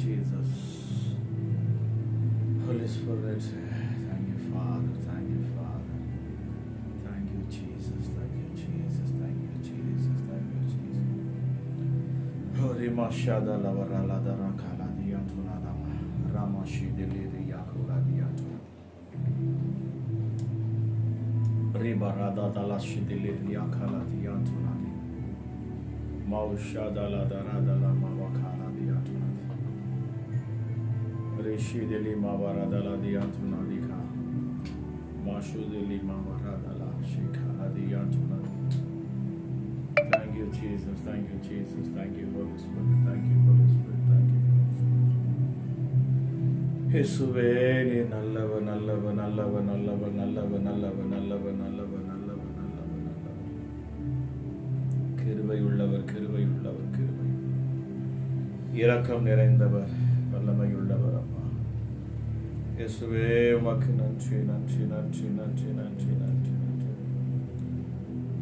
Jesus. Holy Spirit, thank you, Father. Thank you, Father. Thank you, Jesus. Thank you, Jesus. Thank you, Jesus. Thank you, Jesus. Hori mashada lavarala darakala diantuna lama ramashi deliri yakula diantuna ribarada dalashi deliri yakala diantuna maushada la darada lama wakala diantuna rishi deli mavarada la diantuna dika mashu deli mavarada la shikala diantuna. Thank you, Jesus. Thank you, Jesus. Thank you, Holy Spirit. Thank you, Holy Spirit. Thank you, Holy Spirit. இயேசுவே நீ நல்லவர் நல்லவர் நல்லவர் நல்லவர் நல்லவர் நல்லவர் நல்லவர் நல்லவர் நல்லவர் நல்லவர் நல்லவர் கிருபை உள்ளவர் கிருபை உள்ளவர் கிருபை இரக்கம் நிறைந்தவர் வல்லமை உள்ளவர் அப்பா இயேசுவே உமக்கு நன்றி நன்றி நன்றி நன்றி நன்றி நன்றி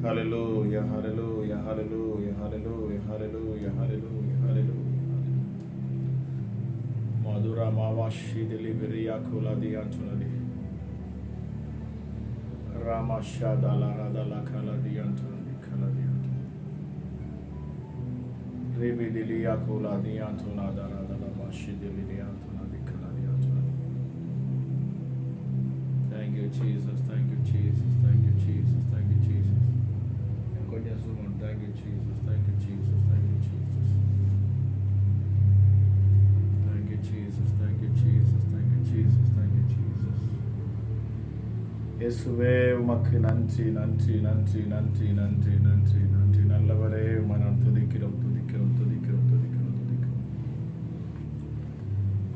Hallelujah, hallelujah, hallelujah, hallelujah, hallelujah, hallelujah, hallelujah. Madura mavashi deliberiya kuladi antunadi. Rama shadala radala kaladi antunadi kaladi antunadi. Ribi diliya kuladi antunada radala mashi delili antunadi kaladi antunadi. Thank you, Jesus. Thank you, Jesus. Thank you, Jesus. Thank you, Jesus. Thank you, Jesus. Thank you, Jesus. Thank you, Jesus. Thank you, Jesus. Thank you, Jesus. Thank you, Jesus. Thank you, Jesus. இயேசுவே உமக்கு நன்றி நன்றி நன்றி நன்றி நன்றி நன்றி நன்றி நல்லவரே உம்மை நாம் துதிக்கிறோம் துதிக்கிறோம் துதிக்கிறோம் துதிக்கிறோம் துதிக்கிறோம்.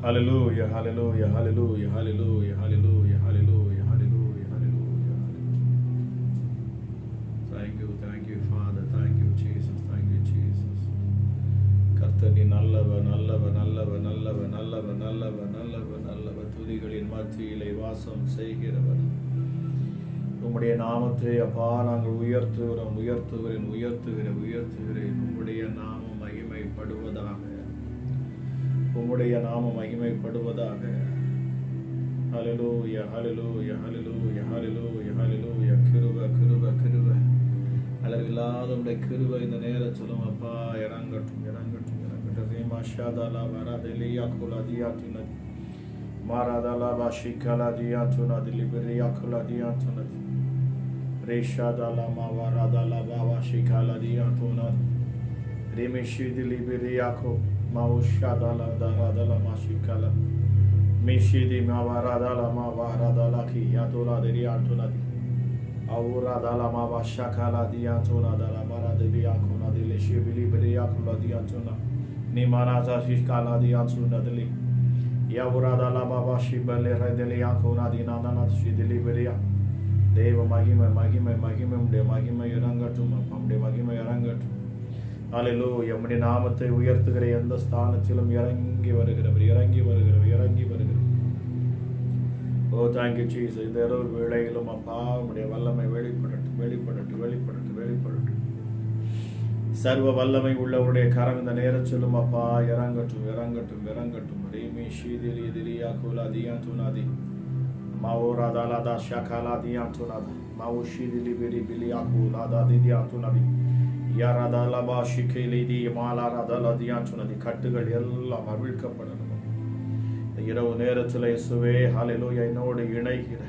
Hallelujah, hallelujah, hallelujah, hallelujah, hallelujah, hallelujah, hallelujah, hallelujah. Thank you, Father. Thank you, Jesus. Thank you, Jesus. கர்த்தர் நல்லவர் நல்லவர் நல்லவர் நல்லவர் நல்லவர் நல்லவர் நல்லவர் நல்லவர் துதிகளின் மத்தியிலே வாசம் செய்கிறவர். உம்முடைய நாமத்தை அப்பா நாங்கள் உயர்த்துகிறோம் உயர்த்துகிறேன் உயர்த்துகிறேன் உயர்த்துகிறேன். உம்முடைய நாமம் மகிமைப்படுவதாக உம்முடைய நாமம் மகிமைப்படுவதாக. ஹல்லேலூயா ஹல்லேலூயா ஹல்லேலூயா ஹல்லேலூயா ஹல்லேலூயா. கிருபை கிருபை கிருபை அளவில்லாத உடைய கிருபை இந்த நேரம் சொல்லும் அப்பா இறங்கட்டும் இறங்கட்டும் இறங்கட்டும். ரேமாஷாதாலா வராதெலியா குலாதியா துனதி மாராதாலா பாஷிகலாதியா துனதி Liberia குலாதியா துனதி ரேஷாதாலா மாவாராதாலா பாவாஷிகலாதியா துனதி ரேமிஷிதி Liberia go மாவுஷாதாலா தாராதாலா மாஷிகலா மிஷிதி மாவாராதாலா மாவாராதாலா Kia துலாதியா துனதி Aura dalla mava shakala diantona dalla mara de biancona delle shibili beriacula diantona Nimanata shikala diantona deli Yavura dalla baba shibele redeliancona di nanana shidili beria Deva magima magima magimum de magima yarangatum from de magima yarangat Hallelujah உம்முடைய நாமத்தை உயர்த்துகிற எந்த ஸ்தானத்திலும் இறங்கி வருகிறவர் இறங்கி வருகிறவர் இறங்கி வருகிறவர். ஓ தேங்க்யூ ஜீசஸ். இந்த இரவு வேளையிலும் அப்பா உம்முடைய வல்லமை வெளிப்படட்டும் வெளிப்படட்டும் வெளிப்படட்டும் வெளிப்படட்டும். சர்வ வல்லமை உள்ளவருடைய கரம் இந்த நேரத்திலும் அப்பா இறங்கட்டும் இறங்கட்டும் இறங்கட்டும். ரீமி ஷீதிலி திலியா குலா தியாந்துனாதி மாவோரா தாலாதா ஷாகாலா தியாந்துனாதா மாவு ஷீதிலி பிரி பிலியா குலாதா தியாந்துனாதி யாராதா லபா ஷிகிலி தி மாலாராதா தியாந்துனாதி. கட்டுகள் எல்லாம் அவிழ்க்கப்படணும் இரவு நேரத்தில் இயேசுவே ஹல்லேலூயா என்னோடு இணைகிற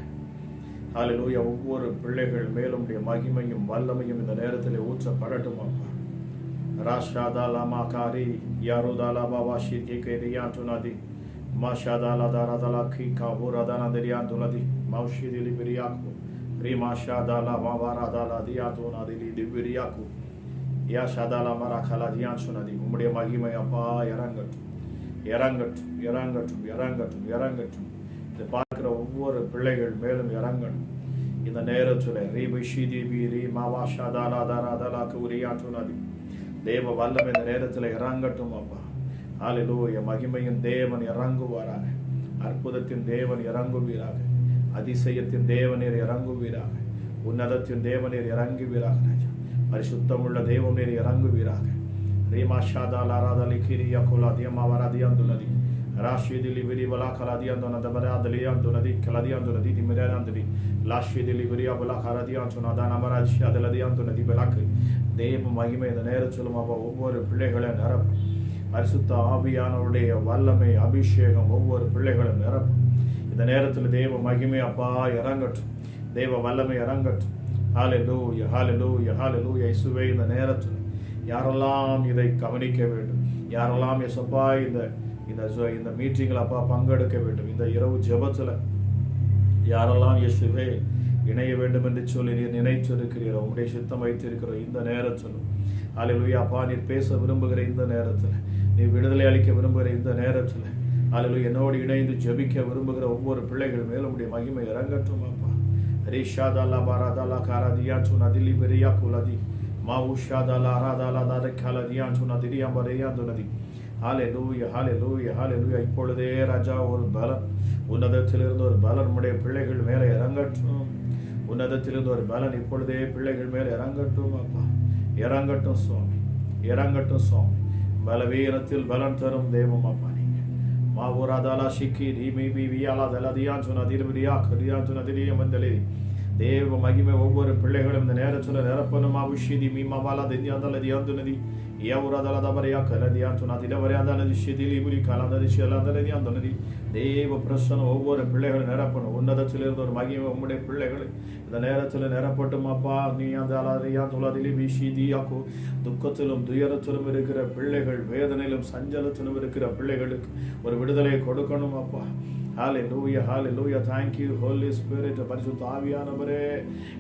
ஹல்லேலூயா ஒவ்வொரு பிள்ளைகள் மேலும் மகிமையும் வல்லமையும் இந்த நேரத்தில் ஊற்றப்படட்டும் அப்பா. ராஷாதாலா மாகாரி யாருதாலா பாபா ஷிர்கி கேரியாந்துனதி மாஷாதாலா தாராதாலா கி காபூராதானா தெரியாந்துனதி மௌஷிதிலி பிரியாக்கு ரீமாஷாதாலா மாவாராதாலா தியாந்துனதி திபிரியாக்கு யாஷாதாலா மராகலா தியாந்துனதி. உம்முடைய மகிமை அப்பா இறங்கட்டும் இறங்கட்டும் இறங்கட்டும் இறங்கட்டும் இறங்கட்டும். இதை பார்க்கிற ஒவ்வொரு பிள்ளைகள் மேலும் இறங்கணும் இந்த நேரத்தில். தேவ வல்லம் இந்த நேரத்தில் இறங்கட்டும் அப்பா. ஹல்லேலூயா. மகிமையின் தேவன் இறங்குவாராக. அற்புதத்தின் தேவன் இறங்குவீராக. அதிசயத்தின் தேவனீர் இறங்குவீராக. உன்னதத்தின் தேவனீர் இறங்குவீராக. ராஜா பரிசுத்தமுள்ள தேவனீர் இறங்குவீராக. Rema Shada Lara Likiri Yakola Diamavara Diandunadi, Rashi delivery Balakara Diandona, the Baradalian Donadi, Kaladian Donadi, Mirandadi, Lashi delivery of Balakara Sonadana Maraj Shadaladian Donadi Balaki, Dave Magime, the Nerachulama over Pilegal and Arab, Arsuta Abiano, Valame, Abhishek, over Pilegal and Arab, the Neratul Deva Magime Apa Yarangat, Deva Valame Yarangat, Hallelujah, Hallelujah, Hallelujah, Isuve in the Neratul. யாரெல்லாம் இதை கவனிக்க வேண்டும், யாரெல்லாம் எசப்பா இந்த மீட்டிங்கில் அப்பா பங்கெடுக்க வேண்டும், இந்த இரவு ஜெபத்தில் யாரெல்லாம் இயேசுவே இணைய வேண்டும் என்று சொல்லி நீர் நினைச்சிருக்கிறீரோ, உம்முடைய சித்தம் வைத்திருக்கிறோம் இந்த நேரத்தில். ஹல்லேலூயா அப்பா, நீர் பேச விரும்புகிற இந்த நேரத்தில், நீர் விடுதலை அளிக்க விரும்புகிற இந்த நேரத்தில், ஹல்லேலூயா என்னோடு இணைந்து ஜெபிக்க விரும்புகிற ஒவ்வொரு பிள்ளைகள் மேலும் உம்முடைய மகிமை இறங்கட்டும் அப்பா. ரிஷாதல்லா பாராதல்லா காராதியா சுனதிலி பெரியா குலதி Maushadala Radala Dada Kaladian to Nadidia Barean Donadi. Hallelujah, Hallelujah, Hallelujah. இப்பொழுதே ராஜா ஒரு பலன் உன்னதத்திலிருந்து ஒரு பலன் உம்முடைய பிள்ளைகள் மேலே இறங்கட்டும். உன்னதத்திலிருந்து ஒரு பலன் இப்பொழுதே பிள்ளைகள் மேலே இறங்கட்டும் அப்பா. இறங்கட்டும் சுவாமி, இறங்கட்டும் சுவாமி. பலவீனத்தில் பலன் தரும் தெய்வம் அப்பா நீங்க. மாவுராதாலா சிக்கி தீமி வியாலா தலதியான் சொன்ன திருவிடியா கதியான் சொன்ன திரிய மந்தலே தேவ மகிமை ஒவ்வொரு பிள்ளைகளும் இந்த நேரத்தில் நிரப்பணும். அபிஷேதி மீமாவாலா தென்னியாந்தால தியாந்துனதி யாவுராதால தபரையா கலதியான் சொன்னா திடவரையாந்தானதி ஷிதிலி புலி கலாந்ததி ஷியலாந்தல தியாந்துனதி தேவ பிரசனம் ஒவ்வொரு பிள்ளைகளும் நிரப்பணும். உன்னதத்திலிருந்து ஒரு மகிமை உம்முடைய பிள்ளைகளை இந்த நேரத்தில் நிரப்பட்டும் அப்பா. நீ அந்த அலாதையா துலாதிலி விஷிதியாக்கு துக்கத்திலும் துயரத்திலும் இருக்கிற பிள்ளைகள், வேதனையிலும் சஞ்சலத்திலும் இருக்கிற பிள்ளைகளுக்கு ஒரு விடுதலை கொடுக்கணும் அப்பா. Hallelujah, Hallelujah. Thank you, Holy Spirit. பரிசுத்த ஆவியானவரே,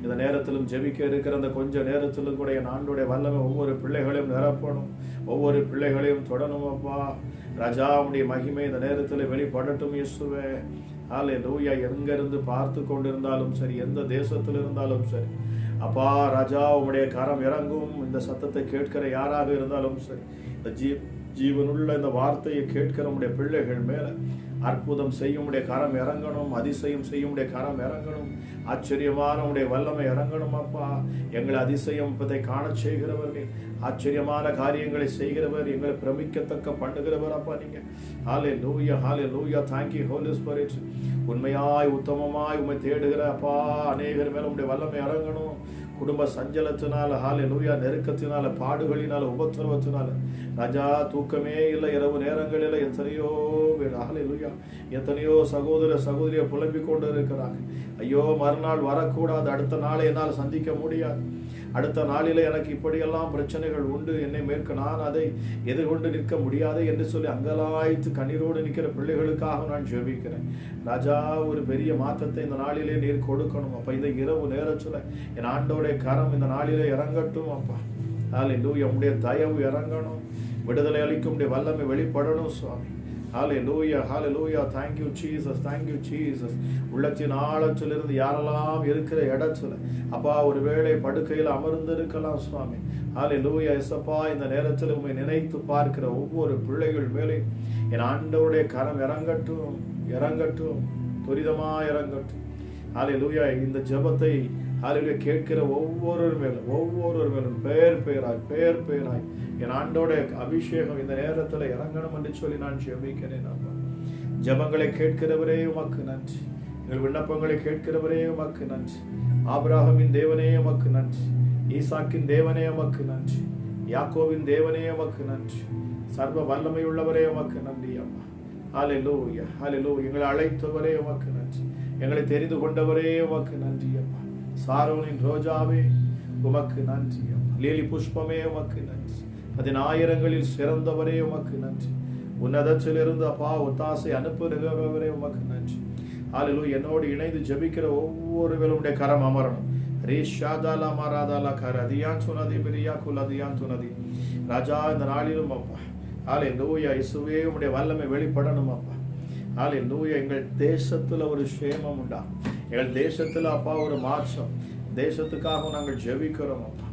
இந்த நேரத்திலும் ஜெபிக்க இருக்கிற அந்த கொஞ்ச நேரத்திலும் கூட என் ஆண்டோடைய வல்லமை ஒவ்வொரு பிள்ளைகளையும் நிரப்பணும், ஒவ்வொரு பிள்ளைகளையும் தொடணும் அப்பா. ராஜாவுடைய மகிமை இந்த நேரத்தில் வெளிப்படட்டும் இயேசுவே. Hallelujah. எங்கிருந்து பார்த்து கொண்டிருந்தாலும் சரி, எந்த தேசத்தில் இருந்தாலும் சரி அப்பா ராஜா உம்முடைய கரம் இறங்கும். இந்த சத்தத்தை கேட்கிற யாராக இருந்தாலும் சரி, இந்த ஜீவனுள்ள இந்த வார்த்தையை கேட்கிற உம்முடைய பிள்ளைகள் மேல அற்புதம் செய்யும் உடைய கரம் இறங்கணும், அதிசயம் செய்யும் உடைய கரம் இறங்கணும், ஆச்சரியமான உடைய வல்லமை இறங்கணும் அப்பா. எங்களை அதிசயம் காண செய்கிறவர், ஆச்சரியமான காரியங்களை செய்கிறவர், எங்களை பிரமிக்கத்தக்க பண்ணுகிறவர் அப்பா நீங்க. ஹல்லேலூயா, ஹல்லேலூயா. Thank you, Holy Spirit. உண்மையாய் உத்தமமாய் உம்மை தேடுகிற அப்பா அநேகர் மேல உடைய வல்லமை இறங்கணும். குடும்ப சஞ்சலத்தினால, ஹல்லேலூயா, நெருக்கத்தினால, பாடுகளினால, உபத்திரவத்தினால ராஜா தூக்கமே இல்லை, இரவு நேரங்களில் எத்தனையோ பேர் ஹல்லேலூயா எத்தனையோ சகோதர சகோதரியை புலம்பிக் கொண்டு இருக்கிறாங்க. ஐயோ மறுநாள் வரக்கூடாது, அடுத்த நாளை என்னால் சந்திக்க முடியாது, அடுத்த நாளில் எனக்கு இப்படியெல்லாம் பிரச்சனைகள் உண்டு, என்னை மேற்க நான் அதை எதிர்கொண்டு நிற்க முடியாது என்று சொல்லி அங்கலாய்த்து கண்ணீரோடு நிற்கிற பிள்ளைகளுக்காக நான் ஜெபிக்கிறேன். ராஜா ஒரு பெரிய மாற்றத்தை இந்த நாளிலே நீர் கொடுக்கணும் அப்பா. இந்த இரவு நேரத்தில் என் ஆண்டோடைய கரம் இந்த நாளிலே இறங்கட்டும் அப்பா. ஹல்லேலூயா. உம்முடைய தயவு இறங்கணும், விடுதலை அளிக்கும் உம்முடைய வல்லமை வெளிப்படணும் சுவாமி. Hallelujah, hallelujah. Thank you Jesus, thank you Jesus. உள்ளத்தின் ஆழத்திலிருந்து யாரெல்லாம் இருக்கிற இடத்துல அப்பா ஒருவேளை படுக்கையில் அமர்ந்து இருக்கலாம் சுவாமி. Hallelujah. எசப்பா இந்த நேரத்தில் உம்மை நினைத்து பார்க்கிற ஒவ்வொரு பிள்ளைகள் மேலே என் ஆண்டவருடைய கரம் இறங்கட்டும், இறங்கட்டும், துரிதமா இறங்கட்டும். Hallelujah. இந்த ஜெபத்தை ஹல்லேலூயா கேட்கிற ஒவ்வொருவர் மேலும் பெயர் பெயராய் என் ஆண்டோட அபிஷேகம் இந்த நேரத்தில் இறங்கணும் என்று சொல்லி நான் ஜெபிக்கிறேன் அப்பா. ஜெபங்களை கேட்கிறவரே உமக்கு நன்றி, எங்கள் விண்ணப்பங்களை கேட்கிறவரே உமக்கு நன்றி. ஆபிரகாமின் தேவனே உமக்கு நன்றி, ஈசாக்கின் தேவனே உமக்கு நன்றி, யாக்கோவின் தேவனே உமக்கு நன்றி, சர்வ வல்லமை உள்ளவரே உமக்கு நன்றி அப்பா. ஹல்லேலூயா, ஹல்லேலூயா. எங்களை அழைத்தவரே உமக்கு நன்றி, எங்களை தெரிந்து கொண்டவரே உமக்கு நன்றி அப்பா. சாரோனின் ரோஜாவே உமக்கு நன்றி அப்பா. லீலி புஷ்பமே உமக்கு நன்றி, 10,000களில் சிறந்தவரே உமக்கு நன்றி. உன்னதத்திலிருந்து அப்பா ஒத்தாசை அனுப்புகிறவரே உமக்கு நன்றி. ஹல்லேலூயா. என்னோடு இணைந்து ஜெபிக்கிற ஒவ்வொருவருடைய கரம் அமரணும். ரீஷாதாலா மாராதாலா கரதியான் சுனதி பிரியா குலதியான் துனதி ராஜா இந்த நாளிலும் அப்பா ஹல்லேலூயா இயேசுவே உம்முடைய வல்லமை வெளிப்படணும் அப்பா. ஹல்லேலூயா. எங்கள் தேசத்துல ஒரு சேமம் உண்டா, எங்கள் தேசத்துல அப்பா ஒரு மாற்றம், தேசத்துக்காக நாங்கள் ஜெபிக்கிறோம் அப்பா.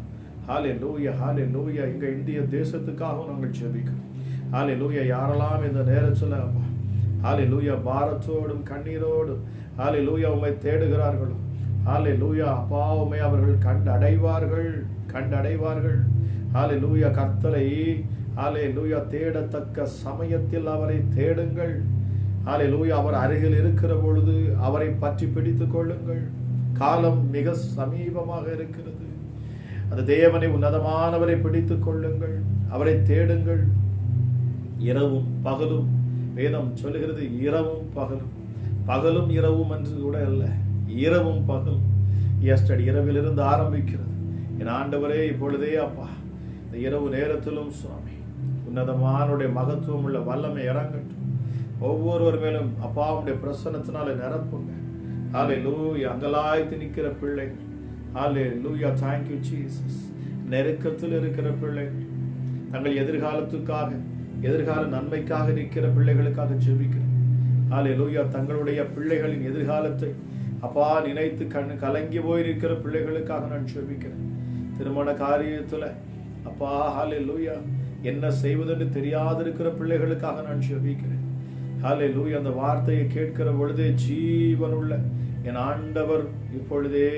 ஹல்லேலூயா, ஹல்லேலூயா. எங்க இந்திய தேசத்துக்காக நாங்கள் ஜெபிக்கிறோம். ஹல்லேலூயா. யாரெல்லாம் இந்த நேரத்துல அப்பா ஹல்லேலூயா பாரத்தோடும் கண்ணீரோடும் ஹல்லேலூயா உம்மை தேடுகிறார்களோ ஹல்லேலூயா அப்பா உம்மை அவர்கள் கண்டடைவார்கள். ஹல்லேலூயா. கர்த்தரை ஹல்லேலூயா, தேடத்தக்க சமயத்தில் அவரை தேடுங்கள். ஹல்லேலூயா, அவர் அருகில் இருக்கிற பொழுது அவரை பற்றி பிடித்துக் கொள்ளுங்கள். காலம் மிக சமீபமாக இருக்கிறது. அந்த தேவனை, உன்னதமானவரை பிடித்துக் கொள்ளுங்கள், அவரை தேடுங்கள். இரவும் பகலும், வேதம் சொல்லுகிறது இரவும் பகலும், பகலும் இரவும் என்று கூட அல்ல, இரவும் பகலும். எஸ்டர்டே இரவிலிருந்து ஆரம்பிக்கிறது. என் ஆண்டவரே, இப்பொழுதே அப்பா இந்த இரவு நேரத்திலும் சுவாமி உன்னதமானுடைய மகத்துவம் உள்ள வல்லமை இறங்கட்டும். ஒவ்வொருவர் மேலும் அப்பாவுடைய பிரசன்னத்தினால நிரப்புங்க. ஹல்லேலூயா, அங்கலாய்த்து நிற்கிற பிள்ளைகள், ஹல்லேலூயா, தேங்க்யூ ஜீசஸ். நெருக்கத்தில் இருக்கிற பிள்ளைகள், தங்கள் எதிர்காலத்துக்காக, எதிர்கால நன்மைக்காக நிற்கிற பிள்ளைகளுக்காக ஜெபிக்கிறேன். ஹல்லேலூயா, தங்களுடைய பிள்ளைகளின் எதிர்காலத்தை அப்பா நினைத்து கலங்கி போயிருக்கிற பிள்ளைகளுக்காக நான் ஜெபிக்கிறேன். திருமண காரியத்துல அப்பா ஹல்லேலூயா என்ன செய்வதென்று தெரியாதிருக்கிற பிள்ளைகளுக்காக நான் ஜெபிக்கிறேன். ஹல்லேலூயா, அந்த வார்த்தையை கேட்கிற பொழுதே ஜீவனுள்ள என் ஆண்டவர் இப்பொழுதே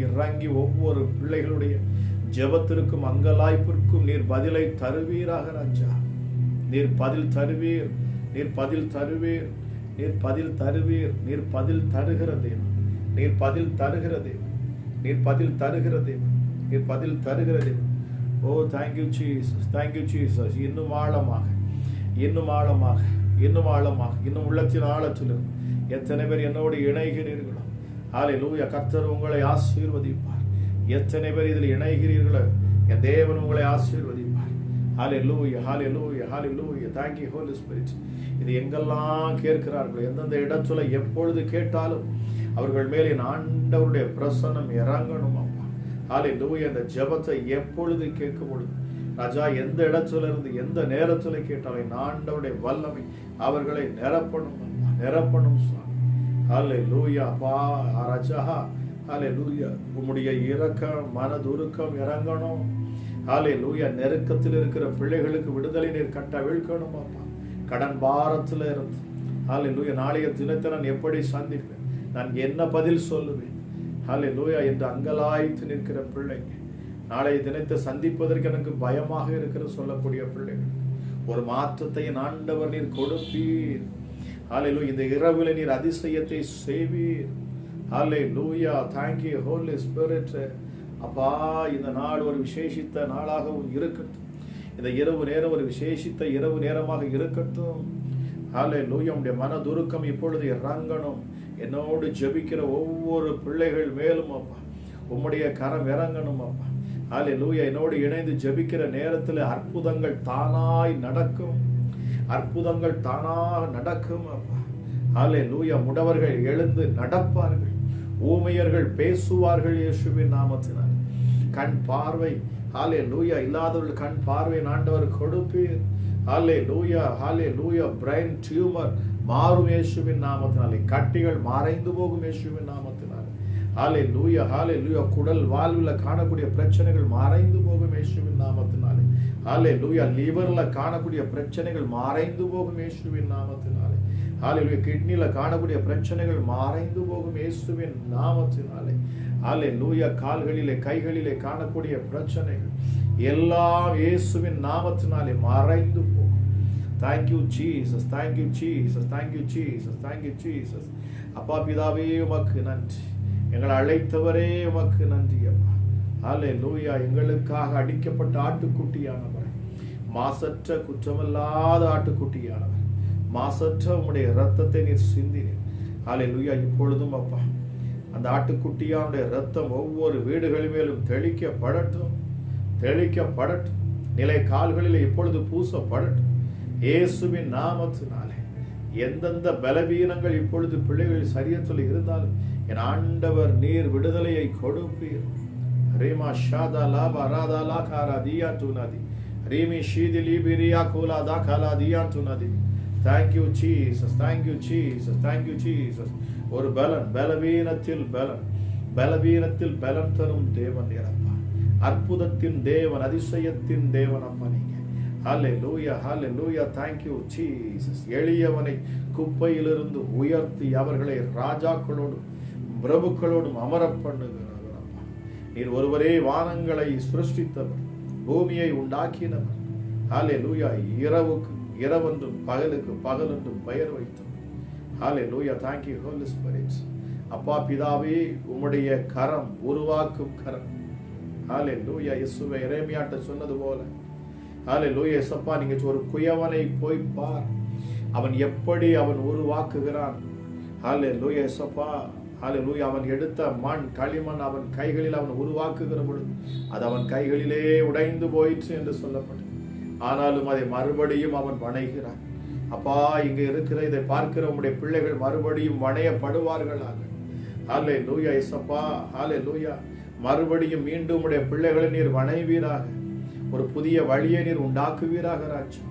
இறங்கி ஒவ்வொரு பிள்ளைகளுடைய ஜெபத்திற்கும் அங்கலாய்ப்பிற்கும் நீர் பதிலை தருவீராக ராஜா. நீர் பதில் தருவீர், நீர் பதில் தருவீர், நீர் பதில் தருவீர். நீர் பதில் தருகிற தேவன், நீர் பதில் தருகிற தேவன், நீர் பதில் தருகிற தேவன், நீர் பதில் தருகிற தேவன். ஓ தேங்க்யூ ஜீசஸ், தேங்க்யூ ஜீசஸ். இன்னும் ஆழமாக, இன்னும் ஆழமாக, இன்னும் ஆழமாக, இன்னும் உள்ளத்தின் ஆழத்திலும் எத்தனை பேர் என்னோடு இணைகிறீர்களோ, ஹல்லேலூயா, கர்த்தர் உங்களை ஆசீர்வதிப்பார். எத்தனை பேர் இதில் இணைகிறீர்களோ, என் தேவன் உங்களை ஆசீர்வதிப்பார். Hallelujah, hallelujah, hallelujah. Thank you Holy Spirit. இது எங்கெல்லாம் கேட்கிறார்களோ, எந்தெந்த இடத்துல எப்பொழுது கேட்டாலும் அவர்கள் மேல் என் ஆண்டவருடைய பிரசன்னம் இறங்கணும் அப்பா. ஹல்லேலூயா, இந்த ஜெபத்தை எப்பொழுது கேட்கும் பொழுது ராஜா, எந்த இடத்துல இருந்து எந்த நேரத்துல கேட்டாலும் என் ஆண்டவருடைய வல்லமை அவர்களை நிரப்பணும் அப்பா, நிரப்பணும் சுவாமி. ஹல்லேலூயா அப்பா ராஜா, ஹல்லேலூயா, உம்முடைய இரக்கம் மனதுருக்கம் இறங்கணும். ஹல்லேலூயா, நெருக்கத்தில் இருக்கிற பிள்ளைகளுக்கு விடுதலை நீர் கட்டவிழ்க்கணும் அப்பா. கடன் பாரத்தில் இருந்து ஹல்லேலூயா, நாளைய தினத்தை நான் எப்படி சந்திப்பேன், நான் என்ன பதில் சொல்லுவேன், ஹல்லேலூயா என்று அங்கலாய்த்து நிற்கிற பிள்ளைங்க, நாளைய தினத்தை சந்திப்பதற்கு எனக்கு பயமாக இருக்கிற சொல்லக்கூடிய பிள்ளைகள், ஒரு மாற்றத்தை ஆண்டவர் நீர் கொடுப்பீர். ஹல்லேலூயா, இந்த இரவில் நீர் அதிசயத்தை செய்வீர். ஹல்லேலூயா, thank you holy spirit. அப்பா, இந்த நாள் ஒரு விசேஷித்த நாளாகவும் இருக்கட்டும். இந்த இரவு நேரம் ஒரு விசேஷித்த இரவு நேரமாக இருக்கட்டும். ஹல்லேலூயா, உம்முடைய மனதுருக்கம் இப்பொழுது இறங்கணும். என்னோடு ஜெபிக்கிற ஒவ்வொரு பிள்ளைகள் மேலும் அப்பா உம்முடைய கரம் இறங்கணும் அப்பா. ஹல்லேலூயா, என்னோடு இணைந்து ஜெபிக்கிற நேரத்தில் அற்புதங்கள் தானாய் நடக்கும், அற்புதங்கள் தானாக நடக்கும் அப்பா. ஹல்லேலூயா, முடவர்கள் எழுந்து நடப்பார்கள், ஊமையர்கள் பேசுவார்கள் இயேசுவின் நாமத்தினால். கண் பார்வை ஹல்லேலூயா இல்லாதவர்கள் கண் பார்வை ஆண்டவர் கொடுப்பீர். ஹல்லேலூயா, ஹல்லேலூயா, பிரைன் டியூமர் மாறும் இயேசுவின் நாமத்தினாலே, கட்டிகள் மறைந்து போகும் இயேசுவின் நாமத்தினாலே. ஹல்லேலூயா, ஹல்லேலூயா, குடல் வாழ்வுல காணக்கூடிய பிரச்சனைகள் மறைந்து போகும் இயேசுவின் நாமத்தினாலே. ஹல்லேலூயா, லிவர்ல காணக்கூடிய பிரச்சனைகள் மறைந்து போகும் இயேசுவின் நாமத்தினாலே. ஹல்லேலூயா, கிட்னில காணக்கூடிய பிரச்சனைகள் மறைந்து போகும் இயேசுவின் நாமத்தினாலே. ஹல்லேலூயா, கால்களிலே கைகளிலே காணக்கூடிய பிரச்சனைகள் எல்லாம் இயேசுவின் நாமத்தினாலே மறைந்து போகும். Thank you Jesus, thank you Jesus, thank you Jesus, thank you Jesus. அப்பா பிதாவே உமக்கு நன்றி, எங்களை அழைத்தவரே உமக்கு நன்றி அப்பா. ஹல்லேலூயா, எங்களுக்காக அடிக்கப்பட்ட ஆட்டுக்குட்டியானவர், மாசற்ற குற்றமில்லாத ஆட்டுக்குட்டியானவர், மாசற்ற உம்முடைய இரத்தத்தை நீர் சிந்தினீர். ஹல்லேலூயா, இப்பொழுதும் அப்பா அந்த ஆட்டுக்குட்டியானுடைய இரத்தம் ஒவ்வொரு வீடுகளின் மேலும் தெளிக்கப்படட்டும், தெளிக்கப்படட்டும், நிலை கால்களில் இப்பொழுது பூசப்படட்டும் இயேசுவின் நாமத்தினாலே. எந்தெந்த பலவீனங்கள் இப்பொழுது பிள்ளைகள் சரீரத்தில் இருந்தாலும் என் ஆண்டவர் நீர் விடுதலையை கொடுப்பீர். ரீமா ஷாதா லாபா ராதா லாகாரா தியா துனதி ரீமி ஷீதி லிபிரியா கோலா தா காலா தியா துனதி. Thank you Jesus, thank you Jesus, thank you Jesus. ஒரு பலன், பலவீனத்தில் பலன், பலவீனத்தில் பலன் தரும் தேவன் இறப்பா. அற்புதத்தின் தேவன், அதிசயத்தின் தேவன் அப்பா நீங்க. ஹல்லேலூயா, ஹல்லேலூயா, தேங்க்யூ ஜீசஸ். எளியவனை குப்பையிலிருந்து உயர்த்தி அவர்களை ராஜாக்களோடும் பிரபுக்களோடும் அமர பண்ணுகிறவர் அப்பா. நீர் ஒருவரே வானங்களை சிருஷ்டித்தவர், பூமியை உண்டாக்கினவர். ஹல்லேலூயா. இரவுக்கு இரவென்றும் பகலுக்கு பகலென்றும் பெயர் வைத்தோம். ஹல்லேலூயா. Thank you Holy Spirit. அப்பா பிதாவே, உம்முடைய கரம் உருவாக்கும் கரம். ஹல்லேலூயா. இயேசுவே, எரேமியாட்ட சொன்னது போல ஹல்லேலூயா. இயேசப்பா, நீங்க ஒரு குயவனை போய் பார், அவன் எப்படி அவன் உருவாக்குகிறான். ஹல்லேலூயா. இயேசப்பா, ஹல்லேலூயா. அவன் எடுத்த மண் களிமண் அவன் கைகளில் அவன் உருவாக்குகிற பொழுது அது அவன் கைகளிலே உடைந்து போயிற்று என்று சொல்லப்படும். ஆனாலும் அதை மறுபடியும் அவன் வணைகிறான். அப்பா, இங்க இருக்கிற இதை பார்க்கிற உம்முடைய பிள்ளைகள் மறுபடியும் வணையப்படுவார்களாக. ஹல்லேலூயா. இயேசப்பா, ஹல்லேலூயா. மறுபடியும் மீண்டும் உடைய பிள்ளைகளை நீர் வணைவீராக. ஒரு புதிய வழியை நீர் உண்டாக்குவீராக ராஜா.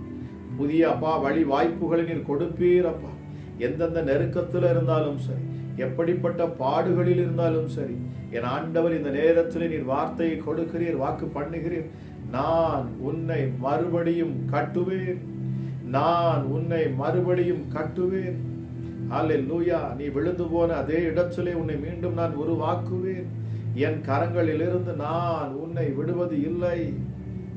புதிய அப்பா வழி வாய்ப்புகளை நீர் கொடுப்பீரப்பா. எந்தெந்த நெருக்கத்தில் இருந்தாலும் சரி, எப்படிப்பட்ட பாடுகளில் இருந்தாலும் சரி, என் ஆண்டவர் இந்த நேரத்தில் நீர் வார்த்தையை கொடுக்கிறீர், வாக்கு பண்ணுகிறீர். நான் உன்னை மறுபடியும் கட்டுவேன், நான் உன்னை மறுபடியும் கட்டுவேன். ஹல்லேலூயா. நீ விழுந்து போன அதே இடத்திலே உன்னை மீண்டும் நான் உருவாக்குவேன். என் கரங்களிலிருந்து நான் உன்னை விடுவது இல்லை.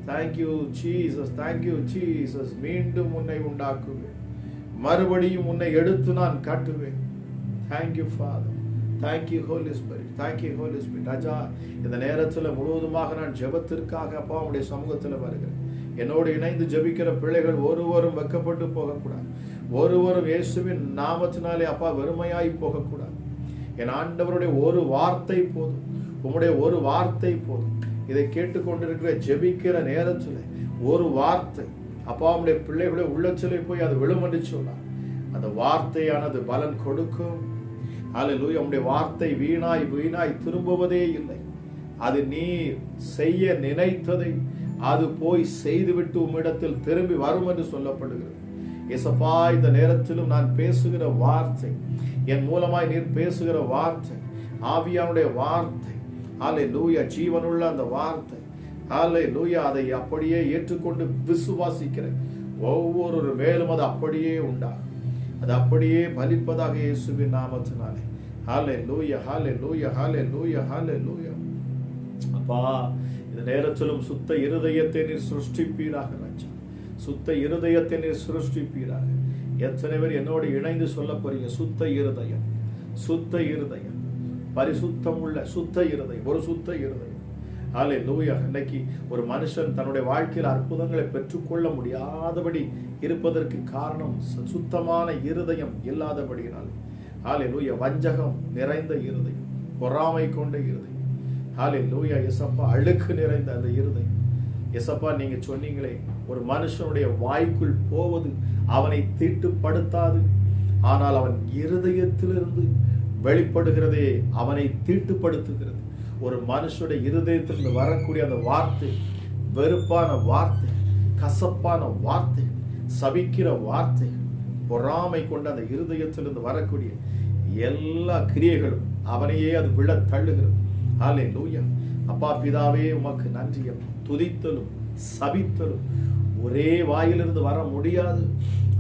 Thank you Jesus, thank you Jesus. மீண்டும் உன்னை உண்டாக்குவேன், மறுபடியும் உன்னை எடுத்து நான் காட்டுவேன். Thank you Father, thank you Holi Spirit, thank you Holi Spirit. ராஜா, இந்த நேரத்தில் முழுவதுமாக நான் ஜெபத்திற்காக அப்பா உடைய சமூகத்தில் வருகிறேன். என்னோடு இணைந்து ஜெபிக்கிற பிள்ளைகள் ஒருவரும் வெக்கப்பட்டு போகக்கூடாது. ஒருவரும் இயேசுவின் நாமத்தினாலே அப்பா வெறுமையாய் போகக்கூடாது. என் ஆண்டவருடைய ஒரு வார்த்தை போதும், உம்முடைய ஒரு வார்த்தை போதும். இதை கேட்டுக்கொண்டிருக்கிற ஜெபிக்கிற நேரத்தில் ஒரு வார்த்தை அப்பா உடைய பிள்ளைகளுடைய உள்ளத்திலே போய் அது விழுமென்று சொன்னார். அந்த வார்த்தையானது பலன் கொடுக்கும். ஹல்லேலூயா. உம்முடைய வார்த்தை வீணாய் வீணாய் திரும்புவதே இல்லை. அது நீ செய்ய நினைத்ததை அது போய் செய்துவிட்டு உம்மிடத்தில் திரும்பி வரும் என்று சொல்லப்படுகிறது. இயேசப்பா, இந்த நேரத்திலும் நான் பேசுகிற வார்த்தை, என் மூலமாய் நீர் பேசுகிற வார்த்தை, ஆவியானுடைய வார்த்தை, ஹல்லேலூயா, ஜீவனுள்ள அந்த வார்த்தை, ஹல்லேலூயா, அதை அப்படியே ஏற்றுக்கொண்டு விசுவாசிக்கிற ஒவ்வொரு மேலும் அது அப்படியே உண்டாகும். அது அப்படியே பலிப்பதாக இயேசுவின் நாமத்தினாலே. ஹல்லேலூயா, ஹல்லேலூயா, ஹல்லேலூயா, ஹல்லேலூயா. அப்பா, இந்த நேரத்திலும் சுத்த இருதயத்தை நீர் சிருஷ்டிப்பீராக ராஜா. சுத்த இருதயத்தை நீர் சிருஷ்டிப்பீராக. எத்தனை பேர் என்னோடு இணைந்து சொல்ல போறீங்க? சுத்த இருதயம், சுத்த இருதயம், பரிசுத்தம் உள்ள சுத்த இருதயம், ஒரு சுத்த இருதயம். ஹல்லேலூயா. இன்னைக்கு ஒரு மனுஷன் தன்னுடைய வாழ்க்கையில் அற்புதங்களை பெற்றுக்கொள்ள முடியாதபடி இருப்பதற்கு காரணம் சுத்தமான இருதயம் இல்லாதபடியினால். ஹல்லேலூயா. வஞ்சகம் நிறைந்த இருதயம், பொறாமை கொண்ட இருதயம். ஹல்லேலூயா. எசப்பா, அழுக்கு நிறைந்த அந்த இருதயம். எசப்பா, நீங்க சொன்னீங்களே, ஒரு மனுஷனுடைய வாய்க்குள் போவது அவனை தீட்டுப்படுத்தாது, ஆனால் அவன் இருதயத்திலிருந்து வெளிப்படுகிறதே அவனை தீட்டுப்படுத்துகிறது. ஒரு மனுஷனுடைய இருதயத்திலிருந்து வரக்கூடிய அந்த வார்த்தை வெறுப்பான வார்த்தை, கசப்பான வார்த்தை, சபிக்கிற வார்த்தை, பொறாமை கொண்ட அந்த இருதயத்திலிருந்து வரக்கூடிய எல்லா கிரியைகளும் அவனையே அது விழ தள்ளுகிறது. ஹல்லேலூயா. அப்பா பிதாவே, உமக்கு நன்றி. துதித்தலும் சபித்தலும் ஒரே வாயிலிருந்து வர முடியாது.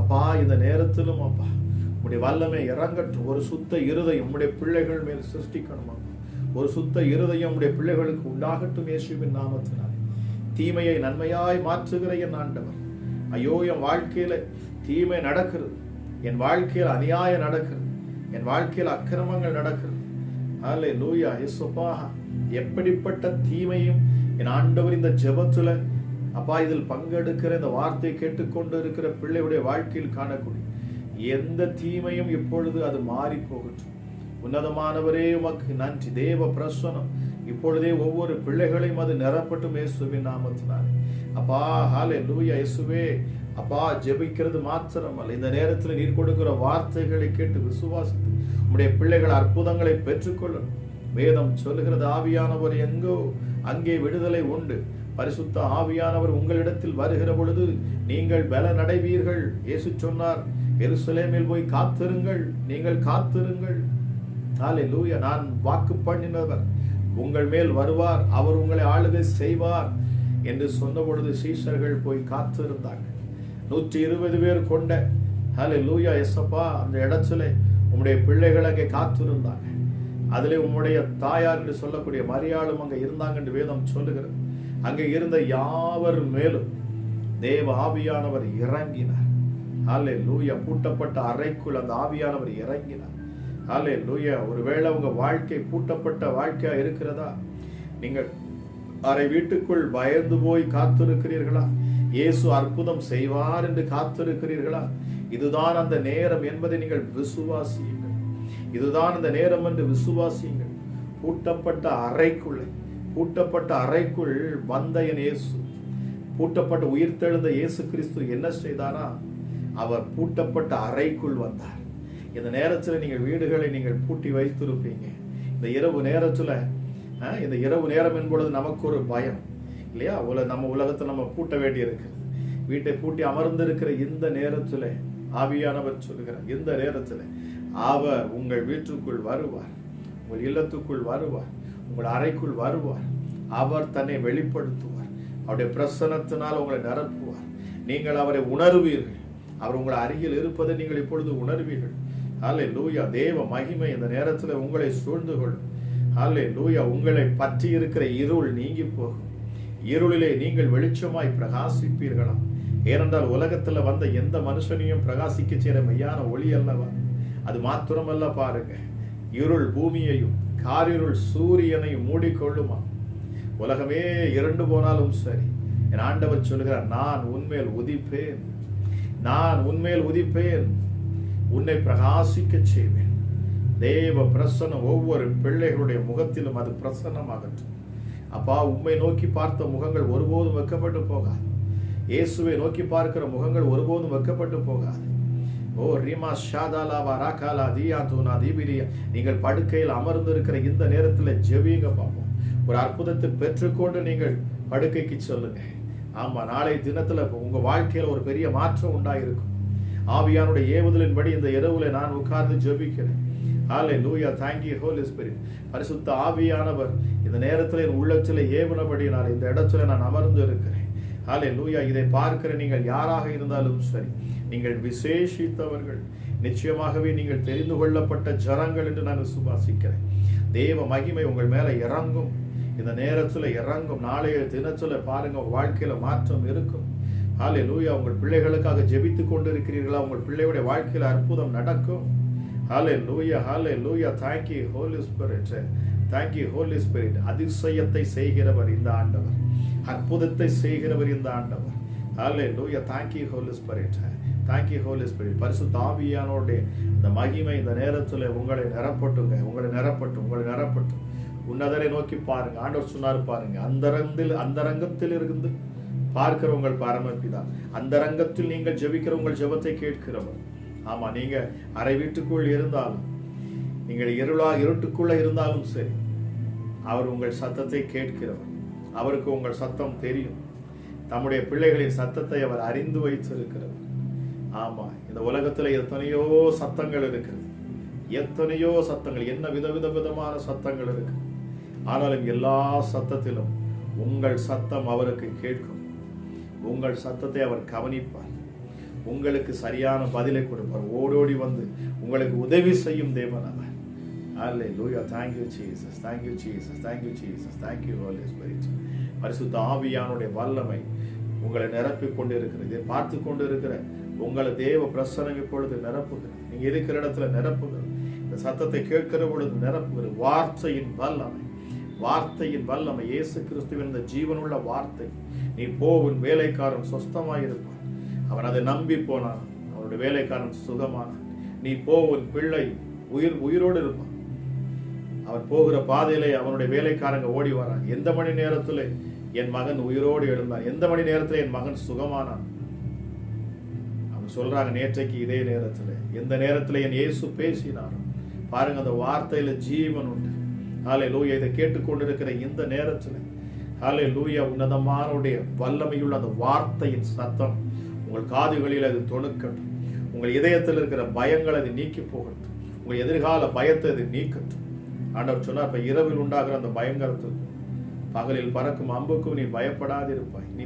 அப்பா, இந்த நேரத்திலும் அப்பா உம்முடைய வல்லமை இறங்கட்டும். ஒரு சுத்த இருதயம் உம்முடைய பிள்ளைகள் மேல் சிருஷ்டிக்கணுமா? ஒரு சுத்த இருதயம் உம்முடைய பிள்ளைகளுக்கு உண்டாகட்டும் இயேசுவின் நாமத்தினால். தீமையை நன்மையாய் மாற்றுகிற என் ஆண்டவர், ஐயோ, என் வாழ்க்கையில தீமை நடக்கிறது, என் வாழ்க்கையில் அநியாயம் நடக்கிறது, என் வாழ்க்கையில் அக்கிரமங்கள் நடக்கிறது. ஹல்லேலூயா. இயேசுப்பா, எப்படிப்பட்ட தீமையும் என் ஆண்டவர் இந்த ஜெபத்துல அப்பா இதில் பங்கெடுக்கிற இந்த வார்த்தை கேட்டுக்கொண்டு இருக்கிற பிள்ளையுடைய வாழ்க்கையில் காணக்கூடிய எந்த தீமையும் இப்பொழுது அது மாறி போகட்டும். உன்னதமானவரே, உமக்கு நன்றி. தேவ பிரசன்னம் இப்பொழுதே ஒவ்வொரு பிள்ளைகளையும் அது நிரப்பட்டும் இயேசுவின் நாமத்தினாலே. அப்பா, ஹல்லேலூயா. இயேசுவே, அப்பா, ஜெபிக்கிறது மாத்திரமல்ல, இந்த நேரத்தில் நீர் கொடுக்கிற வார்த்தைகளை கேட்டு விசுவாசித்து உம்முடைய பிள்ளைகள் அற்புதங்களை பெற்றுக்கொள்ளணும். வேதம் சொல்லுகிறது, ஆவியானவர் எங்கோ அங்கே விடுதலை உண்டு. பரிசுத்த ஆவியானவர் உங்களிடத்தில் வருகிற பொழுது நீங்கள் பலன் அடைவீர்கள். இயேசு சொன்னார், எருசலேமில் போய் காத்திருங்கள், நீங்கள் காத்திருங்கள். ஹல்லேலூயா. நான் வாக்கு பண்ணினவர் உங்கள் மேல் வருவார், அவர் உங்களை ஆளுகை செய்வார் என்று சொன்ன பொழுது சீஷர்கள் போய் காத்திருந்தாங்க. 120 பேர் கொண்ட ஹல்லேலூயா எசப்பா அந்த இடத்துல உம்முடைய பிள்ளைகள் அங்கே காத்திருந்தாங்க. அதிலே உம்முடைய தாயார் என்று சொல்லக்கூடிய மரியாளும் அங்கே இருந்தாங்க என்று வேதம் சொல்லுகிறது. அங்கே இருந்த யாவர் மேலும் தேவ ஆவியானவர் இறங்கினார். ஹல்லேலூயா. பூட்டப்பட்ட அறைக்குள் அந்த ஆவியானவர் இறங்கினார். ஹல்லேலூயா. ஒருவேளை உங்க வாழ்க்கை பூட்டப்பட்ட வாழ்க்கையா இருக்கிறதா? நீங்கள் அறை வீட்டுக்குள் பயந்து போய் காத்திருக்கிறீர்களா? இயேசு அற்புதம் செய்வார் என்று காத்திருக்கிறீர்களா? இதுதான் அந்த நேரம் என்பதை நீங்கள் விசுவாசியுங்கள். இதுதான் அந்த நேரம் என்று விசுவாசியுங்கள். பூட்டப்பட்ட அறைக்குள் வந்த என் இயேசு, பூட்டப்பட்ட உயிர்த்தெழுந்த இயேசு கிறிஸ்து என்ன செய்தாரா? அவர் பூட்டப்பட்ட அறைக்குள் வந்தார். இந்த நேரத்தில் நீங்கள் வீடுகளை நீங்கள் பூட்டி வைத்திருப்பீங்க. இந்த இரவு நேரத்தில், இந்த இரவு நேரம் என்பொழுது நமக்கு ஒரு பயம் இல்லையா? நம்ம உலகத்தை நம்ம பூட்ட வேண்டி இருக்கிறது. வீட்டை பூட்டி அமர்ந்திருக்கிற இந்த நேரத்தில் ஆவியானவர் சொல்லுகிறார், இந்த நேரத்தில் அவர் உங்கள் வீட்டுக்குள் வருவார், உங்கள் இல்லத்துக்குள் வருவார், உங்கள் அறைக்குள் வருவார். அவர் தன்னை வெளிப்படுத்துவார். அவருடைய பிரசன்னத்தினால் உங்களை நிரப்புவார். நீங்கள் அவரை உணர்வீர்கள். அவர் உங்களை அருகில் இருப்பதை நீங்கள் இப்பொழுது உணர்வீர்கள். ஹல்லேலூயா. தேவ மகிமை இந்த நேரத்தில் உங்களை சூழ்ந்து கொள்ளும். ஹல்லேலூயா. உங்களை பற்றி இருக்கிற இருள் நீங்கி போகும். இருளிலே நீங்கள் வெளிச்சமாய் பிரகாசிப்பீர்களாம். ஏனென்றால் உலகத்தில் வந்த எந்த மனுஷனையும் பிரகாசிக்க செய்கிற மெய்யான ஒளி அல்லவா? அது மாத்திரமல்ல, பாருங்க, இருள் பூமியையும் காரிருள் சூரியனையும் மூடிக்கொள்ளுமா? உலகமே இரண்டு போனாலும் சரி, என் ஆண்டவர் சொல்கிறார், நான் உன்மேல் உதிப்பேன், நான் உன்மேல் உதிப்பேன், உன்னை பிரகாசிக்க செய்வேன். தேவ பிரசன்னம் ஒவ்வொரு பிள்ளைகளுடைய முகத்திலும் அது பிரசன்னமாகட்டும். அப்பா, உம்மை நோக்கி பார்த்த முகங்கள் ஒருபோதும் வெட்கப்பட்டு போகாது. இயேசுவை நோக்கி பார்க்கிற முகங்கள் ஒருபோதும் வெட்கப்பட்டு போகாது. ஓ ரீமா ஷாதாலாவா ராகாலா தியா தூனா தீபிலியா. நீங்கள் படுக்கையில் அமர்ந்திருக்கிற இந்த நேரத்தில் ஜெபியுங்க பார்ப்போம். ஒரு அற்புதத்தை பெற்றுக்கொண்டு நீங்கள் படுக்கைக்கு சொல்லுங்க. ஆமா, நாளை தினத்துல உங்க வாழ்க்கையில ஒரு பெரிய மாற்றம் உண்டாயிருக்கும். ஆவியானுடைய ஏவுதலின்படி இந்த இரவுல நான் உட்கார்ந்து ஜெபிக்கிறேன். ஹல்லேலூயா. thank you holy spirit. பரிசுத்த ஆவியானவர் இந்த நேரத்தில் என் உள்ளத்தில் ஏவுனபடியினால் இந்த இடத்துல நான் அமர்ந்து இருக்கிறேன். ஹல்லேலூயா. இதை பார்க்கிற நீங்கள் யாராக இருந்தாலும் சரி, நீங்கள் விசேஷித்தவர்கள், நிச்சயமாகவே நீங்கள் தெரிந்து கொள்ளப்பட்ட ஜனங்கள் என்று நான் விசுவாசிக்கிறேன். தேவ மகிமை உங்கள் மேல இறங்கும். இந்த நேரத்தில் இறங்கும். நாளைய தினத்துல பாருங்க, உங்க வாழ்க்கையில மாற்றம் இருக்கும். ஹல்லேலூயா. உங்கள் பிள்ளைகளுக்காக ஜெபித்துக் கொண்டிருக்கிறீர்களா? உங்கள் பிள்ளையுடைய வாழ்க்கையில அற்புதம் நடக்கும். ஹல்லேலூயா. ஹல்லேலூயா. thank you holy spirit. thank you holy spirit. அதிசயத்தை செய்கிறவர் இந்த ஆண்டவர், அற்புதத்தை செய்கிறவர் இந்த ஆண்டவர். ஹல்லேலூயா. thank you holy spirit. thank you holy spirit. பரிசுத்த ஆவியானவருடைய இந்த மகிமை இந்த நேரத்தில் உங்களை நிரப்பட்டுங்க, உங்களை நிரப்பட்டும். உன்னதரை நோக்கி பாருங்க. ஆண்டவர் சொன்னார் பாருங்க, அந்தரங்கத்தில் இருந்து பார்க்கிற உங்கள் பரமபிதா, அந்தரங்கத்தில் நீங்கள் ஜெபிக்கிற உங்கள் ஜெபத்தை கேட்கிறவர். ஆமா, நீங்க அறை வீட்டுக்குள் இருந்தாலும், நீங்கள் இருட்டுக்குள்ள இருந்தாலும் சரி, அவர் உங்கள் சத்தத்தை கேட்கிறவர். அவருக்கு உங்கள் சத்தம் தெரியும். தம்முடைய பிள்ளைகளின் சத்தத்தை அவர் அறிந்து வைத்திருக்கிறவர். ஆமா, இந்த உலகத்துல எத்தனையோ சத்தங்கள் இருக்கிறது, எத்தனையோ சத்தங்கள், என்ன விதமான சத்தங்கள் இருக்கு. ஆனாலும் எல்லா சத்தத்திலும் உங்கள் சத்தம் அவருக்கு கேட்கும். உங்கள் சத்தத்தை அவர் கவனிப்பார். உங்களுக்கு சரியான பதிலை கொடுப்பார். ஓடோடி வந்து உங்களுக்கு உதவி செய்யும் தேவன் அவர். ஹல்லேலூயா. thank you Jesus. thank you Jesus. thank you Jesus. thank you holy spirit. பரிசுத்த ஆவியானுடைய வல்லமை உங்களை நிரப்பிக் கொண்டு இருக்கிறது. பார்த்து கொண்டு இருக்கிற உங்களை தேவ பிரசன்னம் இப்பொழுது நிரப்புகிறது. நீங்க இருக்கிற இடத்துல நிரப்புகிறது. இந்த சத்தத்தை கேட்கிற பொழுது நிரப்புகிறது. வார்த்தையின் வல்லமை இயேசு கிறிஸ்துவின் இந்த ஜீவனுள்ள வார்த்தை. நீ போவின் வேலைக்காரன் சொஸ்தமாயிருப்பான். அவன் அதை நம்பி போனான், அவனுடைய வேலைக்காரன் சுகமானான். நீ போவின் பிள்ளை உயிரோடு இருப்பான். அவன் போகிற பாதையிலே அவனுடைய வேலைக்காரங்க ஓடி வரான். எந்த மணி நேரத்தில் என் மகன் உயிரோடு எழுந்தான், எந்த மணி நேரத்தில் என் மகன் சுகமானான். அவன் சொல்றாங்க, நேற்றைக்கு இதே நேரத்தில், எந்த நேரத்தில் என் இயேசு பேசினார் பாருங்க, அந்த வார்த்தையில ஜீவன் உண்டு. ஹல்லேலூயா. இதை கேட்டுக்கொண்டிருக்கிற இந்த நேரத்தில் ஹல்லேலூயா, உன்னதமானுடைய வல்லமையுள்ள அந்த வார்த்தையின் சத்தம் உங்கள் காதுகளில் அது தொணுக்கட்டும். உங்கள் இதயத்தில் இருக்கிற பயங்கள் அது நீக்கி போகட்டும். உங்கள் எதிர்கால பயத்தை அது நீக்கட்டும். ஆண்டவர் சொன்னார், இப்ப இரவில் உண்டாகிற அந்த பயங்கரத்துக்கும் பகலில் பறக்கும் அம்புக்கும் நீ பயப்படாதிருப்பாய், நீ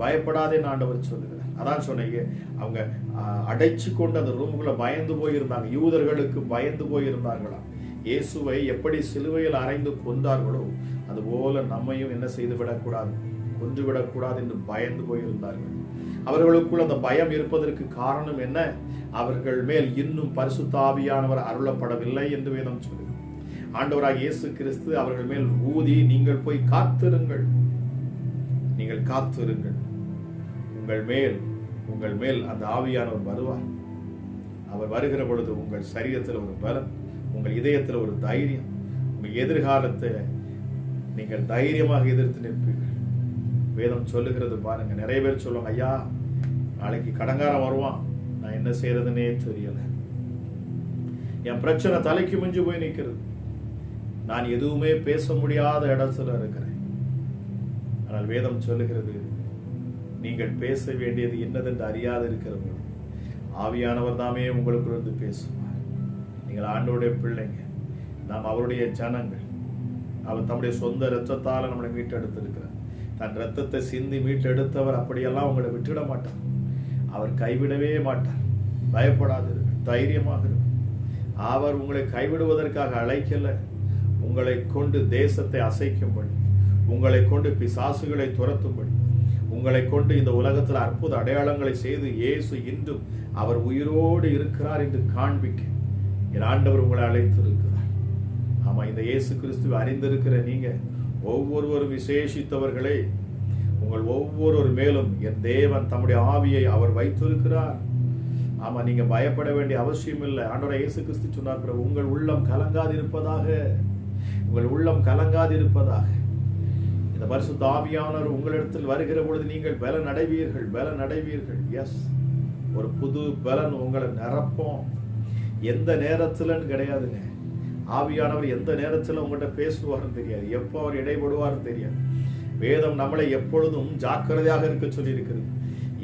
பயப்படாதேன்னு ஆண்டவர் சொல்லுகிறார். அதான் சொன்னீங்க, அவங்க அடைச்சு கொண்டு அந்த ரூமுக்குள்ள பயந்து போயிருந்தாங்க. யூதர்களுக்கு பயந்து போயிருந்தார்களா? இயேசுவை எப்படி சிலுவையில் அறைந்து கொண்டார்களோ அதுபோல நம்மையும் என்ன செய்து விடக்கூடாது, கொன்றுவிடக்கூடாது என்று பயந்து போயிருந்தார்கள். அவர்களுக்குள் அந்த பயம் இருப்பதற்கு காரணம் என்ன? அவர்கள் மேல் இன்னும் பரிசுத்த ஆவியானவர் அருளப்படவில்லை என்று வேதம் சொல்லுகிறது. ஆண்டவராகிய இயேசு கிறிஸ்து அவர்கள் மேல் ஊதி, நீங்கள் போய் காத்திருங்கள், நீங்கள் காத்திருங்கள், உங்கள் மேல் அந்த ஆவியானவர் வருவார். அவர் வருகிற பொழுது உங்கள் சரீரத்தில் ஒரு பலம், உங்கள் இதயத்தில் ஒரு தைரியம், உங்கள் எதிர்காலத்தில் நீங்கள் தைரியமாக எதிர்த்து நிற்பீர்கள். வேதம் சொல்லுகிறது பாருங்க. நிறைய பேர் சொல்லுவாங்க, ஐயா நாளைக்கு கடங்காரம் வருவான், நான் என்ன செய்யறதுன்னே தெரியல, என் பிரச்சனை தலைக்கு மிஞ்சு போய் நிற்கிறது, நான் எதுவுமே பேச முடியாத இடத்துல இருக்கிறேன். ஆனால் வேதம் சொல்லுகிறது, நீங்கள் பேச வேண்டியது என்னதென்று அறியாது இருக்கிறவங்க ஆவியானவர் தாமே உங்களுக்கு வந்து பேசுவார். நீங்கள் ஆண்டவருடைய பிள்ளைங்க, நாம் அவருடைய ஜனங்கள். அவர் தம்முடைய சொந்த இரத்தத்தால் நம்மளை மீட்டெடுத்திருக்கிறார். தன் இரத்தத்தை சிந்தி மீட்டெடுத்தவர் அப்படியெல்லாம் உங்களை விட்டுவிட மாட்டார். அவர் கைவிடவே மாட்டார். பயப்படாதீர்கள், தைரியமாக இருக்கும். அவர் உங்களை கைவிடுவதற்காக அழைக்கல, உங்களை கொண்டு தேசத்தை அசைக்கும்படி, உங்களை கொண்டு பிசாசுகளை துரத்தும்படி, உங்களை கொண்டு இந்த உலகத்தில் அற்புத அடையாளங்களை செய்து இயேசு இன்றும் அவர் உயிரோடு இருக்கிறார் என்று காண்பிக்க என் ஆண்டவர் உங்களை அழைத்திருக்கிறார். ஆமா, இந்த இயேசு கிறிஸ்துவை அறிந்திருக்கிற நீங்க ஒவ்வொருவரும் விசேஷித்தவர்களே. உங்கள் ஒவ்வொரு மேலும் என் தேவன் தம்முடைய ஆவியை அவர் வைத்திருக்கிறார். ஆமா, நீங்க பயப்பட வேண்டிய அவசியம் இல்லை. ஆண்டவராகிய இயேசு கிறிஸ்து சொன்னார், உங்கள் உள்ளம் கலங்காதிருப்பதாக, உங்கள் உள்ளம் கலங்காதிருப்பதாக. இந்த பரிசுத்த ஆவியானவர் உங்களிடத்தில் வருகிற பொழுது நீங்கள் பலன் அடைவீர்கள். எஸ், ஒரு புது பலன் உங்களை நிரப்போம். எந்த நேரத்துலன்னு கிடையாதுங்க. ஆவியானவர் எந்த நேரத்தில் உங்கள்கிட்ட பேசுவார்னு தெரியாது, எப்போ அவர் இடைபடுவார்னு தெரியாது. வேதம் நம்மளை எப்பொழுதும் ஜாக்கிரதையாக இருக்க சொல்லி இருக்கிறது.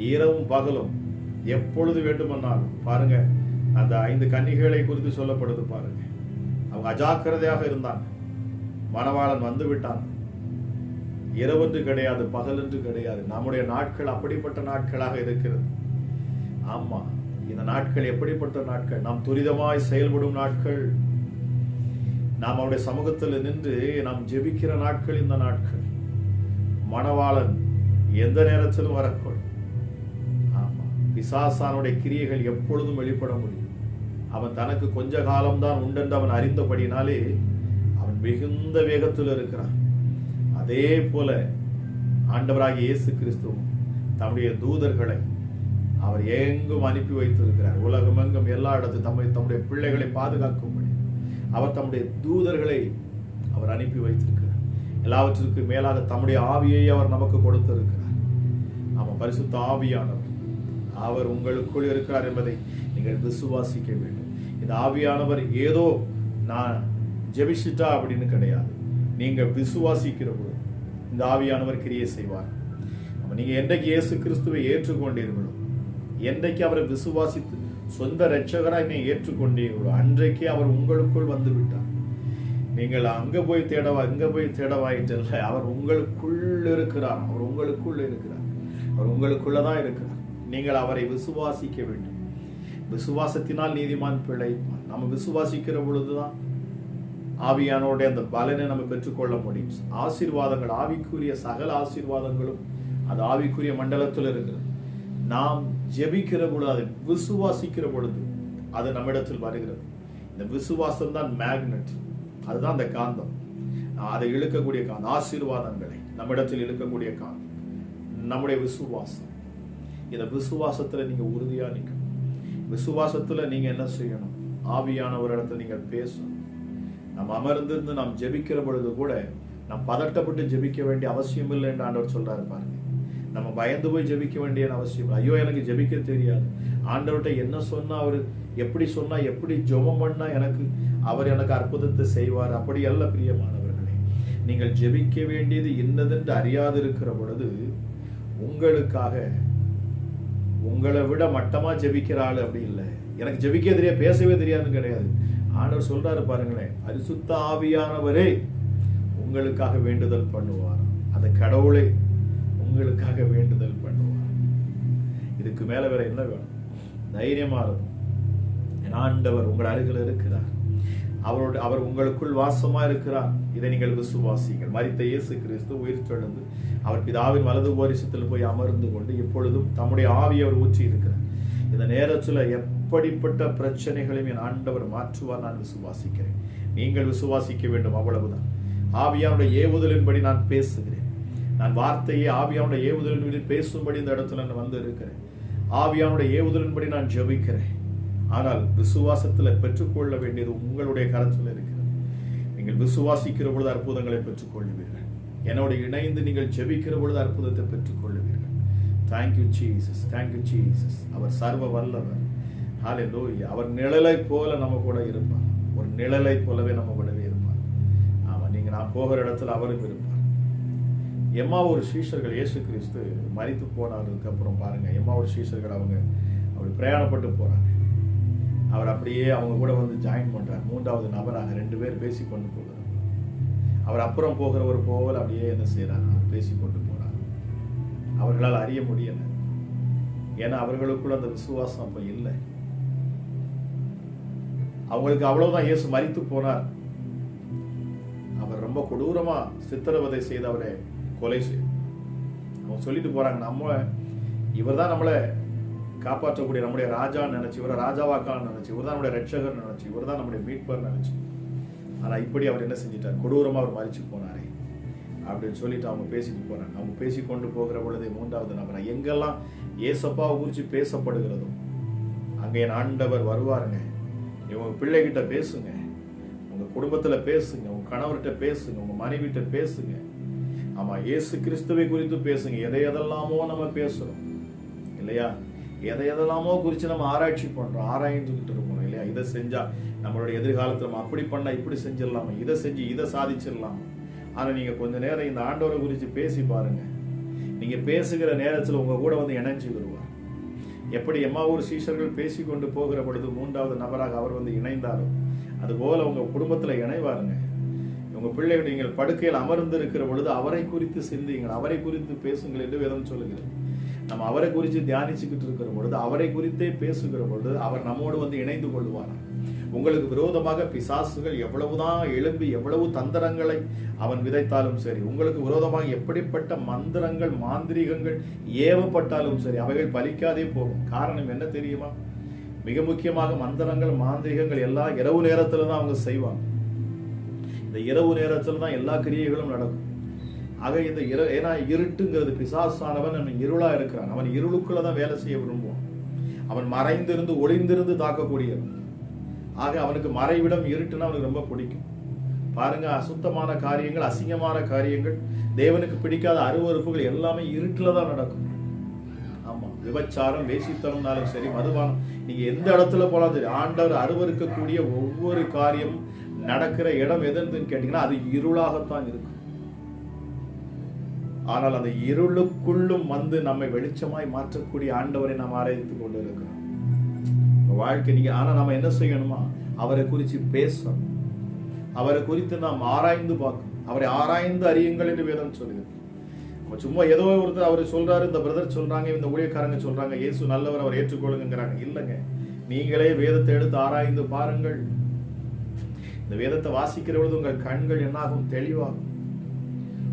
இரவும் பகலும் எப்பொழுது வேண்டுமென்னாலும் பாருங்க, அந்த 5 கன்னிகைகளை குறித்து சொல்லப்படுது பாருங்க. அவங்க அஜாக்கிரதையாக இருந்தாங்க, மணவாளன் வந்து விட்டான். இரவென்று கிடையாது, பகலென்று கிடையாது. நம்முடைய நாட்கள் அப்படிப்பட்ட நாட்களாக இருக்கிறது. ஆமா, இந்த நாட்கள் எப்படிப்பட்ட நாட்கள்? நாம் துரிதமாய் செயல்படும் நாட்கள், நாம் அவருடைய சமூகத்தில் நின்று நாம் ஜெபிக்கிற நாட்கள் இந்த நாட்கள். மணவாளன் எந்த நேரத்திலும் வரக்கூடும். ஆமா, பிசாசானுடைய கிரியைகள் எப்பொழுதும் வெளிப்பட முடியும். அவன் தனக்கு கொஞ்ச காலம்தான் உண்டென்று அவன் அறிந்தபடினாலே அவன் மிகுந்த வேகத்தில் இருக்கிறான். அதே போல ஆண்டவராகிய இயேசு கிறிஸ்துவும் தம்முடைய தூதர்களை அவர் எங்கும் அனுப்பி வைத்திருக்கிறார். உலகமெங்கும் எல்லா இடத்தும் தம்முடைய பிள்ளைகளை பாதுகாக்கும்படி அவர் தம்முடைய தூதர்களை அவர் அனுப்பி வைத்திருக்கிறார். எல்லாவற்றிற்கு மேலாக தம்முடைய ஆவியை அவர் நமக்கு கொடுத்திருக்கிறார். ஆமாம், பரிசுத்த ஆவியானவர் அவர் உங்களுக்குள் இருக்கிறார் என்பதை நீங்கள் விசுவாசிக்க வேண்டும். இந்த ஆவியானவர் ஏதோ நான் ஜெபிச்சிட்டா அப்படின்னு கிடையாது. நீங்கள் விசுவாசிக்கிற போது இந்த ஆவியானவர் கிரியை செய்வார். நீங்க என்றைக்கு இயேசு கிறிஸ்துவை ஏற்றுக்கொண்டீர்களோ, என்றைக்கு அவரை விசுவாசித்து சொந்த இரட்சகராய் நீ ஏற்றுக்கொண்டீர்களோ, அன்றைக்கே அவர் உங்களுக்குள் வந்து விட்டார். நீங்கள் அங்க போய் தேடவா இங்க போய் தேடவா என்றல்ல, அவர் உங்களுக்குள் இருக்கிறார். அவர் உங்களுக்குள் இருக்கிறார். அவர் உங்களுக்குள்ளதான் இருக்கிறார். நீங்கள் அவரை விசுவாசிக்க வேண்டும். விசுவாசத்தினால் நீதிமான் பிழைப்பான். நம்ம விசுவாசிக்கிற பொழுதுதான் ஆவியானோடைய அந்த பலனை நம்ம பெற்றுக்கொள்ள முடியும். ஆசீர்வாதங்கள், ஆவிக்குரிய சகல ஆசீர்வாதங்களும் அது ஆவிக்குரிய மண்டலத்தில் இருக்கிறது. நாம் ஜெபிக்கிற பொழுது, அதை விசுவாசிக்கிற பொழுது அது நம்மிடத்தில் வருகிறது. இந்த விசுவாசம் தான் மேக்னெட், அதுதான் அந்த காந்தம், அதை இழுக்கக்கூடிய காந்தம். ஆசீர்வாதங்களை நம்மிடத்தில் இழுக்கக்கூடிய காந்தம் நம்முடைய விசுவாசம். இந்த விசுவாசத்துல நீங்க உறுதியா நிற்கணும். விசுவாசத்துல நீங்க என்ன செய்யணும்? ஆவியானவரிடத்தில் நீங்கள் பேசணும். நாம் அமர்ந்திருந்து நாம் ஜெபிக்கிற பொழுது கூட நாம் பதட்டப்பட்டு ஜெபிக்க வேண்டிய அவசியம் இல்லை என்று ஆண்டவர் சொல்றாரு பாருங்க. நம்ம பயந்து போய் ஜெபிக்க வேண்டிய அவசியம் இல்லை. ஐயோ எனக்கு ஜெபிக்க தெரியாது, ஆண்டவர்கிட்ட என்ன சொன்னா, அவர் எப்படி சொன்னா, எப்படி ஜெபம் பண்ணா அவர் எனக்கு அற்புதத்தை செய்வார், அப்படி அல்ல பிரியமானவர்களே. நீங்கள் ஜெபிக்க வேண்டியது என்னதென்று அறியாது இருக்கிற பொழுது உங்களுக்காக உங்களை விட மட்டமா ஜெபிக்கிற ஆளு அப்படி இல்லை. எனக்கு ஜெபிக்க தெரியாது, பேசவே தெரியாதுன்னு கிடையாது. ஆண்டவர் சொல்றாரு பாருங்களேன், பரிசுத்த ஆவியானவரே உங்களுக்காக வேண்டுதல் பண்ணுவார். அந்த கடவுளை உங்களுக்காக வேண்டுதல் பண்ணுவார். இதுக்கு மேல வேற என்ன வேணும்? தைரியமா இருக்கும். ஆண்டவர் உங்கள் அருகில் இருக்கிறார். அவர் உங்களுக்குள் வாசமா இருக்கிறார். இதை நீங்கள் விசுவாசிங்கள். மரித்த இயேசு கிறிஸ்து உயிர் தெழுந்து அவர் பிதாவின் வலது போரிசத்தில் போய் அமர்ந்து கொண்டு இப்பொழுதும் தம்முடைய ஆவியை அவர் ஊற்றி இருக்கிறார். இந்த நேரத்தில் எப்படிப்பட்ட பிரச்சனைகளையும் என் ஆண்டவர் மாற்றுவார் நான் விசுவாசிக்கிறேன். நீங்கள் விசுவாசிக்க வேண்டும், அவ்வளவுதான். ஆவியானுடைய ஏவுதலின்படி நான் பேசுகிறேன். நான் வார்த்தையை ஆவியானுடைய ஏவுதலின்படி பேசும்படி இந்த இடத்துல நான் வந்து இருக்கிறேன். ஆவியானுடைய ஏவுதலின்படி நான் ஜெபிக்கிறேன். ஆனால் விசுவாசத்தில் பெற்றுக்கொள்ள வேண்டியது உங்களுடைய கரத்தில் இருக்கிறது. நீங்கள் விசுவாசிக்கிற பொழுது அற்புதங்களை பெற்றுக்கொள்ளுவீர்கள். என்னோட இணைந்து நீங்கள் ஜெபிக்கிற பொழுது அற்புதத்தை பெற்றுக்கொள்ளுவீர்கள். Thank you Jesus, thank you Jesus. அவர் சர்வ வல்லவர். ஹல்லேலூயா. அவர் நிழலை போல நம்ம கூட இருப்பார். ஒரு நிழலை போலவே நம்ம கூடவே இருப்பார். ஆமா, நீங்க நான் போகிற இடத்துல அவரும் இருப்பார். எம்மாவூர் சீஷர்கள் இயேசு கிறிஸ்து மரித்து போனதுக்கு அப்புறம் பாருங்க, எம்மாவூர் சீஷர்கள் அவங்க அப்படி பிரயாணப்பட்டு போறாங்க. அவர் அப்படியே அவங்க கூட வந்து ஜாயின் பண்றார். மூன்றாவது நபராக 2 பேர் பேசி கொண்டு போகிறார். அவர் அப்புறம் போகிறவர் போல அப்படியே என்ன செய்யறாங்க, அவர் பேசி கொண்டு போறார். அவர்களால் அறிய முடியல. ஏன்னா அவர்களுக்குள்ள அந்த விசுவாசம் அப்ப இல்லை. அவங்களுக்கு அவ்வளவுதான், இயேசு மரித்து போனார். அவர் ரொம்ப கொடூரமா சித்திரவதை செய்து அவரை கொலை செய்து அவங்க சொல்லிட்டு போறாங்க, நம்ம இவர் தான் நம்மளை காப்பாற்றக்கூடிய நம்முடைய ராஜான்னு நினைச்சு, இவரை ராஜாவாக்கான்னு நினைச்சு, இவர் தான் நம்முடைய ரட்சகர் நினைச்சு, இவர் தான் நம்முடைய மீட்பர் நினைச்சு. ஆனா இப்படி அவர் என்ன செஞ்சிட்டார், கொடூரமா அவர் மரிச்சு போனாரே அப்படின்னு சொல்லிட்டு அவங்க பேசிட்டு போறாங்க. அவங்க பேசி கொண்டு போகிற பொழுது மூன்றாவது நபரா எங்கெல்லாம் ஏசப்பாவை குறித்து பேசப்படுகிறதோ அங்கே என் ஆண்டவர் வருவாருங்க. உங்க பிள்ளைகிட்ட பேசுங்க, உங்க குடும்பத்துல பேசுங்க, உங்க கணவர்கிட்ட பேசுங்க, உங்க மனைவிட்ட பேசுங்க. ஆமா, இயேசு கிறிஸ்துவை குறித்து பேசுங்க. எதையெல்லாமோ நம்ம பேசுறோம் இல்லையா, எதையெல்லாமோ குறித்து நம்ம ஆராய்ச்சி பண்றோம், ஆராய்ந்துகிட்டு இருக்கோம் இல்லையா. இதை செஞ்சா நம்மளுடைய எதிர்காலத்தில் நம்ம அப்படி பண்ணா இப்படி செஞ்சிடலாமா, இதை செஞ்சு இதை சாதிச்சிடலாமா. ஆனா நீங்க கொஞ்ச நேரம் இந்த ஆண்டவரை குறித்து பேசி பாருங்க. நீங்க பேசுகிற நேரத்தில் உங்க கூட வந்து இணைஞ்சு வருவார். எப்படி எம்மாவூர் சீஷர்கள் பேசி கொண்டு போகிற பொழுது மூன்றாவது நபராக அவர் வந்து இணைந்தாலும் அதுபோல உங்க குடும்பத்துல இணைவாருங்க. உங்க பிள்ளைகள் நீங்கள் படுக்கையில் அமர்ந்து இருக்கிற பொழுது அவரை குறித்து சிந்தியுங்கள், அவரை குறித்து பேசுங்கள் என்று வேதம் சொல்லுகிறது. நம்ம அவரை குறித்து தியானிச்சுக்கிட்டு இருக்கிற பொழுது, அவரை குறித்தே பேசுகிற பொழுது அவர் நம்மோடு வந்து இணைந்து கொள்வார். உங்களுக்கு விரோதமாக பிசாசுகள் எவ்வளவுதான் எழும்பி எவ்வளவு தந்திரங்களை அவன் விதைத்தாலும் சரி, உங்களுக்கு விரோதமாக எப்படிப்பட்ட மந்திரங்கள் மாந்திரிகங்கள் ஏவப்பட்டாலும் சரி, அவைகள் பலிக்காதே போகும். காரணம் என்ன தெரியுமா? மிக முக்கியமாக மந்திரங்கள் மாந்திரிகங்கள் எல்லாம் இரவு நேரத்துல தான் அவங்க செய்வாங்க. இந்த இரவு நேரத்தில் தான் எல்லா கிரியைகளும் நடக்கும். ஆக இந்த ஏன்னா இருட்டுங்கிறது, பிசாசானவன் அவன் இருளா இருக்கிறான். அவன் இருளுக்குள்ளதான் வேலை செய்ய விரும்புவான். அவன் மறைந்திருந்து ஒளிந்திருந்து தாக்கக்கூடியவன். ஆக அவனுக்கு மறைவிடம் இருட்டுன்னா அவனுக்கு ரொம்ப பிடிக்கும். பாருங்க, அசுத்தமான காரியங்கள், அசிங்கமான காரியங்கள், தேவனுக்கு பிடிக்காத அருவருப்புகள் எல்லாமே இருட்டுல தான் நடக்கும். ஆமா, விபச்சாரம், வேசித்தனம்னாலும் சரி, மதுபானம், நீங்க எந்த இடத்துல போலாம் சரி, ஆண்டவர் அருவருக்கக்கூடிய ஒவ்வொரு காரியமும் நடக்கிற இடம் எதுன்னு கேட்டீங்கன்னா அது இருளாகத்தான் இருக்கும். ஆனால் அந்த இருளுக்குள்ளும் வந்து நம்மை வெளிச்சமாய் மாற்றக்கூடிய ஆண்டவரை நாம் ஆராய்ந்து கொண்டு இருக்கிறோம் வாழ்க்கை. நீங்க ஆனா நம்ம என்ன செய்யணுமா, அவரை குறித்து பேசணும், அவரை குறித்து நாம் ஆராய்ந்து பார்க்கணும். அவரை ஆராய்ந்து அறியுங்கள் என்று வேதம் சொல்லுகிறது. சும்மா ஏதோ ஒருத்தர் அவர் சொல்றாரு, இந்த பிரதர் சொல்றாங்க, இந்த ஊழியக்காரங்க சொல்றாங்க இயேசு நல்லவர், அவர் ஏற்றுக்கொள்ளுங்கிறாங்க. இல்லைங்க, நீங்களே வேதத்தை எடுத்து ஆராய்ந்து பாருங்கள். இந்த வேதத்தை வாசிக்கிற பொழுது உங்கள் கண்கள் என்னாகும், தெளிவாகும்.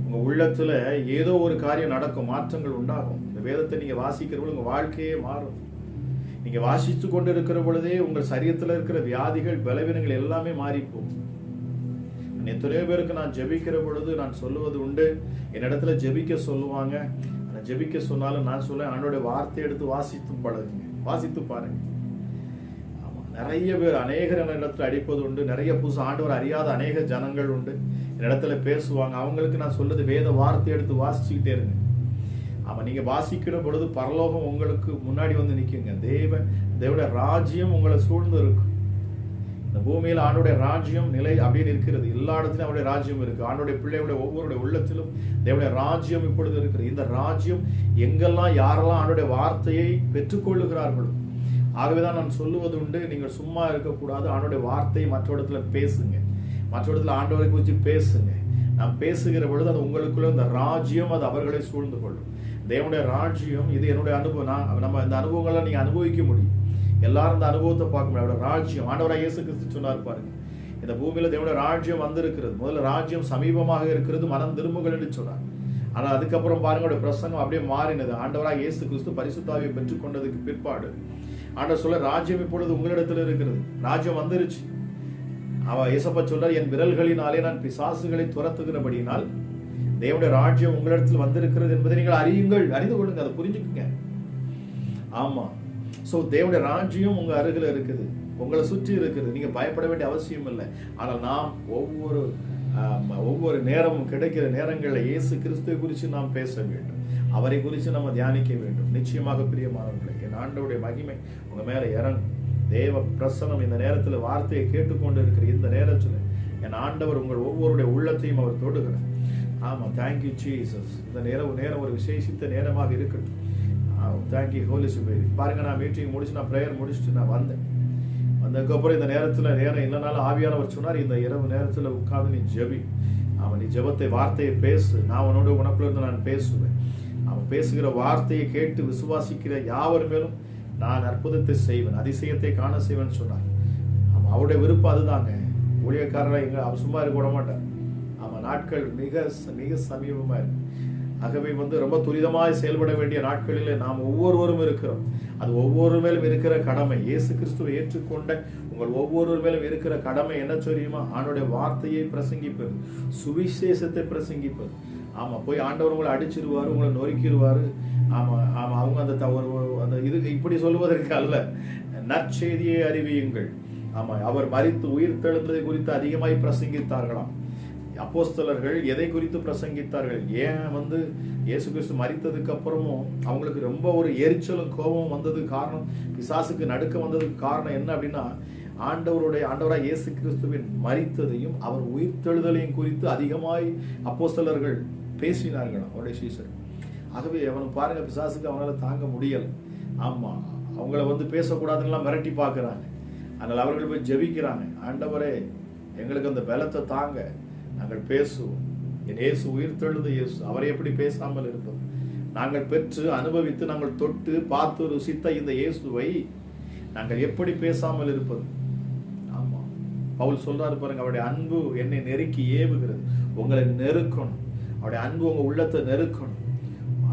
உங்க உள்ளத்துல ஏதோ ஒரு காரியம் நடக்கும், மாற்றங்கள் உண்டாகும். இந்த வேதத்தை நீங்க வாசிக்கிற பொழுது உங்க வாழ்க்கையே மாறும். நீங்க வாசித்து கொண்டு இருக்கிற பொழுதே உங்கள் சரீரத்துல இருக்கிற வியாதிகள், பலவீனங்கள் எல்லாமே மாறி போகும். எத்தனையோ பேருக்கு நான் ஜெபிக்கிற பொழுது நான் சொல்லுவது உண்டு, என்னிடத்துல ஜெபிக்க சொல்லுவாங்க. ஆனால் ஜெபிக்க சொன்னாலும் நான் சொல்லுவேன், ஆண்டோட வார்த்தை எடுத்து வாசித்து பழகுங்க, வாசித்து பாருங்க. ஆமா, நிறைய பேர் அநேகர் என்னிடத்துல அடிப்பது உண்டு. நிறைய புதுசு ஆண்டவர் அறியாத அநேக ஜனங்கள் உண்டு, என்னிடத்துல பேசுவாங்க. அவங்களுக்கு நான் சொல்றது, வேத வார்த்தை எடுத்து வாசிச்சுக்கிட்டே இருங்க. ஆமா, நீங்க வாசிக்கிற பொழுது பரலோகம் உங்களுக்கு முன்னாடி வந்து நிற்குங்க. தேவனுடைய ராஜ்யம் உங்களை சூழ்ந்து இருக்கும். இந்த பூமியில் ஆண்டோடைய ராஜ்யம் நிலை அப்படின்னு இருக்கிறது. எல்லா இடத்துலையும் அவருடைய ராஜ்யம் இருக்கு. ஆண்டோடைய பிள்ளைகளுடைய ஒவ்வொருடைய உள்ளத்திலும் தேவனுடைய ராஜ்யம் இப்பொழுது இருக்கிறது. இந்த ராஜ்யம் எங்கெல்லாம் யாரெல்லாம் ஆண்டோடைய வார்த்தையை பெற்றுக்கொள்ளுகிறார்களோ, ஆகவேதான் நான் சொல்லுவது உண்டு, நீங்கள் சும்மா இருக்கக்கூடாது. ஆண்டோடைய வார்த்தையை மற்ற இடத்துல பேசுங்க, மற்ற இடத்துல ஆண்டவரை குறித்து பேசுங்க. நாம் பேசுகிற பொழுது அது உங்களுக்குள்ள இந்த ராஜ்யம் அது அவர்களை சூழ்ந்து கொள்ளும். தேவனுடைய ராஜ்யம் இது என்னுடைய அனுபவம். நம்ம இந்த அனுபவங்களை நீங்க அனுபவிக்க முடியும். எல்லாரும் இந்த அனுபவத்தை பார்க்க முடியும். அவருடைய ராஜ்யம், ஆண்டவராக இயேசு கிறிஸ்து சொன்னார் பாருங்க, இந்த பூமியில தேவனுடைய ராஜ்யம் வந்திருக்கிறது. முதல்ல ராஜ்யம் சமீபமாக இருக்கிறது, மனம் திரும்புங்கள் என்று சொன்னார். ஆனால் அதுக்கப்புறம் பாருங்க பிரசங்கம் அப்படியே மாறினது. ஆண்டவராக இயேசு கிறிஸ்து பரிசுத்த ஆவியை பெற்றுக்கொண்டதுக்கு பிற்பாடு ஆண்டவர் சொல்ல, ராஜ்யம் இப்பொழுது உங்களிடத்தில் இருக்கிறது, ராஜ்யம் வந்துருச்சு. இயேசப்பா சொல்றார், என் விரல்களினாலே நான் பிசாசுகளை துரத்துகிறபடியினால் தேவனுடைய ராஜ்யம் உங்களிடத்தில் வந்திருக்கிறது என்பதை நீங்கள் அறிந்து கொள்ளுங்க, அதை புரிஞ்சுக்குங்க. ஆமா, சோ தேவனுடைய ராஜ்யம் உங்க அருகில் இருக்குது, உங்களை சுற்றி இருக்குது. நீங்க பயப்பட வேண்டிய அவசியம் இல்லை. ஆனால் நாம் ஒவ்வொரு நேரமும் கிடைக்கிற நேரங்களில் இயேசு கிறிஸ்துவை குறித்து நாம் பேச வேண்டும், அவரை குறித்து நம்ம தியானிக்க வேண்டும். நிச்சயமாக பிரியமானவர்களே, என் ஆண்டவருடைய மகிமை உங்க மேல இறங்கும். தேவ பிரசனம் இந்த நேரத்தில் வார்த்தையை கேட்டுக்கொண்டு இருக்கிற இந்த நேரத்தில் என் ஆண்டவர் உங்கள் ஒவ்வொருடைய உள்ளத்தையும் அவர் தொடுகிறார். ஆமா, தேங்க்யூ ஜீசஸ். இந்த நேரம் ஒரு விசேஷித்த நேரமாக இருக்கட்டும். Thank you Holi spirit. பாருங்க, நான் மீட்டிங் முடிச்சு, நான் ப்ரேயர் முடிச்சுட்டு நான் வந்ததுக்கப்புறம் இந்த நேரத்தில் நேரம் இல்லைனாலும் ஆவியானவர் சொன்னார், இந்த இரவு நேரத்தில் உட்கார்ந்து நீ ஜெபி. நீ ஜெபத்தை வார்த்தையை பேசு, நான் உன்னோட உனக்குள்ள இருந்து நான் பேசுவேன். அவன் பேசுகிற வார்த்தையை கேட்டு விசுவாசிக்கிற யாவர் மேலும் நான் அற்புதத்தை செய்வேன், அதிசயத்தை காண செய்வேன் சொன்னார். அவருடைய விருப்பம் அதுதாங்க. ஊழியக்காரராக அவர் சும்மா இருக்க விட மாட்டார். நாட்கள் மிக மிக சமீபமா இருக்கு. ஆகவே ரொம்ப துரிதமாய் செயல்பட வேண்டிய நாட்களில் நாம் ஒவ்வொருவரும் இருக்கிறோம். அது ஒவ்வொரு மேலும் இருக்கிற கடமை. இயேசு கிறிஸ்துவை ஏற்றுக்கொண்ட உங்கள் ஒவ்வொரு மேலும் இருக்கிற கடமை என்ன தெரியுமா? ஆண்டவருடைய வார்த்தையை பிரசங்கிப்பது, சுவிசேஷத்தை பிரசங்கிப்பது. ஆமா, போய் ஆண்டவர் உங்களை அடிச்சிருவாரு, உங்களை நொறுக்கிடுவாரு. ஆமா ஆமா, அவங்க அந்த இது இப்படி சொல்லுவதற்கு அல்ல, நற்செய்தியை அறிவியுங்கள். ஆமா, அவர் மரித்து உயிர் தெழுந்ததை குறித்து அதிகமாய் பிரசங்கித்தார்களாம். அப்போஸ்தலர்கள் எதை குறித்து பிரசங்கித்தார்கள்? ஏன் இயேசு கிறிஸ்து மரித்ததுக்கு அப்புறமும் அவங்களுக்கு ரொம்ப ஒரு எரிச்சலும் கோபம் வந்தது காரணம், பிசாசுக்கு நடுக்க வந்ததுக்கு காரணம் என்ன அப்படின்னா, ஆண்டவராக இயேசு கிறிஸ்துவின் மரித்ததையும் அவர் உயிர்த்தெழுதலையும் குறித்து அதிகமாய் அப்போஸ்தலர்கள் பேசினார்கள் அவருடைய சீசர். ஆகவே அவன் பாருங்க, பிசாசுக்கு அவனால தாங்க முடியல. ஆமா, அவங்கள பேசக்கூடாதுன்னு மிரட்டி பார்க்கிறாங்க. அதனால் அவர்கள் போய் ஜெபிக்கிறாங்க, ஆண்டவரே எங்களுக்கு அந்த பலத்தை தாங்க, நாங்கள் பேசுவோம். என் இயேசு உயிர்த்தெழுந்த இயேசு, அவரை எப்படி பேசாமல் இருப்போம்? நாங்கள் பெற்று அனுபவித்து நாங்கள் தொட்டு பார்த்து ருசித்த இந்த இயேசுவை நாங்கள் எப்படி பேசாமல் இருப்பது? ஆமா, பவுல் சொல்றாரு பாருங்க, அவருடைய அன்பு என்னை நெருக்கி ஏவுகிறது. உங்களை நெருக்கணும், அவருடைய அன்பு உங்க உள்ளத்தை நெருக்கணும்.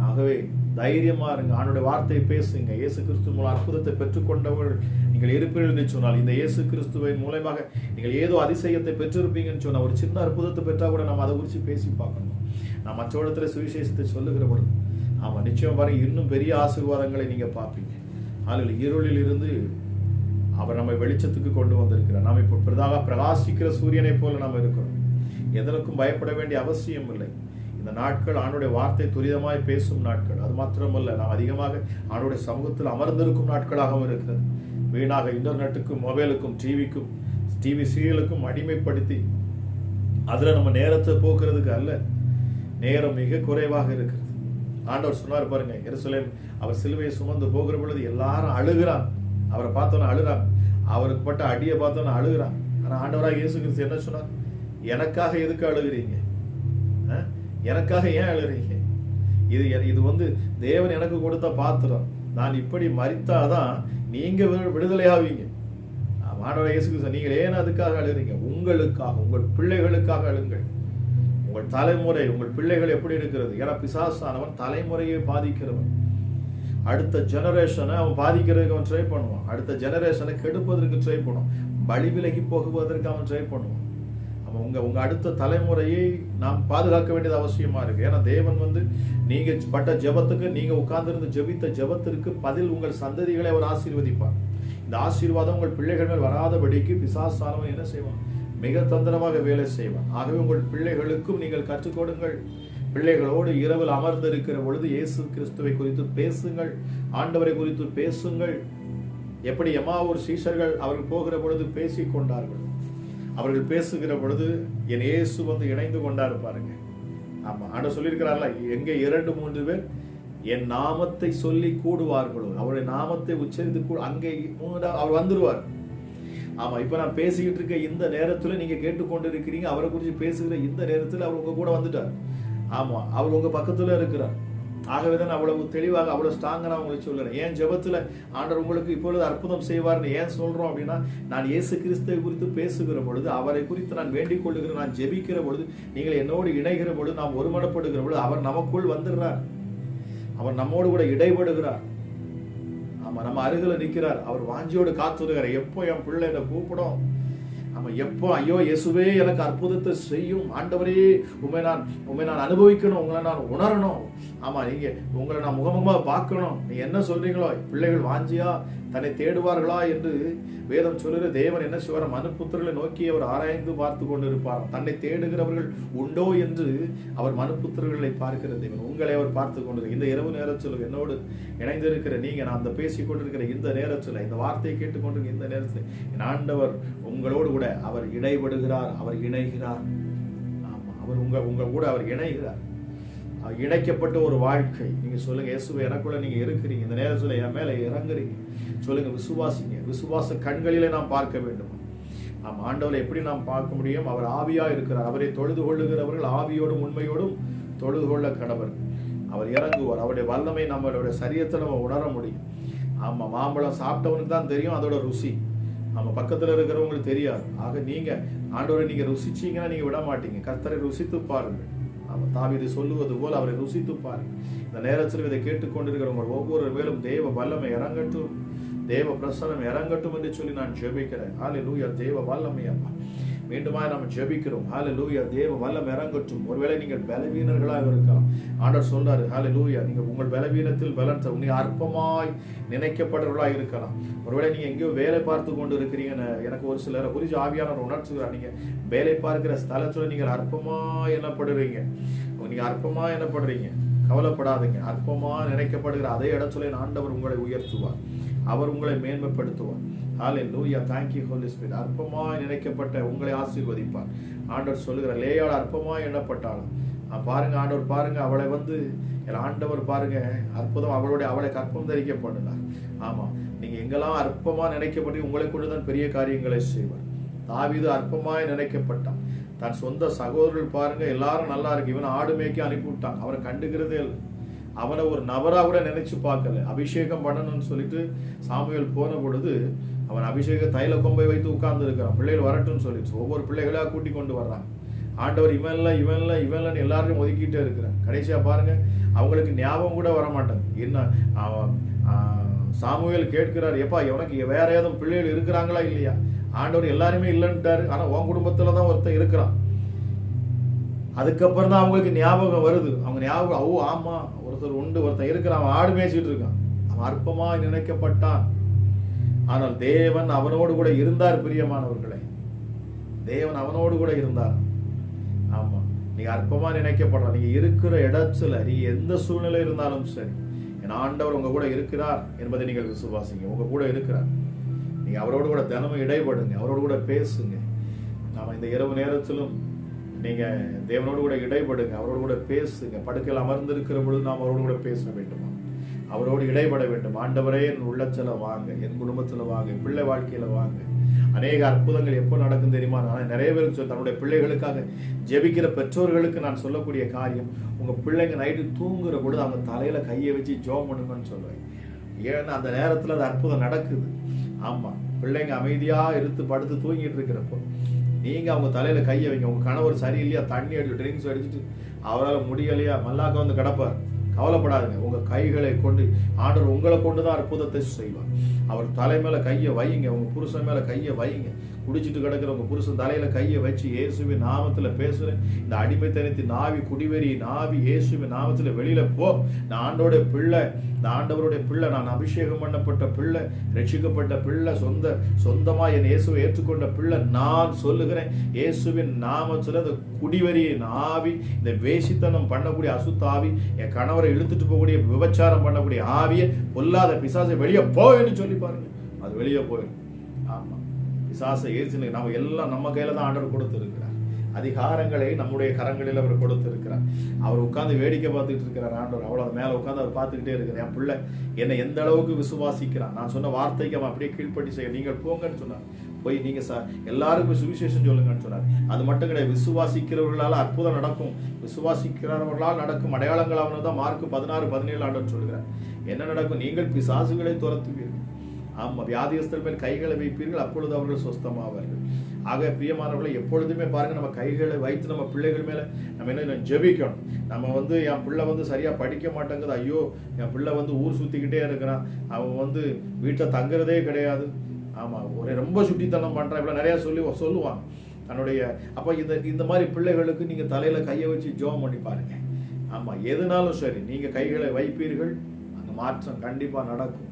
ஆகவே தைரியமா இருங்க, ஆண்டோட வார்த்தையை பேசுங்க. இயேசு கிறிஸ்து மூலம் அற்புதத்தை பெற்றுக்கொண்டவர்கள் நீங்கள் இருப்பீர்கள் என்று சொன்னால், இந்த இயேசு கிறிஸ்துவின் மூலமாக நீங்கள் ஏதோ அதிசயத்தை பெற்றிருப்பீங்கன்னு சொன்னால், ஒரு சின்ன அற்புதத்தை பெற்றா கூட நம்ம அதை குறித்து பேசி பார்க்கணும். நான் மற்ற இடத்துல சுவிசேஷத்தை சொல்லுகிற பொழுது ஆமா, நிச்சயம் பாருங்க, இன்னும் பெரிய ஆசீர்வாதங்களை நீங்க பார்ப்பீங்க. அதில் இருளில் இருந்து அவர் நம்மை வெளிச்சத்துக்கு கொண்டு வந்திருக்கிறார். நாம் இப்போ பிரகாசிக்கிற சூரியனை போல நாம் இருக்கிறோம். எதற்கும் பயப்பட வேண்டிய அவசியம் இல்லை. இந்த நாட்கள் ஆண்டோடைய வார்த்தை துரிதமாய் பேசும் நாட்கள். அது மாத்திரமல்ல, நாம் அதிகமாக ஆண்டோடைய சமூகத்தில் அமர்ந்திருக்கும் நாட்களாகவும் இருக்கிறது. வீணாக இன்டர்நெட்டுக்கும் மொபைலுக்கும் டிவி சீரியலுக்கும் அடிமைப்படுத்தி அதுல நம்ம நேரத்தை போக்குறதுக்கு அல்ல, நேரம் மிக குறைவாக இருக்கிறது. ஆண்டவர் சொன்னார் பாருங்க, எருசலேம் அவர் சிலுவையை சுமந்து போகிற பொழுது எல்லாரும் அழுகிறான். அவரை பார்த்தோன்னா அழுகிறாங்க, அவருக்கு பட்ட அடியை பார்த்தோன்னா அழுகிறான். ஆனா ஆண்டவராக இயேசு கிறிஸ்து என்ன சொன்னார்? எனக்காக எதுக்கு அழுகிறீங்க? எனக்காக ஏன் அழுகிறீங்க? இது தேவன் எனக்கு கொடுத்த பாத்திரம். நான் இப்படி மரித்தாதான் நீங்க விடுதலையாவீங்க. ஆண்டவராக இயேசு கிறிஸ்து, நீங்கள் ஏன் அதுக்காக அழுகிறீங்க? உங்களுக்காக, உங்கள் பிள்ளைகளுக்காக அழுங்கள். உங்கள் தலைமுறை, உங்கள் பிள்ளைகள் எப்படி இருக்கிறது? ஏன்னா பிசாசானவன் தலைமுறையை பாதிக்கிறவன். அடுத்த ஜெனரேஷனை அவன் பாதிக்கிறதுக்கு அவன் ட்ரை பண்ணுவான். அடுத்த ஜெனரேஷனை கெடுப்பதற்கு ட்ரை பண்ணுவான். பலி விலகி போகுவதற்கு அவன் ட்ரை பண்ணுவான். உங்க அடுத்த தலைமுறையை நாம் பாதுகாக்க வேண்டியது அவசியமா இருக்கு. ஏன்னா தேவன் நீங்க பட்ட ஜெபத்துக்கு, நீங்க உட்கார்ந்திருந்து ஜெபித்த ஜெபத்திற்கு பதில் உங்கள் சந்ததிகளை அவர் ஆசீர்வதிப்பார். இந்த ஆசீர்வாதம் உங்கள் பிள்ளைகள் மேல் வராதபடிக்கு பிசாசானவன் என்ன செய்வான்? மிக தந்திரமாக வேலை செய்வான். ஆகவே உங்கள் பிள்ளைகளுக்கும் நீங்கள் கற்றுக் கொடுங்கள். பிள்ளைகளோடு இரவில் அமர்ந்திருக்கிற பொழுது இயேசு கிறிஸ்துவை குறித்து பேசுங்கள், ஆண்டவரை குறித்து பேசுங்கள். எப்படி எம்மாவூர் சீஷர்கள் அவர்கள் போகிற பொழுது பேசிக் கொண்டார்கள், அவர்கள் பேசுகிற பொழுது என் இயேசு இணைந்து கொண்டாரு பாருங்க. ஆமா, ஆண்டவர் சொல்லியிருக்கிறார்ல, எங்கே 2-3 பேர் என் நாமத்தை சொல்லி கூடுவார்களோ, அவருடைய நாமத்தை உச்சரித்து அங்கே அவர் வந்துருவார். ஆமா, இப்ப நான் பேசிக்கிட்டு இருக்க இந்த நேரத்துல நீங்க கேட்டுக்கொண்டு இருக்கிறீங்க, அவரை குறித்து பேசுகிற இந்த நேரத்துல அவர் உங்க கூட வந்துட்டார். ஆமா, அவர் உங்க பக்கத்துல இருக்கிறார். ஆகவே தான் அவ்வளவு தெளிவாக அவ்வளவு ஸ்ட்ராங்கா நான் உங்களுக்கு சொல்றேன். ஏன் ஜெபத்துல ஆண்டவர் உங்களுக்கு இப்பொழுது அற்புதம் செய்வார்னு ஏன் சொல்றோம் அப்படின்னா, நான் இயேசு கிறிஸ்துவை குறித்து பேசுகிற பொழுது, அவரை குறித்து நான் வேண்டிக் கொள்ளுகிறேன், நான் ஜெபிக்கிற பொழுது, நீங்கள் என்னோடு இணைகிற பொழுது, நாம் ஒருமனப்படுகிற பொழுது அவர் நமக்குள் வந்துடுறார். அவர் நம்மோடு கூட இடைபடுகிறார். ஆமா, நம்ம அருகில நிற்கிறார். அவர் வாஞ்சியோடு காத்துகிறார். எப்போ என் பிள்ளை என்னை கூப்பிடும், ஆமா எப்போ ஐயோ இயேசுவே எனக்கு அற்புதத்தை செய்யும், ஆண்டவரே உண்மை நான் அனுபவிக்கணும், உங்களை நான் உணரணும், ஆமா நீங்க உங்களை நான் முகமுகமா பார்க்கணும், நீ என்ன சொல்றீங்களோ, பிள்ளைகள் வாஞ்சியா தன்னை தேடுவார்களா என்று வேதம் சொல்லுகிற தேவன் என்ன செய்வார், மனுப்புத்திரர்களை நோக்கி அவர் ஆராய்ந்து பார்த்து கொண்டு இருப்பார். தன்னை தேடுகிறவர்கள் உண்டோ என்று அவர் மனுப்புத்திரர்களை பார்க்கிற தேவன் உங்களை அவர் பார்த்து கொண்டு இந்த இரவு நேரத்தில் என்னோடு இணைந்திருக்கிற நீங்க, நான் அந்த பேசிக் கொண்டிருக்கிற இந்த நேரத்தில், இந்த வார்த்தையை கேட்டுக்கொண்டிருக்கிற இந்த நேரத்தில் என் ஆண்டவர் உங்களோடு கூட அவர் இடைபடுகிறார், அவர் இணைகிறார். ஆமா, அவர் உங்க கூட அவர் இணைகிறார். இணைக்கப்பட்ட ஒரு வாழ்க்கை. நீங்க சொல்லுங்க, இயேசுவே எனக்குள்ள நீங்க இருக்கிறீங்க, இந்த நேரத்துல என் மேல இறங்குறீங்க, சொல்லுங்க, விசுவாசிங்க. விசுவாச கண்களிலே நாம் பார்க்க வேண்டும். ஆமா, ஆண்டவரை எப்படி நாம் பார்க்க முடியும்? அவர் ஆவியா இருக்கிறார். அவரை தொழுது கொள்ளுகிறவர்கள் ஆவியோடும் உண்மையோடும் தொழுது கொள்ள கடவர். அவர் இறங்குவார். அவருடைய வல்லமை நம்மளுடைய சரீரத்தை நம்ம உணர முடியும். ஆமா, மாம்பழம் சாப்பிட்டவனுக்கு தான் தெரியும் அதோட ருசி. நம்ம பக்கத்துல இருக்கிறவங்களுக்கு தெரியாது. ஆக நீங்க ஆண்டவரை நீங்க ருசிச்சீங்கன்னா நீங்க விட மாட்டீங்க. கர்த்தரை ருசித்து பாருங்கள். தாவீது சொல்லுவது போல் அவரை ருசித்து பாருங்கள். இந்த நேரத்தில் இதை கேட்டுக்கொண்டிருக்கிறவங்க ஒவ்வொரு மேலும் தேவ வல்லமை இறங்கட்டும், தேவ பிரசனம் இறங்கட்டும் என்று சொல்லி நான் ஜெபிக்கிறேன். ஹல்லேலூயா, தேவ வல்லமை அப்பா மீண்டுமா நம்ம ஜெபிக்கிறோம். ஹல்லேலூயா, தேவ வல்லமை இறங்கட்டும். ஒருவேளை நீங்கள் பலவீனர்களாக இருக்கலாம். ஆண்டவர் சொல்றாரு, ஹல்லேலூயா, நீங்க உங்கள் பலவீனத்தில் பலன் நீங்க அற்பமாய் நினைக்கப்படுறவர்களாக இருக்கலாம். ஒருவேளை நீங்க எங்கேயோ வேலை பார்த்து கொண்டு இருக்கிறீங்கன்னு எனக்கு ஒரு சிலரை குறிச்சு ஆவியானவர் உணர்த்துகிறார். நீங்க வேலை பார்க்கிற ஸ்தலத்துல நீங்கள் அற்பமா எண்ணப்படுறீங்க, நீங்க அற்பமா எண்ணப்படுறீங்க. கவலைப்படாதீங்க. அற்பமா நினைக்கப்படுகிற அதே இடத்துல ஆண்டவர் உங்களை உயர்த்துவார், அவர் உங்களை மேன்மைப்படுத்துவார். ஹல்லேலூயா, thank you Holy Spirit. அற்பமாய் நினைக்கப்பட்ட உங்களை ஆசீர்வதிப்பார். ஆண்டவர் சொல்லுகிறார், லேயாள் அற்பமாய் எண்ணப்பட்டாலும் பாருங்க, ஆண்டவர் பாருங்க, அவளை ஆண்டவர் பாருங்க அற்புதம், அவளை கற்பம் தரிக்கப்பட்டார். ஆமா, நீங்க எங்கெல்லாம் அற்பமா நினைக்கப்பட்டு உங்களை கொண்டுதான் பெரிய காரியங்களை செய்வார். தாவீது அற்பமாய் நினைக்கப்பட்டான். தன் சொந்த சகோதரர்கள் பாருங்க எல்லாரும் நல்லா இருக்கு, இவன் ஆடு மேய்க்க அனுப்பிவிட்டான், அவரை கண்டுக்கிறதே இல்லை, அவனை ஒரு நபரா கூட நினைச்சு பார்க்கல. அபிஷேகம் பண்ணணும்னு சொல்லிட்டு சாமுவேல் போன பொழுது அவன் அபிஷேக தைல கொம்பை வைத்து உட்கார்ந்து இருக்கிறான். பிள்ளைகள் வரட்டும்னு சொல்லிட்டு ஒவ்வொரு பிள்ளைகளா கூட்டி கொண்டு வர்றான். ஆண்டவர் இவன்ல எல்லாரையும் ஒதுக்கிட்டே இருக்கிறான். கடைசியா பாருங்க, அவங்களுக்கு ஞாபகம் கூட வரமாட்டாங்க. என்ன சாமுவேல் கேட்கிறார், எப்பா உனக்கு வேற ஏதும் பிள்ளைகள் இருக்கிறாங்களா இல்லையா? ஆண்டவர் எல்லாருமே இல்லைன்ட்டாரு, ஆனா உன் குடும்பத்துலதான் ஒருத்தன் இருக்கிறான். அதுக்கப்புறம் தான் அவங்களுக்கு ஞாபகம் வருது. அவங்க ஞாபகம், ஓ ஆமா ஒருத்தர் உண்டு, ஒருத்தன் இருக்கிறான், அவன் ஆடு மேய்ச்சிட்டு இருக்கான். அவன் அற்பமா நினைக்கப்பட்டான். ஆனால் தேவன் அவனோடு கூட இருந்தார். பிரியமானவர்களே, தேவன் அவனோடு கூட இருந்தார். ஆமா, நீங்க அற்பமா நினைக்கப்படுற நீங்க இருக்கிற இடத்துல நீ எந்த சூழ்நிலை இருந்தாலும் சரி, என் ஆண்டவர் உங்க கூட இருக்கிறார் என்பதை நீங்கள் விசுவாசிங்க. உங்க கூட இருக்கிறார். நீங்க அவரோடு கூட தினமும் இடைபடுங்க, அவரோடு கூட பேசுங்க. நாம இந்த இரவு நேரத்திலும் நீங்க தேவனோடு கூட இடைபடுங்க, அவரோடு கூட பேசுங்க. படுக்கையில் அமர்ந்திருக்கிற பொழுது நாம் அவரோடு கூட பேச வேண்டுமா? அவரோடு இடைபட வேண்டும். ஆண்டவரே என் உள்ளத்துல வாங்க, என் குடும்பத்துல வாங்க, என் பிள்ளை வாழ்க்கையில வாங்க. அநேக அற்புதங்கள் எப்போ நடக்கும் தெரியுமா? நான் நிறைய பேருக்கு சொல்ல, தன்னுடைய பிள்ளைகளுக்காக ஜெபிக்கிற பெற்றோர்களுக்கு நான் சொல்லக்கூடிய காரியம், உங்க பிள்ளைங்க நைட்டு தூங்குற பொழுது அவங்க தலையில கையை வச்சு ஜெபம் பண்ணுங்கன்னு சொல்றேன். ஏன்னா அந்த நேரத்துல அது அற்புதம் நடக்குது. ஆமா, பிள்ளைங்க அமைதியா இருந்து படுத்து தூங்கிட்டு இருக்கிறப்போ நீங்க அவங்க தலையில கையை வைங்க. உங்க கணவர் சரியில்லையா, தண்ணி அடிச்சு ட்ரிங்க்ஸ் அடிச்சுட்டு அவரால் முடியலையா, மல்லாக்க வந்து கிடப்பார், கவலைப்படாதுங்க. உங்க கைகளை கொண்டு ஆண்டவர் உங்களை கொண்டுதான் அற்புதத்தை செய்வார். அவர் தலை மேல கையை வையுங்க, உங்க புருஷன் மேல கையை வையுங்க. குடிச்சிட்டு கிடக்கிற உங்க புருஷன் தலையில கையை வச்சு இயேசுவின் நாமத்துல பேசுறேன், இந்த அடிமைத்தனத்தின் நாவி, குடிவெறி நாவி இயேசுவின் நாமத்துல வெளியில போ. நான் ஆண்டோடைய பிள்ளை, இந்த ஆண்டவருடைய பிள்ளை, நான் அபிஷேகம் பண்ணப்பட்ட பிள்ளை, ரட்சிக்கப்பட்ட பிள்ளை, சொந்தமா என் இயேசுவை ஏற்றுக்கொண்ட பிள்ளை. நான் சொல்லுகிறேன், இயேசுவின் நாமத்துல இந்த குடிவெறியின் ஆவி, இந்த வேசித்தனம் பண்ணக்கூடிய அசுத்தாவி, என் கணவரை இழுத்துட்டு போகக்கூடிய விபச்சாரம் பண்ணக்கூடிய ஆவியை, பொல்லாத பிசாசை வெளியே போன்னு சொல்லி பாருங்க, அது வெளியே போயிடும். ஆமா, பிசாசை ஏற்று நம்ம எல்லாம் நம்ம கையில தான் ஆண்டவர் கொடுத்து இருக்கிறார். அதிகாரங்களை நம்முடைய கரங்களில் அவர் கொடுத்திருக்கிறார். அவர் உட்கார்ந்து வேடிக்கை பார்த்துட்டு இருக்கிறார் ஆண்டவர். அவ்வளவு மேல உட்கார்ந்து அவர் பார்த்துக்கிட்டே இருக்கிறார். என் பிள்ளை என்னை எந்த அளவுக்கு விசுவாசிக்கிறான், நான் சொன்ன வார்த்தைக்கு அவன் அப்படியே கீழ்ப்படி செய்ய, நீங்கள் போங்கன்னு சொன்னார். போய் நீங்க எல்லாருக்கும் சுவிசேஷம் சொல்லுங்கன்னு சொன்னார். அது மட்டும் கிடையாது, விசுவாசிக்கிறவர்களால் அற்புதம் நடக்கும், விசுவாசிக்கிறவர்களால் நடக்கும் அடையாளங்கள் அவனு தான் மார்க் 16-17 ஆண்டு சொல்லுகிறார். என்ன நடக்கும்? நீங்கள் பிசாசுகளை துரத்துவீர்கள், ஆமா, வியாதியஸ்தர் மேல் கைகளை வைப்பீர்கள், அப்பொழுது அவர்கள் சொஸ்தமாவார்கள். ஆக பிரியமானவர்களை எப்பொழுதுமே பாருங்க, நம்ம கைகளை வைத்து நம்ம பிள்ளைகள் மேல நம்ம என்ன ஜெபிக்கணும். நம்ம என் பிள்ளை சரியா படிக்க மாட்டேங்குது, ஐயோ என் பிள்ளை ஊர் சுத்திக்கிட்டே இருக்கிறான், அவன் வீட்டில் தங்குறதே கிடையாது, ஆமா, ரொம்ப சுட்டித்தனம் பண்றான், இப்படி நிறைய சொல்லுவாங்க தன்னுடைய. அப்ப இந்த மாதிரி பிள்ளைகளுக்கு நீங்க தலையில கையை வச்சு ஜெபம் பண்ணி பாருங்க. ஆமா, எதுனாலும் சரி நீங்க கைகளை வைப்பீர்கள், அந்த மாற்றம் கண்டிப்பா நடக்கும்.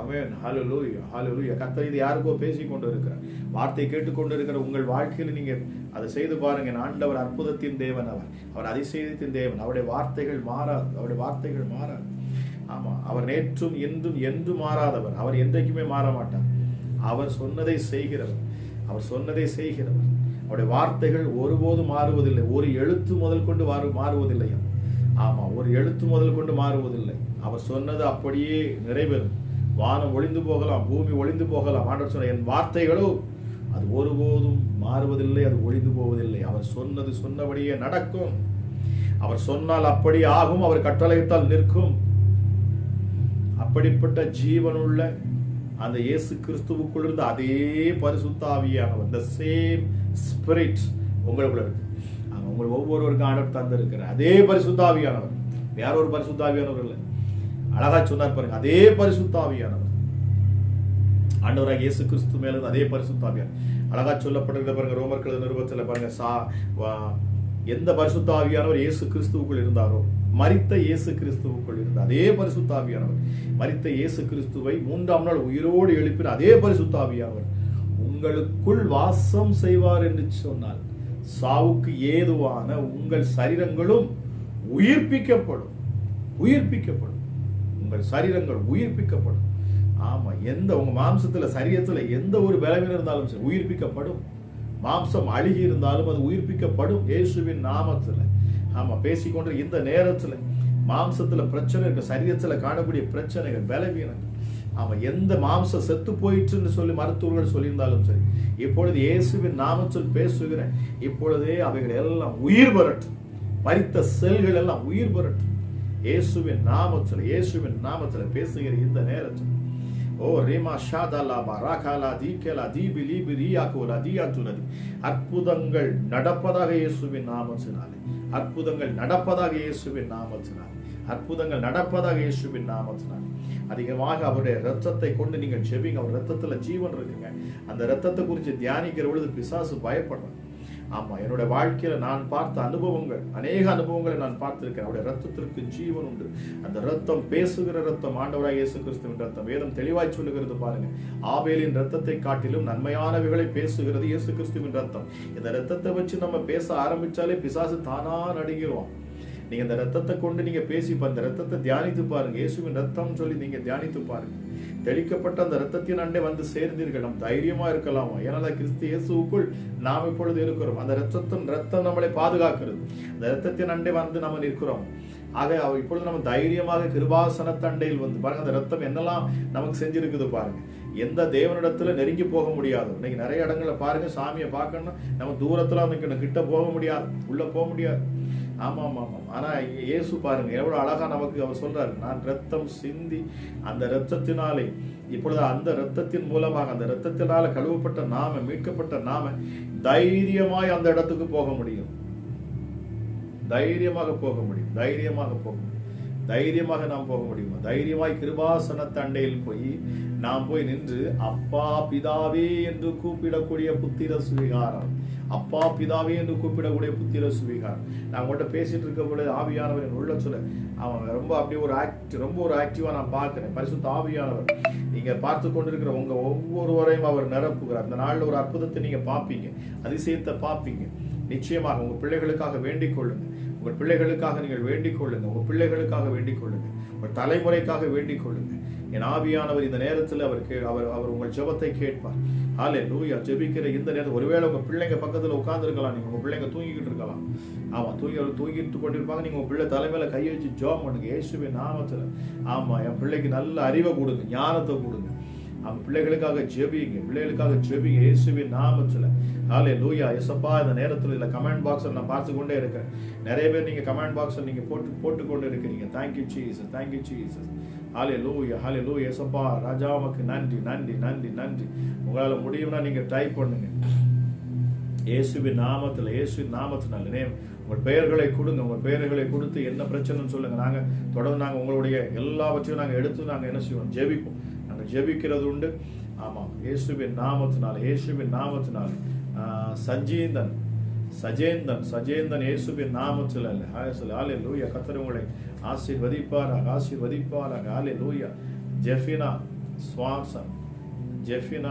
ஆமென். ஹல்லேலூயா, ஹல்லேலூயா. கர்த்தர் இது யாருக்கோ பேசிக்கொண்டு இருக்கிறார், வார்த்தை கேட்டுக்கொண்டு இருக்கிற உங்கள் வாழ்க்கையில் நீங்க அதை செய்து பாருங்க. ஆண்டவர் அற்புதத்தின் தேவன், அவர் அதிசயத்தின் தேவன். அவருடைய வார்த்தைகள் மாறாது, அவருடைய வார்த்தைகள் மாறாது. ஆமா, அவர் நேற்றும் என்றும் என்றும் மாறாதவர், அவர் என்றைக்குமே மாற மாட்டார். அவர் சொன்னதை செய்கிறவர், அவர் சொன்னதை செய்கிறவர். அவருடைய வார்த்தைகள் ஒருபோதும் மாறுவதில்லை, ஒரு எழுத்து முதல் கொண்டு மாறுவதில்லை. ஆமா, ஒரு எழுத்து முதல் கொண்டு மாறுவதில்லை. அவர் சொன்னது அப்படியே நிறைவேறும். வானம் ஒளிந்து போகலாம், பூமி ஒளிந்து போகலாம், ஆண்டவர் சொன்ன என் வார்த்தைகளோ அது ஒருபோதும் மாறுவதில்லை, அது ஒளிந்து போவதில்லை. அவர் சொன்னது சொன்னபடியே நடக்கும். அவர் சொன்னால் அப்படி ஆகும், அவர் கட்டளையிட்டால் நிற்கும். அப்படிப்பட்ட ஜீவனுள்ள அந்த இயேசு கிறிஸ்துவுக்குள் இருந்த அதே பரிசுத்த ஆவியானவர், the same spirit உங்களுக்குள்ள இருக்கு. உங்கள் ஒவ்வொருவருக்கும் ஆண்டவர் தந்திருக்கிற அதே பரிசுத்த ஆவியானவர், வேற ஒரு பரிசுத்த ஆவியானவர் இல்லை. அழகா சொன்னார் பாருங்க, அதே பரிசுத்த ஆவியானவர் ஆண்டவராக இயேசு கிறிஸ்து மேல அதே பரிசுத்த ஆவியானவர். அழகா சொல்லப்பட்டிருக்கிற பாருங்க, ரோமர் கழுத நிருபத்தில் பாருங்க, எந்த பரிசுத்த ஆவியானவர் இயேசு கிறிஸ்துவுக்குள் இருந்தாரோ, மரித்த இயேசு கிறிஸ்துவுக்குள் இருந்த அதே பரிசுத்த ஆவியானவர், மரித்த இயேசு கிறிஸ்துவை 3ஆம் நாள் உயிரோடு எழுப்பின அதே பரிசுத்த ஆவியானவர் உங்களுக்குள் வாசம் செய்வார் என்று சொன்னால், சாவுக்கு ஏதுவான உங்கள் சரீரங்களும் உயிர்ப்பிக்கப்படும். உயிர்ப்பிக்கப்படும், உங்கள் சரீரங்கள் உயிர்ப்பிக்கப்படும். ஆமா, உங்க மாம்சத்துல சரீரத்துல எந்த ஒரு பலவீனம் இருந்தாலும் சரி உயிர்ப்பிக்கப்படும். மாம்சம் அழுகி இருந்தாலும் அது உயிர்ப்பிக்கப்படும் இயேசுவின் நாமத்துல. ஆமா, பேசிக்கொண்டு இந்த நேரத்துல மாம்சத்துல பிரச்சனை இருக்கு, சரீரத்துல காணக்கூடிய பிரச்சனைகள், பலவீனங்கள், ஆமா, எந்த மாம்சம் செத்து போயிற்றுன்னு சொல்லி மருத்துவர்கள் சொல்லியிருந்தாலும் சரி, இப்பொழுது இயேசுவின் நாமத்தில் பேசுகிறேன், இப்பொழுதே அவைகள் எல்லாம் உயிர் பெறட்டும். மரித்த செல்கள் எல்லாம் உயிர் பெறட்டும் இயேசுவின் நாமத்தில். இயேசுவின் நாமத்தில் பேசுகிற இந்த நேரத்தில் ஓ ரேமா ஷாதலா பராகாலா தீகலா தீபிலி பிரியாகோலா தியாதுனதி, அற்புதங்கள் நடப்பதாக இயேசுவின் நாமத்தினாலே, அற்புதங்கள் நடப்பதாக இயேசுவின் நாமத்தினாலே, அற்புதங்கள் நடப்பதாக இயேசுவின் நாமத்தினாலே. அதிகமாக அவருடைய ரத்தத்தை கொண்டு நீங்கள் ஜெபிங்க. அவர் ரத்தத்துல ஜீவன் இருக்குங்க. அந்த ரத்தத்தை குறித்து தியானிக்கிற பொழுது பிசாசு பயப்படுறான். ஆமா, என்னோட வாழ்க்கையில நான் பார்த்த அனுபவங்கள், அநேக அனுபவங்களை நான் பார்த்திருக்கேன். அவருடைய ரத்தத்திற்கு ஜீவன் உண்டு. அந்த ரத்தம் பேசுகிற ரத்தம், ஆண்டவராக இயேசு கிறிஸ்துவின் ரத்தம். வேதம் தெளிவாய் சொல்லுகிறது பாருங்க, ஆபேலின் ரத்தத்தை காட்டிலும் நன்மையானவைகளை பேசுகிறது இயேசு கிறிஸ்துவின் ரத்தம். இந்த ரத்தத்தை வச்சு நம்ம பேச ஆரம்பிச்சாலே பிசாசு தானா நடுங்கிடுவான். நீங்க இந்த ரத்தத்தை கொண்டு நீங்க பேசி இந்த ரத்தத்தை தியானித்து பாருங்க. இயேசுவின் ரத்தம் சொல்லி நீங்க தியானித்து பாருங்க. தெளிக்கப்பட்ட அந்த ரத்தத்தின் அண்டை சேர்ந்தீர்கள், நம் தைரியமா இருக்கலாமா? ஏன்னா கிறிஸ்து இயேசுவுக்குள் நாம் இப்பொழுது இருக்கிறோம். அந்த ரத்தம் நம்மளை பாதுகாக்கிறது. அந்த ரத்தத்தின் அண்டை நம்ம நிற்கிறோம். ஆக இப்பொழுது நம்ம தைரியமாக கிருபாசன தண்டையில் பாருங்க, அந்த ரத்தம் என்னெல்லாம் நமக்கு செஞ்சிருக்குது பாருங்க. எந்த தேவனிடத்துல நெருங்கி போக முடியாது. இன்னைக்கு நிறைய இடங்கள்ல பாருங்க, சாமியை பார்க்கணும், நம்ம தூரத்துல நிக்கணும், கிட்ட போக முடியாது, உள்ள போக முடியாது. ஆமா ஆமா ஆமா. ஆனா இயேசு பாருங்க எவ்வளவு அழகா நமக்கு அவர் சொல்றாரு, நான் ரத்தம் சிந்தி அந்த ரத்தத்தினாலே, இப்பொழுது அந்த ரத்தத்தின் மூலமாக, அந்த ரத்தத்தினால கழுவப்பட்ட நாம, மீட்கப்பட்ட நாம தைரியமாய் அந்த இடத்துக்கு போக முடியும். தைரியமாக போக முடியும், தைரியமாக போக முடியும், தைரியமாக நாம் போக முடியுமா? தைரியமாய் கிருபாசன தண்டையில் போய் நாம் போய் நின்று அப்பா பிதாவே என்று கூப்பிடக்கூடிய புத்திர சுவிகாரம், அப்பா பிதாவே என்று கூப்பிடக்கூடிய புத்திர சுவிகாரம். நான் உங்கள்கிட்ட பேசிட்டு இருக்க பொழுது ஆவியானவர் என் உள்ள சொல்ல, அவன் ரொம்ப அப்படியே ரொம்ப ஒரு ஆக்டிவா நான் பார்க்கிறேன். பரிசுத்த ஆவியானவர் நீங்க பார்த்து கொண்டிருக்கிற உங்க ஒவ்வொருவரையும் அவர் நிரப்புகிறார். இந்த நாளில் ஒரு அற்புதத்தை நீங்க பார்ப்பீங்க, அதிசயத்தை பார்ப்பீங்க. நிச்சயமாக உங்க பிள்ளைகளுக்காக வேண்டிக் கொள்ளுங்க, உங்கள் பிள்ளைகளுக்காக நீங்கள் வேண்டிக் கொள்ளுங்க, உங்க பிள்ளைகளுக்காக வேண்டிக் கொள்ளுங்க, உங்கள் தலைமுறைக்காக வேண்டிக் கொள்ளுங்க. என் ஆவியானவர் இந்த நேரத்தில் அவர் உங்கள் ஜெபத்தை கேட்பார். ஹல்லேலூயா. ஜெபிக்கிற இந்த நேரத்தில் ஒருவேளை உங்கள் பிள்ளைங்க பக்கத்தில் உட்கார்ந்துருக்கலாம், நீங்கள் உங்கள் பிள்ளைங்க தூங்கிக்கிட்டு இருக்கலாம். ஆமாம், தூங்கிட்டு கொண்டிருப்பாங்க. நீங்கள் உங்கள் பிள்ளை தலைமையில கையை வச்சு ஜெபம் பண்ணுங்க இயேசுவின் நாமத்தில். ஆமாம், என் பிள்ளைக்கு நல்ல அறிவை கொடுங்க, ஞானத்தை கொடுங்க. அவங்க பிள்ளைகளுக்காக ஜெபிங்க இயேசுவின் நாமத்தில். ஹல்லேலூயா. இயேசப்பா, இந்த நேரத்தில் இல்லை கமெண்ட் பாக்ஸில் நான் பார்த்து கொண்டே இருக்கிறேன். நிறைய பேர் நீங்கள் கமெண்ட் பாக்ஸில் நீங்கள் போட்டுக்கொண்டு இருக்கிறீங்க. Thank you Jesus. ஹல்லேலூயா. இயேசப்பா ராஜா, உமக்கு நன்றி. உங்களால் முடியும்னா நீங்கள் டைப் பண்ணுங்க இயேசுவின் நாமத்தினால உங்கள் பெயர்களை கொடுங்க. உங்கள் பெயர்களை கொடுத்து என்ன பிரச்சனைன்னு சொல்லுங்க. நாங்கள் தொடர்ந்து உங்களுடைய எல்லாவற்றையும் நாங்கள் எடுத்து நாங்கள் என்ன செய்வோம், ஜெபிப்போம். நாங்கள் ஜெபிக்கிறது உண்டு. ஆமாம், இயேசுவின் நாமத்தினால. சஜேந்தன் இயேசுவின் நாமத்தில். ஹல்லேலூயா. கர்த்தர் உங்களை ஆசீர்வதிப்பாராக. ஹல்லேலூயா. ஜெஃபினா,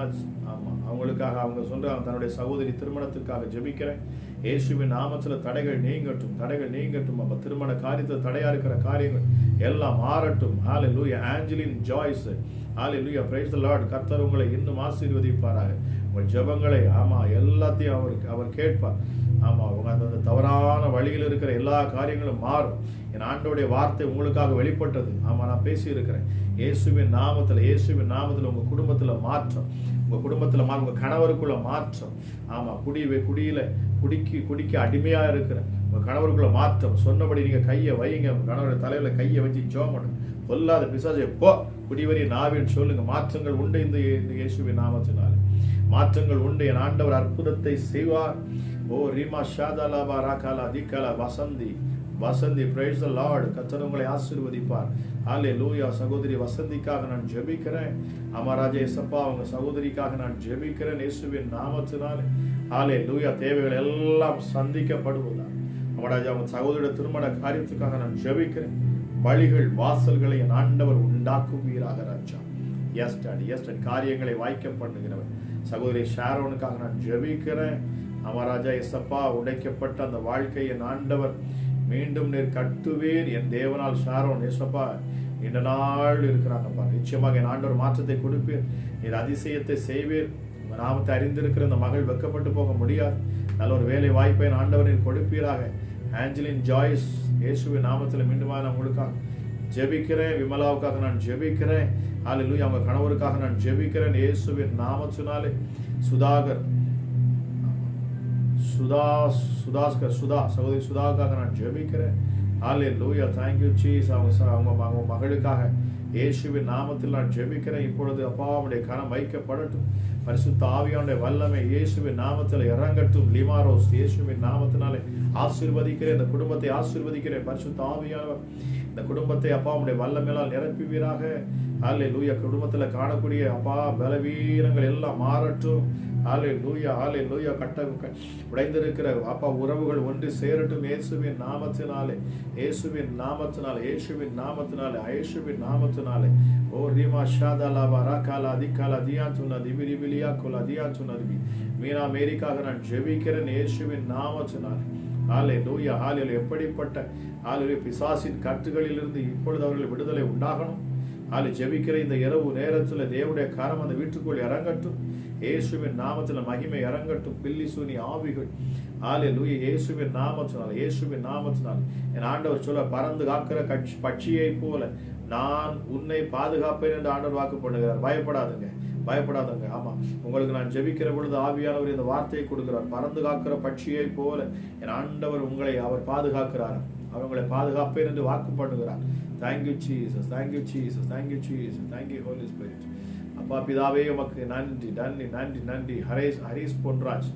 ஆமா, அவங்களுக்காக அவங்க சொல்றாங்க, தன்னுடைய சகோதரி திருமணத்துக்காக ஜெபிக்கிறேன் இயேசுவின் நாமத்தில். தடைகள் நீங்கட்டும். அப்ப திருமண காரியத்தில் தடையா இருக்கிற காரியங்கள் எல்லாம் மாறட்டும். Hallelujah. Angeline Joyce, hallelujah. Praise the Lord. கர்த்தர் உங்களை இன்னும் ஆசீர்வதிப்பாராக. உங்கள் ஜெபங்களை எல்லாத்தையும் அவர் கேட்பார். ஆமா, அவங்க அந்த தவறான வழியில் இருக்கிற எல்லா காரியங்களும் மாறும். என் ஆண்டோடைய வார்த்தை உங்களுக்காக வெளிப்பட்டது. ஆமா, நான் பேசி இருக்கிறேன் இயேசுவின் நாமத்தில். உங்க குடும்பத்துல மாற்றம், உங்க கணவருக்குள்ள மாற்றம். ஆமா, குடிக்கு அடிமையா இருக்கிற உங்க கணவருக்குள்ள மாற்றம். சொன்னபடி நீங்க கையை வைங்க, உங்க கணவருடைய தலையில கையை வச்சு ஜெபம் பண்ணுங்க. பொல்லாத பிசாசே போ, குடிவரி நாவின்னு சொல்லுங்க. மாற்றங்கள் உண்டு. இந்த இயேசுவின் நாமத்தினால மாற்றங்கள் உண்டு. என் ஆண்டவர் அற்புதத்தை செய்வார். ஓ ரீமா ஷாதாலாபா ராகாலா திகாலா வசந்தி பிரைஸ் தி லார்ட். கர்த்தர் உங்களை ஆசீர்வதிப்பார். ஹல்லேலூயா. சகோதரி வசந்திக்காக நான் ஜெபிக்கிறேன். அமராஜா இயேசப்பா, அவங்க சகோதரிக்காக நான் ஜெபிக்கிறேன் இயேசுவின் நாமத்தினாலே. ஹல்லேலூயா. தேவைகள் எல்லாம் சந்திக்கப்படுவதாக. அமராஜா, அவங்க சகோதரியோட திருமண காரியத்துக்காக நான் ஜெபிக்கிறேன். வழிகள் வாசல்களை என் ஆண்டவர் உண்டாக்குவீராக ராஜா. Yes daddy. காரியங்களை வாய்க்க பண்ணுகிறவர் சகோதரி ஷாரோனுக்காக நான் ஜெபிக்கிறேன். அமராஜா இயேசப்பா, உடைக்கப்பட்ட அந்த வாழ்க்கையை என் ஆண்டவர் மீண்டும் நீர் கட்டுவீர். என் தேவனால் ஷாரோன் இயேசப்பா இந்த நாள் இருக்கிறாங்கப்பா. நிச்சயமாக என் ஆண்டவர் மாற்றத்தை கொடுப்பீர். நீர் அதிசயத்தை செய்வீர். நாமத்தை அறிந்திருக்கிற இந்த மகள் வெக்கப்பட்டு போக முடியாது. நல்ல ஒரு வேலை வாய்ப்பை என் ஆண்டவர் நீர் கொடுப்பீராக. ஆஞ்சலின் ஜாய்ஸ் இயேசுவின் நாமத்தில் மீண்டுமா நான் உங்களுக்காக ஜெபிக்கிறேன். விமலாவுக்காக நான் ஜெபிக்கிறேன். ஹல்லேலூயா. அவங்க கணவருக்காக நான் ஜெபிக்கிறேன் இயேசுவின் நாமத்தினாலே. சகோதரி சுதாவுக்காக நான் ஜெபிக்கிறேன். ஹல்லேலூயா. Thank you Jesus. அவங்க மகளுக்காக இயேசுவின் நாமத்தில் நான் ஜெபிக்கிறேன். இப்பொழுது அப்பா உம்முடைய கரம் வைக்கப்படட்டும். பரிசுத்த ஆவியானுடைய வல்லமை இயேசுவின் நாமத்தில் இறங்கட்டும். லிமாரோஸ் இயேசுவின் நாமத்தினாலே ஆசீர்வதிக்கிறேன். இந்த குடும்பத்தை ஆசீர்வதிக்கிறேன். பரிசுத்த ஆவியானவர் இந்த குடும்பத்தை அப்பா உம்முடைய வல்லமையால் நிரப்புவீராக. ஹல்லேலூயா. குடும்பத்தில் காணக்கூடிய அப்பா பலவீனங்கள் எல்லாம் மாறட்டும். ஹல்லேலூயா. உடைந்திருக்கிற அப்பா உறவுகள் ஒன்று சேரட்டும் இயேசுவின் நாமத்தினாலே. ஓ ரீமா ஷாதாலாபா ராகாலா திகாலா தியான்சுனா திபிரிபிலியா குலா தியான்சுனா மீனா மேரிக்காக நான் ஜெபிக்கிறேன் இயேசுவின் நாமத்தினாலே. ஹல்லேலூயா. எப்படிப்பட்ட பிசாசின் கட்டுகளிலிருந்து இப்பொழுது அவர்கள் விடுதலை உண்டாகணும். ஜெபிக்கிற இந்த இரவு நேரத்தில் தேவனுடைய கரம் அந்த வீட்டுக்குள் இறங்கட்டும். இயேசுவின் நாமத்தில் மகிமை இறங்கட்டும். பில்லி சூனி ஆவிகள் ஹல்லேலூயா. இயேசுவின் நாமத்தினால் என் ஆண்டவர் சொல்ல, பறந்து காக்கிற பட்சியை போல நான் உன்னை பாதுகாப்பேன் என்று ஆண்டவர் வாக்கு பண்ணுகிறார். பயப்படாதுங்க. ஆமா, உங்களுக்கு நான் ஜெபிக்கிற பொழுது ஆவியானவர் இந்த வார்த்தையை கொடுக்கிறார். பறந்து காக்கிற பட்சியை போல என் ஆண்டவர் அவர் பாதுகாக்கிறார். அவங்களை பாதுகாப்பேன் என்று வாக்கு பண்ணுகிறார். Thank you Jesus. Thank you Holi spirit. அப்பா பிதாவே உமக்கு நன்றி. ஹரிஸ் பொன்ராஜ்.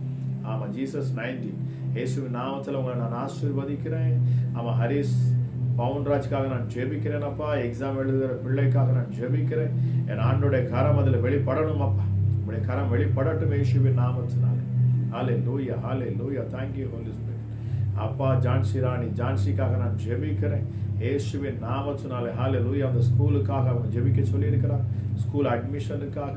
ஆமா, ஜீசஸ் 90 இயேசுவின் நாமத்தில் உங்களை நான் ஆசீர்வதிக்கிறேன். ஆமா, ஹரிஸ் பவுன்ராஜ்காக நான் ஜெபிக்கிறேன். அப்பா, எக்ஸாம் எழுதுகிற பிள்ளைக்காக நான் ஜெபிக்கிறேன். என் ஆண்டோடைய கரம் அதில் வெளிப்படணும். அப்பா, உங்களுடைய கரம் வெளிப்படட்டும் இயேசுவின் நாமத்தினாலே. ஹல்லேலூயா. Thank you Holi spirit. அப்பா, ஜான்சிக்காக நான் ஜெபிக்கிறேன் இயேசுவின் நாமத்தினாலே. ஹல்லேலூயா. அந்த ஸ்கூலுக்காக அவங்க ஜெபிக்க சொல்லியிருக்கிறார். ஸ்கூல் அட்மிஷனுக்காக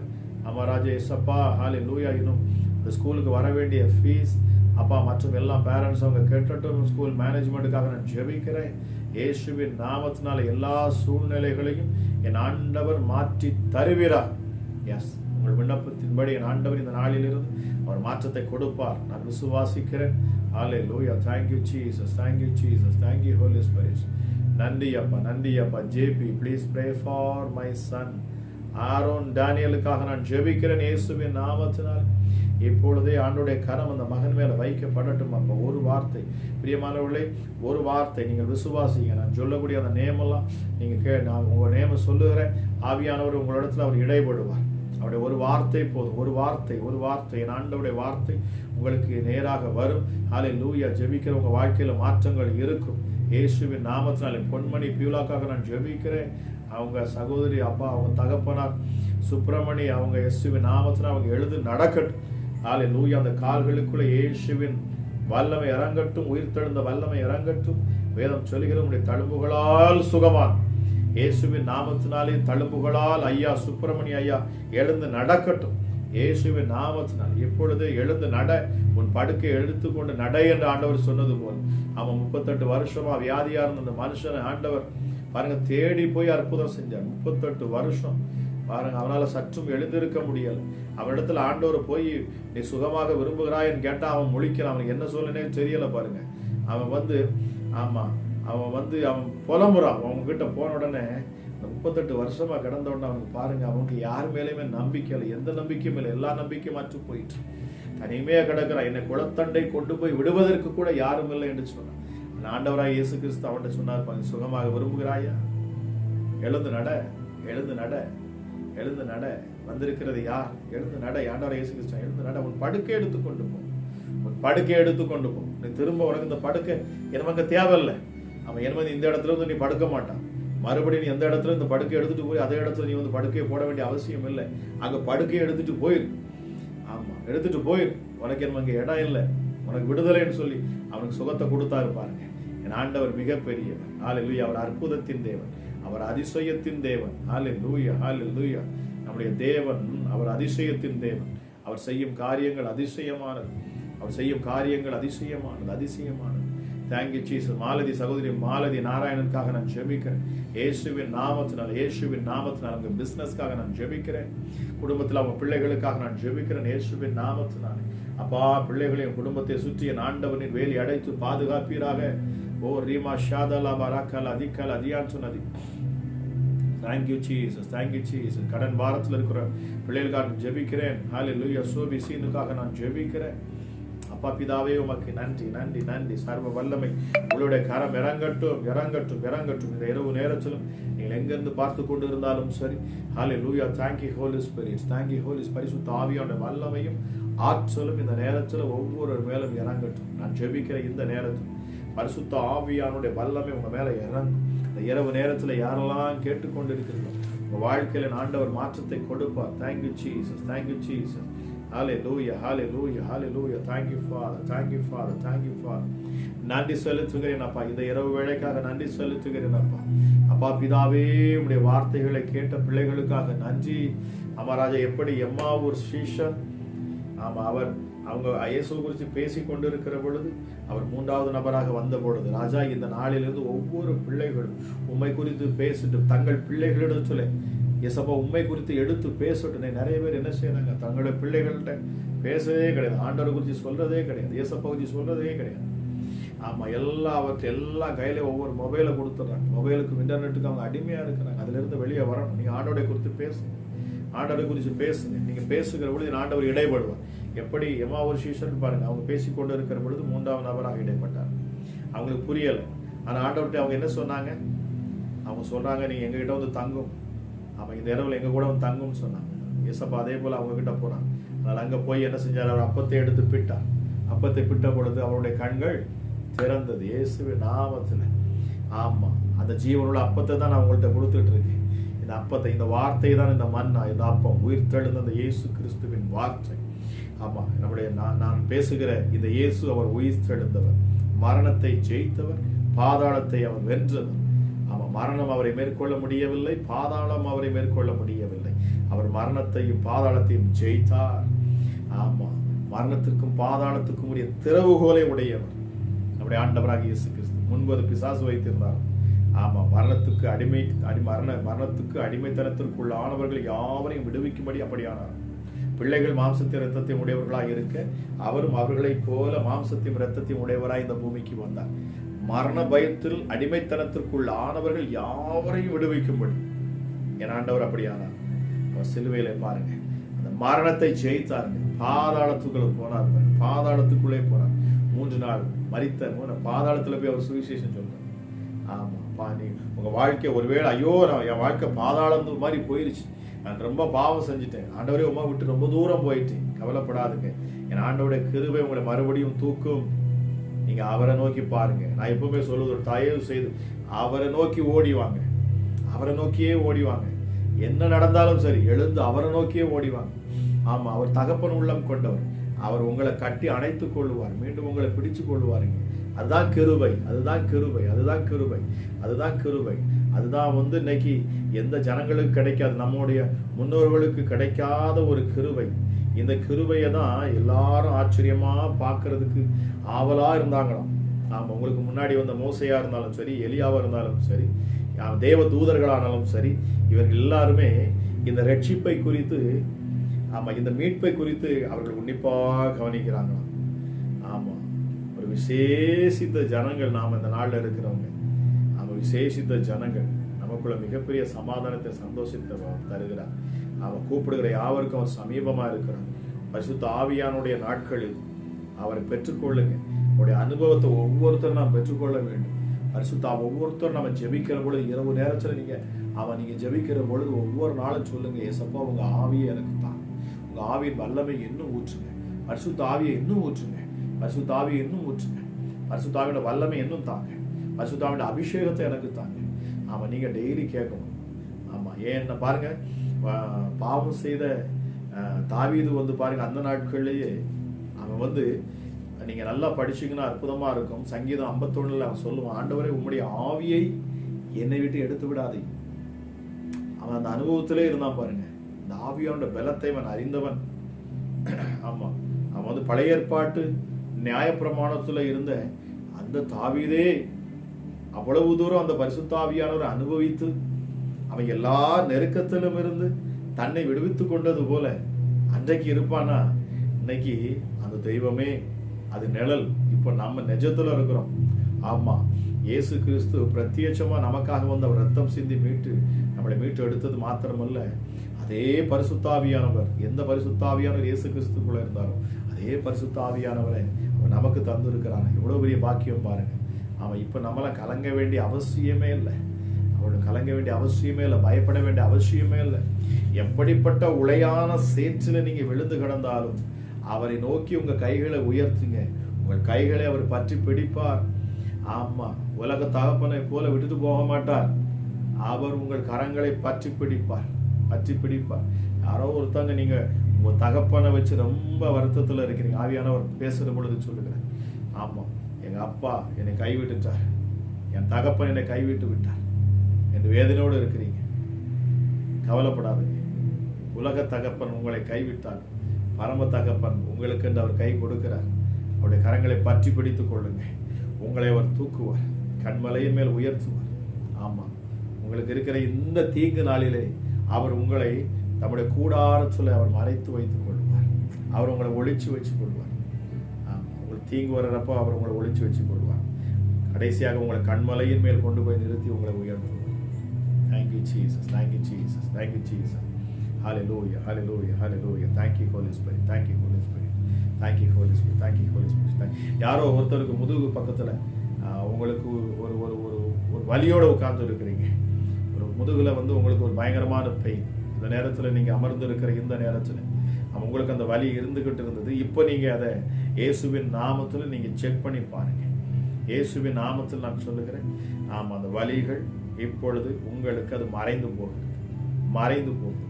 அமராஜா இயேசப்பா. ஹல்லேலூயா. இன்னும் அந்த ஸ்கூலுக்கு வர வேண்டிய ஃபீஸ் அப்பா மற்றும் எல்லா பேரண்ட்ஸ் அவங்க கேட்டுட்டும். ஸ்கூல் மேனேஜ்மெண்ட்டுக்காக நான் ஜெபிக்கிறேன் இயேசுவின் நாமத்தினால எல்லா சூழ்நிலைகளையும் என் ஆண்டவர் மாற்றி தருகிறார். எஸ், உங்கள் விண்ணப்பத்தின்படி என் ஆண்டவர் இந்த நாளிலிருந்து அவர் மாற்றத்தை கொடுப்பார். நான் விசுவாசிக்கிறேன். ஹல்லேலூயா. Thank you Jesus. Thank you Jesus. Thank you Holy Spirit. நன்றி அப்பா, நன்றி அப்பா. JP, please pray for my son Aaron டேனியலுக்காக நான் ஜெபிக்கிறேன் இயேசுவின் நாமத்தினால். இப்பொழுதே ஆண்டவருடைய கரம் அந்த மகன் மேல வைக்கப்படட்டும் அப்பா. ஒரு வார்த்தை, பிரியமானவர்களே, ஒரு வார்த்தை நீங்கள் விசுவாசிங்க. நான் சொல்லக்கூடிய அந்த நேமெல்லாம் நீங்க நான் உங்க நேம சொல்லுகிறேன். ஆவியானவர் உங்களிடத்துல அவர் இடைபடுவார். அவருடைய ஒரு வார்த்தை போதும். ஒரு வார்த்தை, ஒரு வார்த்தை, என் ஆண்டவருடைய வார்த்தை உங்களுக்கு நேராக வரும். ஹல்லேலூயா. ஜெபிக்கிற உங்க வாழ்க்கையில மாற்றங்கள் இருக்கும் இயேசுவின் நாமத்தினாலே. பொன்மணி பியூலாக்காக நான் ஜெபிக்கிறேன். அவங்க சகோதரி அப்பா, அவங்க தகப்பனார் சுப்பிரமணி, அவங்க இயேசுவின் நாமத்தினால் அவங்க எழுந்து நடக்கட்டும். ஹல்லேலூயா. அந்த கால்களுக்குள்ள இயேசுவின் வல்லமை இறங்கட்டும். உயிர்த்தெழுந்த வல்லமை இறங்கட்டும். வேதம் சொல்லுகிற உங்களுடைய தழும்புகளால் சுகமான் இயேசுவின் நாமத்தினாலே தழும்புகளால் ஐயா சுப்பிரமணி ஐயா எழுந்து நடக்கட்டும் இயேசுவின் நாமத்தினால். எப்பொழுது எழுந்து நட, உன் படுக்கை எடுத்துக்கொண்டு நட என்று ஆண்டவர் சொன்னது போல். அவன் 38 வருஷமா வியாதியா இருந்த அந்த மனுஷனை ஆண்டவர் பாருங்க தேடி போய் அற்புதம் செஞ்சார். 38 வருஷம் பாருங்க, அவனால சற்றும் எழுந்திருக்க முடியல. அவனிடத்துல ஆண்டவர் போய் நீ சுகமாக விரும்புகிறாய்ன்னு கேட்டா அவன் முழிக்கிறான். அவனுக்கு என்ன சொல்லனே தெரியல பாருங்க. அவன் வந்து அவன் புலம்புறான். அவங்க கிட்ட போன உடனே 38 வருஷமா கிடந்த உடனே அவனுக்கு பாருங்க, அவனுக்கு யார் மேலேயுமே நம்பிக்கை இல்லை. எந்த நம்பிக்கையும் இல்லை. எல்லா நம்பிக்கையும் மாற்றி போயிட்டு தனிமையா கிடக்கிறான். என்னை குளத்தண்டை கொண்டு போய் விடுவதற்கு கூட யாரும் இல்லை என்று சொன்னான். ஆண்டவராய் இயேசு கிறிஸ்து அவன்கிட்ட சொன்னார், சுகமாக விரும்புகிறாயா? எழுந்து நட, எழுந்து நட, எழுந்து நட. வந்திருக்கிறது யார்? எழுந்து நட. ஆண்டவராய் இயேசு கிறிஸ்து எழுந்து நட. உன் படுக்கை எடுத்துக்கொண்டு போ, உன் படுக்கை எடுத்துக்கொண்டு போ. நீ திரும்ப உனக்கு இந்த படுக்கை எனக்கு தேவையில்லை. அவன் என்ன இந்த இடத்துல வந்து நீ படுக்க மாட்டான். மறுபடியும் நீ எந்த இடத்துல இந்த படுக்கை எடுத்துட்டு போய் அதே இடத்துல நீ வந்து படுக்கையை போட வேண்டிய அவசியம் இல்லை. அங்க படுக்கையை எடுத்துட்டு போயிரு. ஆமா, எடுத்துட்டு போயிரு. உனக்கு என்ன அங்க இடம் இல்லை, உனக்கு விடுதலைன்னு சொல்லி அவனுக்கு சுகத்தை கொடுத்தாரு பாருங்க. என் ஆண்டவர் மிகப்பெரியவர். ஹல்லேலூயா. அவர் அற்புதத்தின் தேவன், அவர் அதிசயத்தின் தேவன். ஹல்லேலூயா, ஹல்லேலூயா. நம்முடைய தேவன் அவர் அதிசயத்தின் தேவன். அவர் செய்யும் காரியங்கள் அதிசயமானது. அவர் செய்யும் காரியங்கள் அதிசயமானது, அதிசயமானது. Thank you Jesus. மாலதி சகோதரி மாலதி நாராயணனுக்காக நான் ஜெபிக்கிறேன் இயேசுவின் நாமத்தினால். இயேசுவின் நாமத்தினால் அவங்க பிசினஸ்க்காக நான் ஜெபிக்கிறேன். குடும்பத்தில் அவங்க பிள்ளைகளுக்காக நான் ஜெபிக்கிறேன் இயேசுவின் நாமத்தினால். அப்பா, பிள்ளைகளையும் குடும்பத்தை சுற்றி என் ஆண்டவனின் வேலி அடைத்து பாதுகாப்பீராக. ஓ ரீமா ஷாதலா பராக்கல் அதிக்கல் அதியான் சொன்னது. Thank you Jesus, thank you Jesus. கடன் வாரத்தில் இருக்கிற பிள்ளைகளுக்காக ஜெபிக்கிறேன். ஹல்லேலூயா. சோபி சீனுக்காக நான் ஜெபிக்கிறேன். அப்பா பிதாவே, உமக்கு நன்றி, நன்றி, நன்றி. சர்வ வல்லமை உங்களுடைய கரம் இறங்கட்டும், இறங்கட்டும், இறங்கட்டும். இந்த இரவு நேரத்திலும் நீங்கள் எங்கிருந்து பார்த்து கொண்டு இருந்தாலும் சரி. Hallelujah. Thank you Holi Spirit, thank you Holi Spirit. பரிசுத்த ஆவியோட வல்லமையும் ஆற்றலும் இந்த நேரத்தில் ஒவ்வொரு மேலும் இறங்கட்டும். நான் ஜெபிக்கிற இந்த நேரத்தில் பரிசுத்த ஆவியானுடைய வல்லமை உங்க மேல இறங்கும். இந்த இரவு நேரத்தில் யாரெல்லாம் கேட்டுக்கொண்டு இருக்கிறீங்களோ உங்க வாழ்க்கையில ஆண்டவர் மாற்றத்தை கொடுப்பார். Thank you Jesus, thank you Jesus. Hallelujah, hallelujah, hallelujah. Thank you Father, thank you Father, thank you Father. நன்றி செலுத்துகிறேன் அப்பா. இந்த இரவு வேளைக்காக நன்றி செலுத்துகிறேன் அப்பா. அப்பா பிதாவே, உடைய வார்த்தைகளை கேட்ட பிள்ளைகளுக்காக நன்றி. அமராஜா, எப்படி எம்மாவூர் ஸ்ரீஷன் அவங்க இயேசு குறித்து பேசி கொண்டிருக்கிற பொழுது அவர் 3வது நபராக வந்த பொழுது, ராஜா இந்த நாளிலிருந்து ஒவ்வொரு பிள்ளைகளும் உம்மை குறித்து பேசிட்டு தங்கள் பிள்ளைகளிடத்துல எசப்பா உண்மை குறித்து எடுத்து பேசட்டும். நிறைய பேர் என்ன செய்யறாங்க, தங்களுடைய பிள்ளைகள்கிட்ட பேசவே கிடையாது, ஆண்டவரை குறித்து சொல்றதே கிடையாது, ஏசப்பா குறித்து சொல்றதே கிடையாது. ஆமா, எல்லாம் கையில ஒவ்வொரு மொபைலை கொடுத்துட்றாங்க. மொபைலுக்கும் இன்டர்நெட்டுக்கு அவங்க அடிமையா இருக்கிறாங்க. அதுல இருந்து வெளியே வரணும். நீங்க ஆண்டவரை குறித்து பேசுங்க, ஆண்டவரை குறித்து பேசுங்க. நீங்க பேசுகிற பொழுது ஆண்டவர் இடைப்படுவார். எப்படி எம்மாவூர் சீஷன் பாருங்க, அவங்க பேசிக்கொண்டு இருக்கிற பொழுது 3வது நபராக இடைப்பட்டார். அவங்களுக்கு புரியல. ஆனா ஆண்டவர்கிட்ட அவங்க என்ன சொன்னாங்க, அவங்க சொல்றாங்க நீங்க எங்ககிட்ட வந்து தங்கும், அவன் இந்த இரவுல எங்க கூட வந்து தங்கும்னு சொன்னாங்க. ஏசப்பா அதே போல அவங்க கிட்ட போறாங்க. அதனால அங்க போய் என்ன செஞ்சார், அவர் அப்பத்தை எடுத்து பிட்டார். அப்பத்தை பிட்ட பொழுது அவருடைய கண்கள் திறந்தது இயேசுவின் நாமத்துல. ஆமா, அந்த ஜீவனுள்ள அப்பத்தை தான் நான் உங்கள்கிட்ட கொடுத்துட்டு இருக்கேன். இந்த அப்பத்தை, இந்த வார்த்தை தான் இந்த மன்னா, இந்த அப்பம் உயிர் தெழுந்த அந்த இயேசு கிறிஸ்துவின் வார்த்தை. ஆமா, நம்முடைய நான் பேசுகிற இந்த இயேசு அவர் உயிர் தெழுந்தவர், மரணத்தை ஜெயித்தவர், பாதாளத்தை அவர் வென்றவர். ஆமா, மரணம் அவரை மேற்கொள்ள முடியவில்லை, பாதாளம் அவரை மேற்கொள்ள முடியவில்லை. அவர் மரணத்தையும் பாதாளத்தையும் ஜெயித்தார். ஆமா, மரணத்திற்கும் பாதாளத்துக்கும் உரிய திறவுகோலை உடையவர் நம்முடைய ஆண்டவராக இயேசு கிறிஸ்து. முன்பு அது பிசாசு வைத்திருந்தார், ஆமாம், மரணத்துக்கு அடிமைத்தனத்திற்குள்ளானவர்கள் யாவரையும் விடுவிக்கும்படி அப்படியானார். பிள்ளைகள் மாம்சத்தின் இரத்தத்தையும் உடையவர்களாக இருக்க அவரும் அவர்களைப் போல மாம்சத்தையும் இரத்தத்தையும் உடையவராய் இந்த பூமிக்கு வந்தார். மரண பயத்தில் அடிமைத்தனத்திற்குள் ஆனவர்கள் யாவரையும் விடுவிக்கும்படி என் ஆண்டவர் அப்படியானார். அவர் சிலுவையில பாருங்க, அந்த மரணத்தை ஜெயித்தாருங்க. பாதாளத்துக்குள்ளே போனார். 3 நாள் மரித்த பாதாளத்துல போய் அவர் சுவிசேஷம் சொல்றார். ஆமா, நீ உங்க வாழ்க்கை ஒருவேளை ஐயோ என் வாழ்க்கை பாதாளம் மாதிரி போயிருச்சு, நான் ரொம்ப பாவம் செஞ்சுட்டேன், ஆண்டவரே உமா விட்டு ரொம்ப தூரம் போயிட்டேன், கவலைப்படாதுங்க. என் ஆண்டவருடைய கிருபை உங்களை மறுபடியும் தூக்கும். நீங்க அவரை நோக்கி பாருங்க. நான் எப்பவுமே சொல்லுவது, தயவு செய்து அவரை நோக்கி ஓடிவாங்க. அவரை நோக்கியே ஓடிவாங்க. என்ன நடந்தாலும் சரி, எழுந்து அவரை நோக்கியே ஓடிவாங்க. ஆமா, அவர் தகப்பன் உள்ளம் கொண்டவர். அவர் உங்களை கட்டி அணைத்துக் கொள்ளுவார், மீண்டும் உங்களை பிடிச்சு கொள்ளுவாருங்க. அதுதான் கிருபை, அதுதான் கிருபை, அதுதான் கிருபை, அதுதான் கிருபை. அதுதான் இன்னைக்கு எந்த ஜனங்களுக்கு கிடைக்காது, நம்முடைய முன்னோர்களுக்கு கிடைக்காத ஒரு கிருபை. இந்த கிருபையை தான் எல்லாரும் ஆச்சரியமா பார்க்கறதுக்கு ஆவலா இருந்தாங்களாம். ஆமா, உங்களுக்கு முன்னாடி வந்த மோசையா இருந்தாலும் சரி, எலியாவா இருந்தாலும் சரி, தேவ தூதர்களானாலும் சரி, இவர்கள் எல்லாருமே இந்த ரட்சிப்பை குறித்து, ஆமா, இந்த மீட்பை குறித்து அவர்கள் உன்னிப்பாக கவனிக்கிறாங்களாம். ஆமா, ஒரு விசேஷித்த ஜனங்கள் நாம் இந்த நாளில் இருக்கிறவங்க. அவன் விசேஷித்த ஜனங்கள் நமக்குள்ள மிகப்பெரிய சமாதானத்தை, சந்தோஷத்தை தருகிறார். அவன் கூப்பிடுகிற யாவருக்கும் அவன் சமீபமா இருக்கிறான். பரிசுத்த ஆவியானுடைய நாட்களில் அவரை பெற்றுக்கொள்ளுங்க. அவருடைய அனுபவத்தை ஒவ்வொருத்தரும் நாம் பெற்றுக்கொள்ள வேண்டும். பரிசுத்த ஒவ்வொருத்தரும் நம்ம ஜெபிக்கிற பொழுது, இரவு நேரத்தில் நீங்க ஜெபிக்கிற பொழுது ஒவ்வொரு நாளும் சொல்லுங்க, ஏசப்பா உங்க ஆவியை எனக்கு தான், உங்க ஆவியின் வல்லமை இன்னும் ஊற்றுங்க, பரிசுத்த ஆவியை இன்னும் ஊற்றுங்க, பரிசுத்த ஆவியை இன்னும் ஊற்றுங்க, பரிசுத்த ஆவியோட வல்லமை இன்னும் தாங்க, பரிசுத்த ஆவியோட அபிஷேகத்தை எனக்கு தாங்க. ஆமா, நீங்க டெய்லி கேட்கணும். ஆமா, ஏன் பாருங்க, பாவம் செய்த தாவீது பாருங்க, அந்த நாட்கள்லயே அவன் நீங்க நல்லா படிச்சீங்கன்னா அற்புதமா இருக்கும். சங்கீதம் 51 அவன் சொல்லுவான், ஆண்டவரே உம்முடைய ஆவியை என்னை விட்டு எடுத்து விடாதே. அவன் அந்த அனுபவத்திலே இருந்தான் பாருங்க. அந்த ஆவியோட பலத்தை அவன் அறிந்தவன். ஆமா, அவன் பழைய ஏற்பாட்டு நியாயப்பிரமாணத்துல இருந்த அந்த தாவீதே அவ்வளவு தூரம் அந்த பரிசுத்த ஆவியானவரை அனுபவித்து அவன் எல்லா நெருக்கத்திலும் இருந்து தன்னை விடுவித்துக் கொண்டது போல அன்றைக்கு இருப்பானா, இன்னைக்கு அந்த தெய்வமே அது நிழல். இப்ப நம்ம நிஜத்துல இருக்கிறோம். ஆமா, இயேசு கிறிஸ்து பிரத்யட்சமா நமக்காக அவர் ரத்தம் சிந்தி நம்மளை மீட்டு எடுத்தது மாத்திரமல்ல, அதே பரிசுத்தாவியானவர், எந்த பரிசுத்தாவியானவர் இயேசு கிறிஸ்துக்குள்ள இருந்தாரோ அதே பரிசுத்தாவியானவரை அவர் நமக்கு தந்திருக்கிறாங்க. எவ்வளவு பெரிய பாக்கியம் பாருங்க. அவன் இப்ப நம்மளாம் கலங்க வேண்டிய அவசியமே இல்லை. அவனுக்கு கலங்க வேண்டிய அவசியமே இல்லை, பயப்பட வேண்டிய அவசியமே இல்லை. எப்படிப்பட்ட உளையான சேற்றில நீங்க விழுந்து கிடந்தாலும் அவரை நோக்கி உங்க கைகளை உயர்த்துங்க. உங்கள் கைகளை அவர் பற்றி பிடிப்பார். ஆமா, உலக தகப்பனை போல விட்டுட்டு போக மாட்டார். அவர் உங்கள் கரங்களை பற்றி பிடிப்பார், பற்றி பிடிப்பார். யாரோ ஒருத்தங்க நீங்க உங்க தகப்பனை வச்சு ரொம்ப வருத்தத்துல இருக்கிறீங்க, ஆவியானவர் பேசுற பொழுது சொல்லுகிறேன், ஆமா, எங்க அப்பா என்னை கைவிட்டுட்டார், என் தகப்பன் என்னை கைவிட்டு விட்டார் என்று வேதனையோடு இருக்கிறீங்க. கவலைப்படாதீங்க. உலக தகப்பன் உங்களை கைவிட்டார், பரம தகப்பன் உங்களுக்கு என்று அவர் கை கொடுக்கிறார். அவருடைய கரங்களை பற்றி பிடித்துக் கொள்ளுங்க. உங்களை அவர் தூக்குவார், கண்மலையின் மேல் உயர்த்துவார். ஆமா, உங்களுக்கு இருக்கிற இந்த தீங்கு நாளிலே அவர் உங்களை நம்முடைய கூடாரத்துல அவர் மறைத்து வைத்துக் கொள்வார். அவர் உங்களை ஒளிச்சு வச்சுக் கொள்வார். உங்களுக்கு தீங்கு வர்றப்போ அவர் உங்களை ஒளிச்சு வச்சுக் கொள்வார். கடைசியாக உங்களை கண்மலையின் மேல் கொண்டு போய் நிறுத்தி உங்களை உயர்த்துவார். Thank you Jesus, thank you Jesus, thank you Jesus. Hallelujah, hallelujah, hallelujah. Thank you Holy Spirit, thank you Holy Spirit, thank you Holy Spirit, thank you Holy Spirit. யாரோ ஒருத்தருக்கு முதுகு பக்கத்துல உங்களுக்கு ஒரு ஒரு ஒரு ஒரு வலியோட உட்கார்ந்து இருக்கிறீங்க. ஒரு முதுகுல உங்களுக்கு ஒரு பயங்கரமான பெயின். இந்த நேரத்துல நீங்க அமர்ந்து இருக்கிற இந்த நேரத்துல உங்களுக்கு அந்த வலி இருந்துகிட்டு இருந்தது. இப்போ நீங்க அதை இயேசுவின் நாமத்துல நீங்க செக் பண்ணி பாருங்க. இயேசுவின் நாமத்தில் நான் சொல்லுகிறேன், ஆமா, அந்த வலிகள் இப்பொழுது உங்களுக்கு அது மறைந்து போகிறது, மறைந்து போகிறது,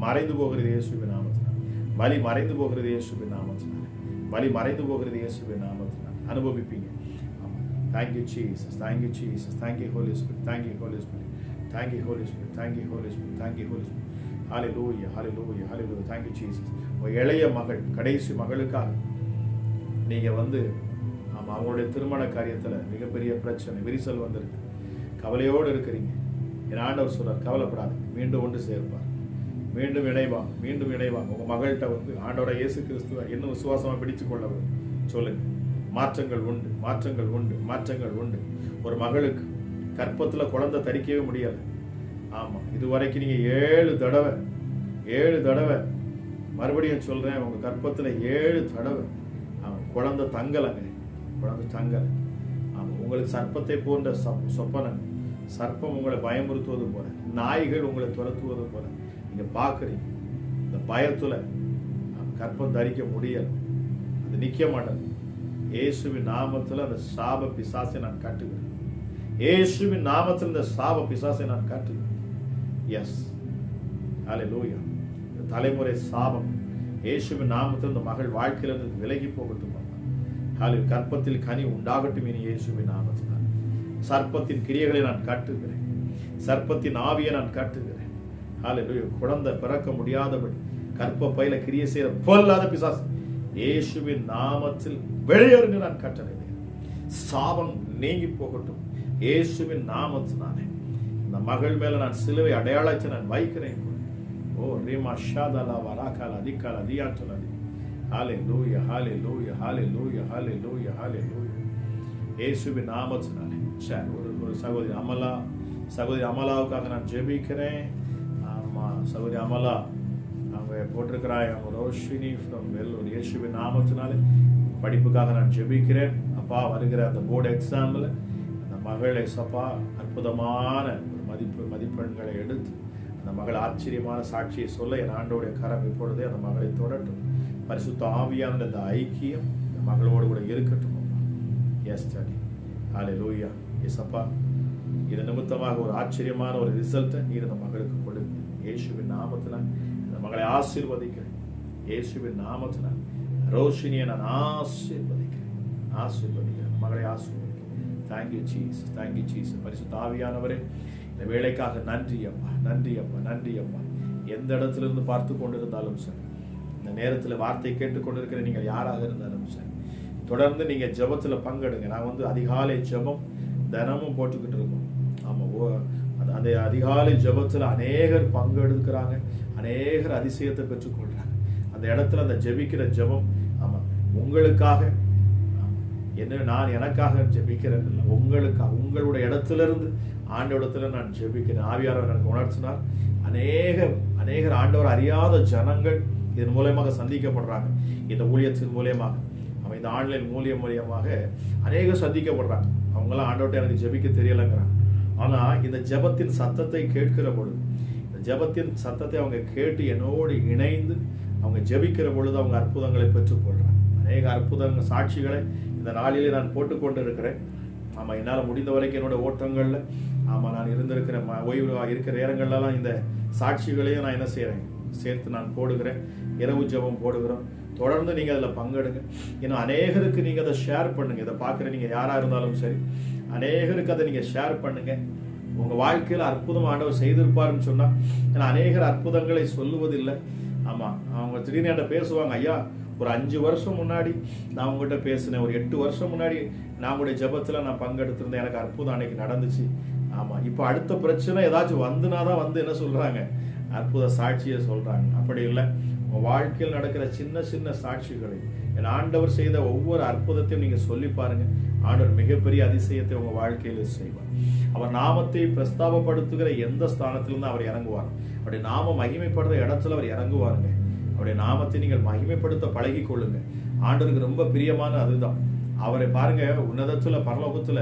மறைந்து போகிறது இயேசுவின் நாமத்தினால். வலி மறைந்து போகிறது இயேசுவின் நாமத்தினால், வலி மறைந்து போகிறது இயேசுவின் நாமத்தினால். அனுபவிப்பீங்க. ஆமா, thank you Jesus, thank you Jesus, thank you Holy Spirit, thank you Holy Spirit, thank you Holy Spirit, thank you Holy Spirit, thank you Holy Spirit. Hallelujah, hallelujah, hallelujah. Thank you Jesus. உங்க இளைய மகள், கடைசி மகளுக்காக நீங்க ஆமா, அவங்களுடைய திருமண காரியத்துல மிகப்பெரிய பிரச்சனை, விரிசல் வந்திருக்கு. கவலையோடு இருக்கிறீங்க, என் ஆண்டவர் சொல்றார், கவலைப்படாதீங்க, மீண்டும் ஒன்று சேர்ப்பார், மீண்டும் இணைவாங்க, மீண்டும் இணைவாங்க. உங்க மகள்கிட்ட வந்து ஆண்டவரை இயேசு கிறிஸ்துவை இன்னும் விசுவாசமா பிடிச்சு கொள்ள சொல்லுங்க. மாற்றங்கள் உண்டு, மாற்றங்கள் உண்டு, மாற்றங்கள் உண்டு. ஒரு மகளுக்கு கற்பத்துல குழந்தை தரிக்கவே முடியாது. ஆமா, இதுவரைக்கும் நீங்க 7 தடவை மறுபடியும் சொல்றேன், உங்க கற்பத்துல 7 தடவை குழந்தை தங்கலைங்க, குழந்தை தங்கலை. ஆமா, உங்களுக்கு சர்ப்பத்தை போன்ற சொப்பனம், சர்ப்பம் உங்களை பயமுறுத்துவது போல, நாய்கள் உங்களை துரத்துவது போல நீங்க பாக்குறீங்க. இந்த பயத்துல கற்பம் தரிக்க முடியல, அது நிக்க மாட்டேன். இயேசுவின் நாமத்துல அந்த சாப பிசாசை நான் காட்டுகிறேன். இயேசுவின் நாமத்தில் இந்த சாப பிசாசை நான் காட்டுகிறேன். எஸ், ஹல்லேலூயா. இந்த தலைமுறை சாபம் இயேசுவின் நாமத்தில் இந்த மகள் வாழ்க்கையிலிருந்து விலகி போகட்டும். ஹல்லேலூயா. கற்பத்தில் கனி உண்டாகட்டும் இனி இயேசுவின் நாமத்தினால். சர்ப்பத்தின் கிரியைகளை நான் காட்டுகிறேன், சர்ப்பத்தின் ஆவியை நான் காட்டுகிறேன். ஹல்லேலூயா. குழந்தை பிறக்க முடியாதபடி கற்ப பையில கிரியை செய்ய பொல்லாத பிசாசு இயேசுவின் நாமத்தில் வெளியேறுங்க நான் கட்டளையிடுகிறேன். சாபம் நீங்கி போகட்டும் இயேசுவின் நாமத்தினாலே. இந்த மகள் மேல நான் சிலுவை அடையாளத்தை நான் வைக்கிறேன். ஓ ரீமா ஷாதலா வராகால அதிகால அதியாற்றலதி. ஹல்லேலூயா, ஹல்லேலூயா, ஹல்லேலூயா, ஹல்லேலூயா, ஹல்லேலூயா. இயேசுவின் நாமத்தினாலே. சரி, ஒரு சகோதரி அமலாவுக்காக நான் ஜெபிக்கிறேன். ஆமா, சகோதரி அமலா அவங்க போட்டிருக்கிறாய், அவங்க ரோஷினி ஃப்ரம் வெல்லூர். இயேசுவின் நாமத்தினாலே படிப்புக்காக நான் ஜெபிக்கிறேன். அப்பா, வருகிற அந்த போர்டு எக்ஸாம்பிள் அந்த மகளை சப்பா அற்புதமான ஒரு மதிப்பெண்களை எடுத்து அந்த மகள் ஆச்சரியமான சாட்சியை சொல்ல என் ஆண்டோடைய கரம் இப்பொழுதே அந்த மகளை தொடரட்டும். பரிசுத்த ஆவியான இந்த ஐக்கியம் இந்த மகளோடு கூட இருக்கட்டும். எஸ் டாடி, ஹல்லேலூயா. எஸ் அப்பா, இது நிமித்தமாக ஒரு ஆச்சரியமான ஒரு ரிசல்ட்டை நீர் இந்த மகளுக்கு கொடுங்க. இயேசுவின் நாமத்தில் இந்த மகளை ஆசீர்வதிக்கிறேன். இயேசுவின் நாமத்தில் ரோஷினியை நான் ஆசீர்வதிக்கிறேன். மகளை ஆசீர்வதிக்கிறேன். Thank you Jesus, thank you Jesus. பரிசுத்த ஆவியானவரே, இந்த வேலைக்காக நன்றி அப்பா, நன்றி அப்பா, நன்றி அப்பா. எந்த இடத்துல இருந்து பார்த்து கொண்டிருந்தாலும் சரி, இந்த நேரத்தில் வார்த்தை கேட்டுக்கொண்டிருக்கிற நீங்கள் யாராக இருந்தாலும் சரி, தொடர்ந்து நீங்க ஜெபத்துல பங்கெடுங்க. நான் வந்து அதிகாலை ஜெபம் தினமும் போட்டுக்கிட்டு இருக்கோம். ஆமா, அந்த அதிகாலை ஜெபத்துல அநேகர் பங்கெடுக்கிறாங்க, அநேகர் அதிசயத்தை பெற்றுக்கொள்றாங்க. அந்த இடத்துல அந்த ஜெபிக்கிற ஜெபம், ஆமா, உங்களுக்காக என்ன, நான் எனக்காக ஜெபிக்கிறேன் இல்லை, உங்களுக்காக, உங்களுடைய இடத்துல இருந்து ஆண்டவரிடத்துல நான் ஜெபிக்கிறேன். ஆவியானவர் எனக்கு உணர்த்தினார். அநேகர் ஆண்டவர் அறியாத ஜனங்கள் இதன் மூலமாக சந்திக்கப்படுறாங்க. இந்த ஊழியத்தின் மூலியமாக, அவன் இந்த ஆன்லைன் மூலியமாக அநேகர் சந்திக்கப்படுறாங்க. அவங்களாம் ஆண்டவர்கிட்ட எனக்கு ஜெபிக்க தெரியலைங்கிறாங்க. ஆனா இந்த ஜெபத்தின் சத்தத்தை கேட்கிற பொழுது, இந்த ஜெபத்தின் சத்தத்தை அவங்க கேட்டு என்னோடு இணைந்து அவங்க ஜெபிக்கிற பொழுது அவங்க அற்புதங்களை பெற்றுக்கொள்றாங்க. அநேக அற்புதங்கள் சாட்சிகளை இந்த நாளிலே நான் போட்டுக்கொண்டு இருக்கிறேன். ஆமா, என்னால் முடிந்த வரைக்கும் என்னோட ஓட்டங்கள்ல, ஆமா, நான் இருந்திருக்கிற ஓய்வு இருக்கிற நேரங்கள்லாம் இந்த சாட்சிகளையும் நான் என்ன செய்யறேன், சேர்த்து நான் போடுகிறேன். இரவு ஜெபம் போடுகிறோம். தொடர்ந்து நீங்க அதுல பங்கெடுங்க. இன்னும் அநேகருக்கு நீங்க அதை ஷேர் பண்ணுங்க. இதை பார்க்குற நீங்க யாரா இருந்தாலும் சரி, அநேகருக்கு அதை நீங்க ஷேர் பண்ணுங்க. உங்க வாழ்க்கையில அற்புதம் ஆண்டவர் செய்திருப்பாருன்னு சொன்னா, ஏன்னா அநேகர் அற்புதங்களை சொல்லுவதில்லை. ஆமா, அவங்க திடீர்னு என்கிட்ட பேசுவாங்க, ஐயா ஒரு 5 வருஷம் முன்னாடி நான் உங்ககிட்ட பேசினேன், ஒரு 8 வருஷம் முன்னாடி நான் உங்களுடைய ஜெபத்துல நான் பங்கெடுத்திருந்தேன், எனக்கு அற்புதம் அன்னைக்கு நடந்துச்சு. ஆமா, இப்போ அடுத்த பிரச்சனை ஏதாச்சும் வந்துனாதான் வந்து என்ன சொல்றாங்க, அற்புத சாட்சியை சொல்றாங்க. அப்படி இல்லை, உங்க வாழ்க்கையில் நடக்கிற சின்ன சின்ன சாட்சிகளை, என் ஆண்டவர் செய்த ஒவ்வொரு அற்புதத்தையும் நீங்க சொல்லி பாருங்க. ஆண்டவர் மிகப்பெரிய அதிசயத்தை உங்க வாழ்க்கையில செய்வார். அவர் நாமத்தை பிரஸ்தாபப்படுத்துகிற எந்த ஸ்தானத்திலிருந்து அவர் இறங்குவார். அவருடைய நாம மகிமைப்படுற இடத்துல அவர் இறங்குவாருங்க. அவருடைய நாமத்தை நீங்கள் மகிமைப்படுத்த பழகி கொள்ளுங்க. ஆண்டவருக்கு ரொம்ப பிரியமான அதுதான். அவரை பாருங்க, உன்னதத்துல பரலோகத்துல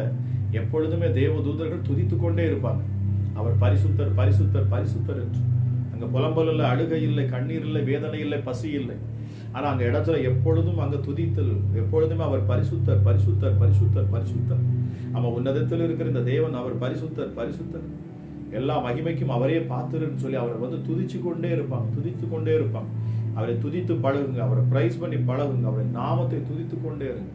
எப்பொழுதுமே தேவ தூதர்கள் துதித்து கொண்டே இருப்பாங்க. அவர் பரிசுத்தர், பரிசுத்தர், பரிசுத்தர் என்று. அங்க புலம்பல் இல்லை, அழுகை இல்லை, கண்ணீர் இல்லை, வேதனை இல்லை, பசி இல்லை. ஆனா அங்க இடத்துல எப்பொழுதும் அங்க துதித்தல், எப்பொழுதுமே அவர் பரிசுத்தர், பரிசுத்தர், பரிசுத்தர், பரிசுத்தர். நம்ம உன்னதத்தில் இருக்கிற இந்த தேவன் அவர் பரிசுத்தர், பரிசுத்தர், எல்லா மகிமைக்கும் அவரே பாத்திரன்னு சொல்லி அவரை வந்து துதிச்சு கொண்டே இருப்பாங்க, துதித்து கொண்டே இருப்பாங்க. அவரை துதித்து பழகுங்க, அவரை பிரைஸ் பண்ணி பழகுங்க. அவருடைய நாமத்தை துதித்து கொண்டே இருங்க,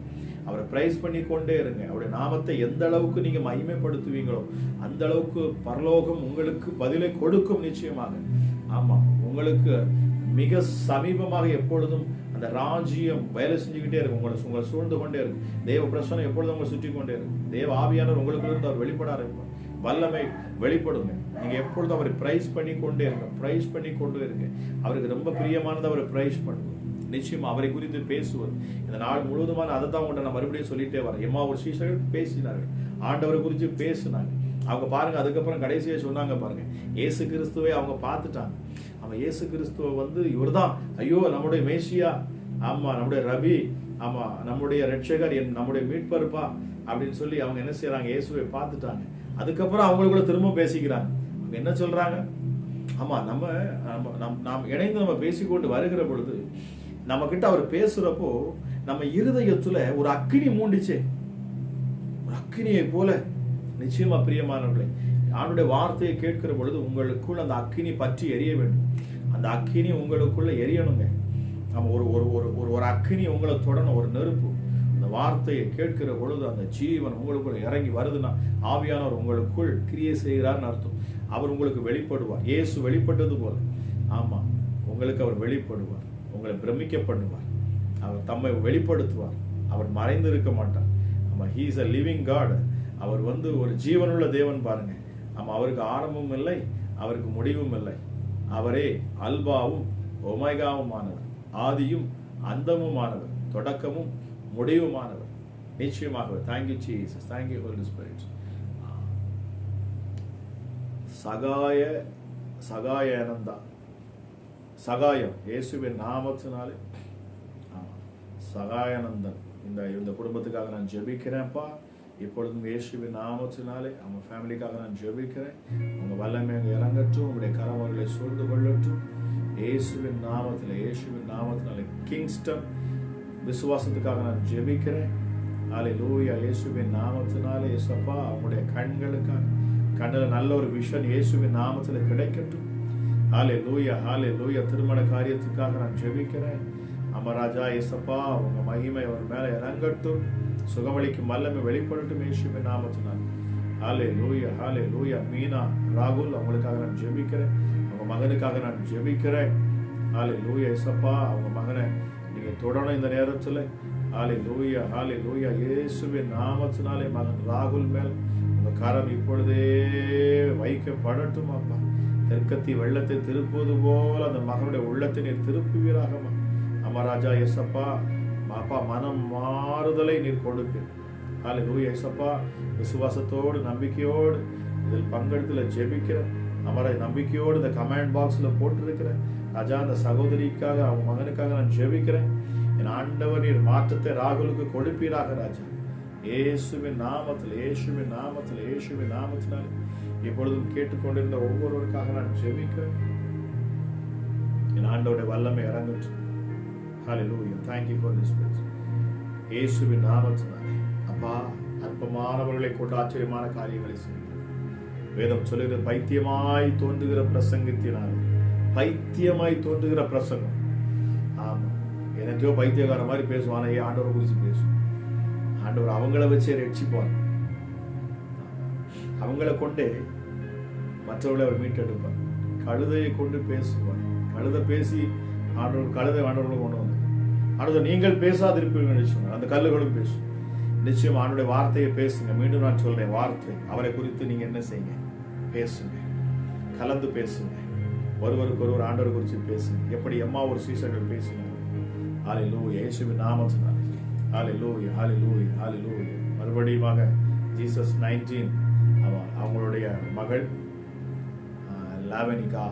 அவரை பிரைஸ் பண்ணி கொண்டே இருங்க. அவருடைய நாமத்தை எந்த அளவுக்கு நீங்க மகிமைப்படுத்துவீங்களோ அந்த அளவுக்கு பரலோகம் உங்களுக்கு பதிலை கொடுக்கும் நிச்சயமாக. ஆமா, உங்களுக்கு மிக சமீபமாக எப்பொழுதும் அந்த ராஜ்யம் வேலை செஞ்சுக்கிட்டே இருக்கும். உங்களை சூழ்ந்து கொண்டே இருக்கும். தேவ பிரசனம் எப்பொழுதும் உங்களை சுற்றி கொண்டே இருக்கும். தேவ ஆவியானவர் உங்களுக்குள்ள இருந்து அவர் வெளிப்பட ஆரம்பிப்பார். வல்லமை வெளிப்படுங்க. நீங்க எப்பொழுதும் அவரை பிரைஸ் பண்ணி கொண்டே இருங்க, பிரைஸ் பண்ணி கொண்டே இருங்க. அவருக்கு ரொம்ப பிரியமானது அவரை பிரைஸ் பண்ணுவோம். நிச்சயமா அவரை குறித்து பேசுவது. இந்த நாள் முழுவதுமான அதை தான் உங்கள்கிட்ட நான் மறுபடியும் சொல்லிட்டே வரேன். எம்மாவூர் சீஷர்கள் பேசினார்கள், ஆண்டவரை குறித்து பேசினாங்க. அவங்க பாருங்க, அதுக்கப்புறம் கடைசியாக சொன்னாங்க பாருங்க, இயேசு கிறிஸ்துவை அவங்க பார்த்துட்டாங்க. அவன் இயேசு கிறிஸ்துவ இவர்தான், ஐயோ நம்முடைய மேசியா, ஆமா நம்முடைய ரபி, ஆமா நம்முடைய ரட்சகர், நம்முடைய மீட்பருப்பா அப்படின்னு சொல்லி அவங்க என்ன செய்யறாங்க, இயேசுவை பார்த்துட்டாங்க. அதுக்கப்புறம் அவங்களுக்குள்ள திரும்ப பேசிக்கிறாங்க. அவங்க என்ன சொல்றாங்க, ஆமா நாம் இணைந்து நம்ம பேசிக்கொண்டு வருகிற பொழுது நம்ம கிட்ட அவர் பேசுறப்போ நம்ம இருதயத்துல ஒரு அக்கினி மூண்டிச்சே, ஒரு அக்கினியை போல. நிச்சயமா பிரியமானவர்களே, ஆண்டுடைய வார்த்தையை கேட்கிற பொழுது உங்களுக்குள் அந்த அக்கினி பற்றி எரிய வேண்டும். அந்த அக்கினி உங்களுக்குள்ள எரியணுங்க. நம்ம ஒரு அக்கினி உங்களை தொடணும், ஒரு நெருப்பு. அந்த வார்த்தையை கேட்கிற பொழுது அந்த ஜீவன் உங்களுக்குள்ள இறங்கி வருதுன்னா ஆவியானவர் உங்களுக்குள் கிரியை செய்கிறார்னு அர்த்தம். அவர் உங்களுக்கு வெளிப்படுவார். இயேசு வெளிப்பட்டது போல, ஆமா உங்களுக்கு அவர் வெளிப்படுவார், உங்களை பிரமிக்க பண்ணுவார், அவர் தம்மை வெளிப்படுத்துவார். அவர் மறைந்து இருக்க மாட்டார். ஆமா, he is a living God. அவர் ஒரு ஜீவனுள்ள தேவன் பாருங்க. ஆமா, அவருக்கு ஆரம்பமும் இல்லை, அவருக்கு முடிவும் இல்லை. அவரே அல்பாவும் ஒமேகாவுமானவர், ஆதியும் அந்தமுமானவர், தொடக்கமும் முடிவுமானவர். நிச்சயமாகவே. Thank you Jesus, thank you Holi Spirit. Sahayananda, Sahayam இயேசுவின் நாமத்தினாலே. சகாயானந்தன் இந்த குடும்பத்துக்காக நான் ஜெபிக்கிறேன்ப்பா. இப்பொழுதும் இயேசுவின் நாமத்தினாலே அவங்க ஃபேமிலிக்காக நான் ஜெபிக்கிறேன். உங்க வல்லமை அங்கே இறங்கட்டும், உங்களுடைய கரவர்களை சூழ்ந்து கொள்ளட்டும். இயேசுவின் நாமத்தினாலே கிங்ஸ்டன் விசுவாசத்துக்காக நான் ஜெபிக்கிறேன். அல்லேலூயா. இயேசுவின் நாமத்தினாலே இயேசப்பா அவங்களுடைய கண்ணில் நல்ல ஒரு விஷன் இயேசுவின் நாமத்தில் கிடைக்கட்டும். அல்லேலூயா. திருமண காரியத்துக்காக நான் ஜெபிக்கிறேன். அமராஜா இயேசப்பா உங்க மகிமை அவர் மேல இறங்கட்டும், சுகமளிக்கும் வல்லமை வெளிப்படட்டும் இயேசுவின் நாமத்தினால். அல்லேலூயா. மீனா ராகுல் அவங்களுக்காக நான் ஜெபிக்கிறேன். அவங்க மகனுக்காக நான் ஜெபிக்கிறேன். அல்லேலூயா. இயேசப்பா அவங்க மகனை நீங்க தொடரணும் இந்த நேரத்தில். அல்லேலூயா. இயேசுவின் நாமத்தினாலே மகன் ராகுல் மேல் உங்க கரம் இப்பொழுதே வைக்கப்படட்டும். அப்பா, தெற்கத்தி வெள்ளத்தை திருப்புவது போல அந்த மகனுடைய உள்ளத்தை நீர் திருப்புவீராகமா. அமராஜா இயேசப்பா, அப்பா மனம் மாறுதலை நீர் கொடுப்பீர். அல்லேலூயா இயேசப்பா. விசுவாசத்தோடு நம்பிக்கையோடு இதில் பங்கெடுத்துல ஜெபிக்கிற அமராஜ், நம்பிக்கையோடு இந்த கமெண்ட் பாக்ஸ்ல போட்டிருக்கிறேன் ராஜா. அந்த சகோதரிக்காக அவங்க மகனுக்காக நான் ஜெபிக்கிறேன். என் ஆண்டவர் நீர் மாற்றத்தை ராகுலுக்கு கொடுப்பீராக ராஜா. இயேசுவின் நாமத்தினாலே இப்பொழுதும் கேட்டுக்கொண்டிருந்த ஒவ்வொருவருக்காக நான் ஜெபிக்கிறேன். என் ஆண்டவருடைய வல்லமை இறங்கட்டும். ஹல்லேலூயா. Thank you for this praise. இயேசுவின் நாமத்தினாலே அப்பா அற்பமானவர்களை கொண்டு ஆச்சரியமான காரியங்களை செய்யுங்கள். வேதம் சொல்லுகிற பைத்தியமாய் தோன்றுகிற பிரசங்கத்தினாலே, பைத்தியமாய் தோன்றுகிற பிரசங்கம். ஆமா, எனக்கோ பைத்தியக்கார மாதிரி பேசுவானே, ஆண்டவரை குறித்து பேசும். ஆண்டவர் அவங்கள வச்சே ரட்சிப்பார். அவங்கள கொண்டே மற்றவர்களை அவர் மீட்டெடுப்பார். கழுதையை கொண்டு பேசுவார். கழுதை பேசி கழுதை ஆண்டவர்களை கொண்டு வந்து ஆண்டவர் நீங்கள் பேசாதிருப்பீர்கள் சொன்னார். அந்த கல்லுகளும் பேசும். நிச்சயம் ஆண்டவருடைய வார்த்தையை பேசுங்க. மீண்டும் நான் சொல்றேன், வார்த்தை அவரை குறித்து நீங்க என்ன செய்யுங்க, பேசுங்க, கலந்து பேசுங்க. ஒருவருக்கு ஒருவர் ஆண்டவர் குறித்து பேசுங்க. எப்படி எம்மாவூர் சீஷர்கள் பேசினாங்க. அல்லேலூயா. இயேசுவின் நாமத்தினாலே. அல்லேலூயா. மறுபடியும் ஜீசஸ் 19 அவங்களுடைய மகள் லாவனிகா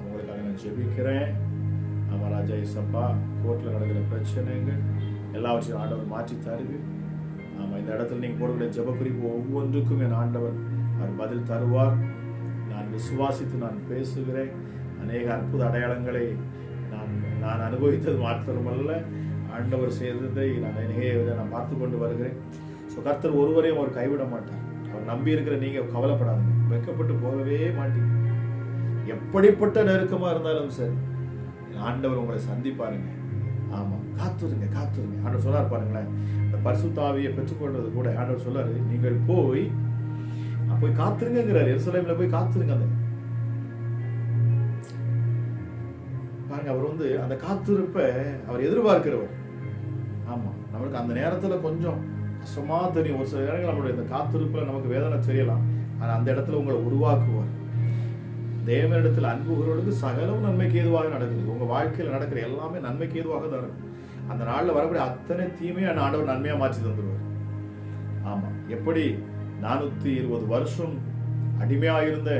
அவங்களுக்காக நான் ஜெபிக்கிறேன். ராஜா இயேசப்பா, கோர்ட்ல நடக்கிற பிரச்சனைகள் எல்லாவற்றையும் ஆண்டவர் மாற்றி தருவி. இந்த இடத்துல நீங்க போடக்கூடிய ஜெப குறிப்பு ஒவ்வொன்றுக்கும் என் ஆண்டவர் அவர் பதில் தருவார். நான் விசுவாசித்து நான் பேசுகிறேன். அநேக அற்புத அடையாளங்களை நான் அனுபவித்தது மாத்திரமல்ல, ஆண்டவர் செய்ததை நான் பார்த்து கொண்டு வருகிறேன். ஸோ கர்த்தர் ஒருவரையும் அவர் கைவிட மாட்டார். அவர் நம்பி இருக்கிற நீங்க கவலைப்படாதீங்க, வெட்கப்பட்டு போகவே மாட்டீங்க. எப்படிப்பட்ட நெருக்கமா இருந்தாலும் சரி ஆண்டவர் உங்களை சந்திப்பாருங்க. ஆமா, காத்துருங்க. ஆண்டவர் சொல்லார் பாருங்களேன், இந்த பரிசுத்த ஆவியை பெற்றுக்கொண்டது கூட ஆண்டவர் சொல்லாரு, நீங்கள் போய் காத்துருங்கிறார். எருசலேம்ல போய் காத்துருங்க. அந்த பாருங்க, அவர் அந்த காத்திருப்ப அவர் எதிர்பார்க்கிறவர். ஆமா, நம்மளுக்கு அந்த நேரத்துல கொஞ்சம் கஷ்டமா தெரியும். ஒரு சில நேரங்கள் நம்மளுடைய இந்த காத்திருப்புல நமக்கு வேதனை தெரியலாம். ஆனால் அந்த இடத்துல உங்களை உருவாக்குவார். தேவனிடத்தில் அன்புகிறவர்களுக்கு சகலவும் நன்மைக்கு ஏதுவாக நடக்குது. உங்கள் வாழ்க்கையில் நடக்கிற எல்லாமே நன்மைக்கு ஏதுவாக தான் இருக்கும். அந்த நாளில் வரக்கூடிய அத்தனை தீமையை ஆண்டவர் நன்மையாக மாற்றி தந்துடுவார். ஆமாம், எப்படி 420 வருஷம் அடிமையாக இருந்த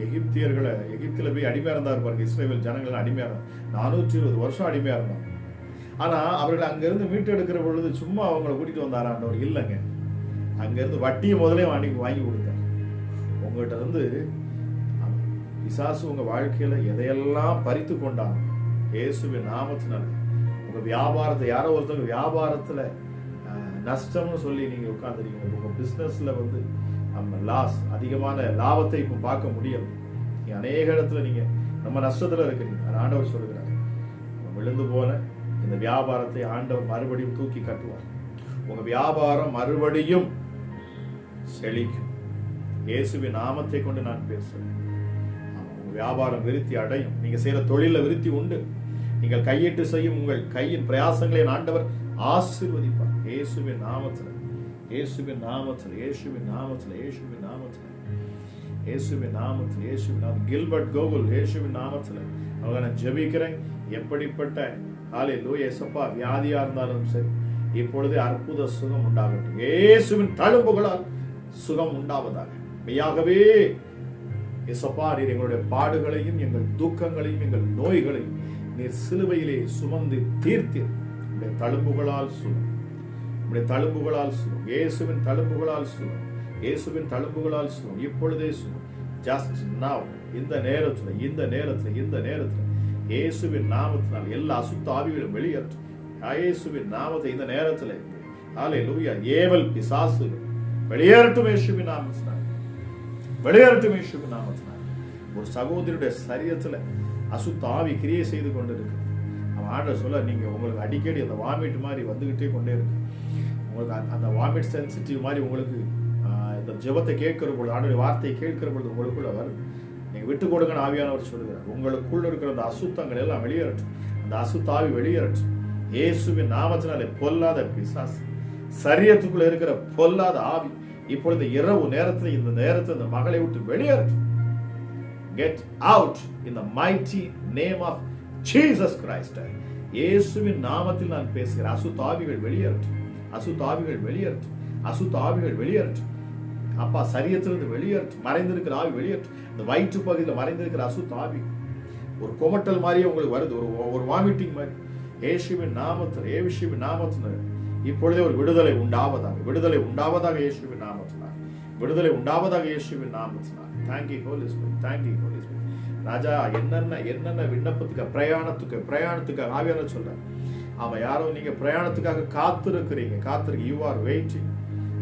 எகிப்தில் போய் அடிமையாக இருந்தார் பாருங்க. இஸ்ரவேல் ஜனங்கள் அடிமையாக இருந்தார். 420 வருஷம் அடிமையாக இருந்தாங்க. ஆனால் அவர்கள் அங்கேருந்து மீட்டெடுக்கிற பொழுது சும்மா அவங்கள கூட்டிகிட்டு வந்தார் ஆண்டவர்? இல்லைங்க, அங்கேருந்து வட்டியை முதலே வாங்கி கொடுத்தார். உங்கள்கிட்ட இருந்து பிசாசு உங்கள் வாழ்க்கையில் எதையெல்லாம் பறித்து கொண்டாங்க இயேசுவின் நாமத்தினால. உங்கள் வியாபாரத்தை யாரோ ஒருத்தவங்க வியாபாரத்தில் நஷ்டம்னு சொல்லி நீங்கள் உட்காந்துருக்கீங்க. உங்கள் பிஸ்னஸில் வந்து லாஸ், அதிகமான லாபத்தை இப்போ பார்க்க முடியும். நீங்கள் அநேக இடத்துல நீங்கள் நம்ம நஷ்டத்தில் இருக்கிறீங்க. அது ஆண்டவர் சொல்லுகிறார், விழுந்து போன இந்த வியாபாரத்தை ஆண்டவர் மறுபடியும் தூக்கி கட்டுவார். உங்கள் வியாபாரம் மறுபடியும் செழிக்கும். இயேசுவின் நாமத்தை கொண்டு நான் பேசுகிறேன். உங்கள் வியாபாரம் விருத்தி அடையும். நீங்கள் செய்கிற தொழிலில் விருத்தி உண்டு. நீங்கள் கையிட்டு செய்யும் உங்கள் கையின் பிரயாசங்களை ஆண்டவர் ஆசீர்வதிப்பார். இயேசுவின் நாமத்தில், இயேசுவின் நாமத்தில், இயேசுவின் நாமத்தில், இயேசுவின் நாமத்தில், இயேசுவின் நாமத்தில், இயேசுவின் நாமத்தில். கில்பர்ட் கோகுல், இயேசுவின் நாமத்தில் அவங்க நான் ஜெபிக்கிறேன். எப்படிப்பட்ட ஹல்லேலூயா இயேசப்பா வியாதியா இருந்தாலும் சரி, இப்பொழுதே அற்புத சுகம் உண்டாகட்டும். இயேசுவின் தழும்புகளால் சுகம் உண்டாவதாக. மெய்யாகவே இயேசப்பா, நீர் எங்களுடைய பாடுகளையும் எங்கள் துக்கங்களையும் எங்கள் நோய்களையும் நீர் சிலுவையிலே சுமந்து தீர்த்தீர். உடைய தழும்புகளால் சுகம், உடைய தழும்புகளால் சுகம், இயேசுவின் தழும்புகளால் சுகம், இயேசுவின் தழும்புகளால் சுகம், இப்பொழுதே சுகம். ஜஸ்ட் நவ், இந்த நேரத்தில், இந்த நேரத்தில், இந்த நேரத்தில் இயேசுவின் நாமத்தினால் எல்லா அசுத்த ஆவிகளும் வெளியேற்றும். இயேசுவின் நாமத்தை இந்த நேரத்தில் ஹல்லேலூயா ஏவல் பிசாசுகள் வெளியேறட்டும். இயேசுவின் நாமத்தினால் வெளியேறட்டும். இயேசுவின் நாமத்தினால் ஒரு சகோதரியுடைய சரீரத்தில் அசுத்த ஆவி கிரியை செய்து கொண்டு இருக்கு. அவன் ஆண்டவர் சொல்ல, நீங்க உங்களுக்கு அடிக்கடி அந்த வாமிட் மாதிரி வந்துகிட்டே கொண்டே இருக்கு. உங்களுக்கு அந்த வாமிட் சென்சிட்டிவ் மாதிரி உங்களுக்கு இந்த ஜெபத்தை கேட்கிற பொழுது, ஆண்டவருடைய வார்த்தையை கேட்கிற பொழுது உங்களுக்குள்ள வரும். நீங்க விட்டு கொடுங்கன்னு ஆவியானவர் சொல்லுகிறார். உங்களுக்குள்ள இருக்கிற அந்த அசுத்தங்கள் எல்லாம் வெளியேறட்டும். அந்த அசுத்த ஆவி வெளியேறட்டும். இயேசுவின் நாமத்தினாலே பொல்லாத பிசாசு, சரீரத்துக்குள்ள இருக்கிற பொல்லாத ஆவி இப்பொழுது இரவு நேரத்தில், இந்த நேரத்தில் இந்த மகளை விட்டு வெளியேறட்டும். Get out in the mighty name of Jesus Christ. இயேசுவின் நாமத்தில் நான் பேசுகிறேன். அசுத்த ஆவிகள் வெளியேறட்டும். அசுத்த ஆவிகள் வெளியேறட்டும். அசுத்த ஆவிகள் வெளியேறட்டும். அப்பா, சரீரத்திலிருந்து வெளியேறட்டும். மறைந்திருக்கிற ஆவி வெளியேறட்டும். இந்த வயிற்று பகுதியில் மறைந்திருக்கிற அசுத்த ஆவி ஒரு கொமட்டல் மாதிரியே உங்களுக்கு வருது, ஒரு வாமிட்டிங் மாதிரி. இயேசுவின் நாமத்தில், இயேசுவின் நாமத்தில் இப்பொழுதே ஒரு விடுதலை உண்டாவதாக, விடுதலை உண்டாவதாக இயேசுவின் நாமத்தினால், விடுதலை உண்டாவதாக இயேசுவின் நாமத்தினால். Thank you Holy Spirit, thank you Holy Spirit. ராஜா, என்னென்ன விண்ணப்பத்துக்கு பிரயாணத்துக்கு ஆவியானவர் சொல்றார். ஆமா, யாரோ நீங்க பிரயாணத்துக்காக காத்திருக்கிறீங்க. You are waiting.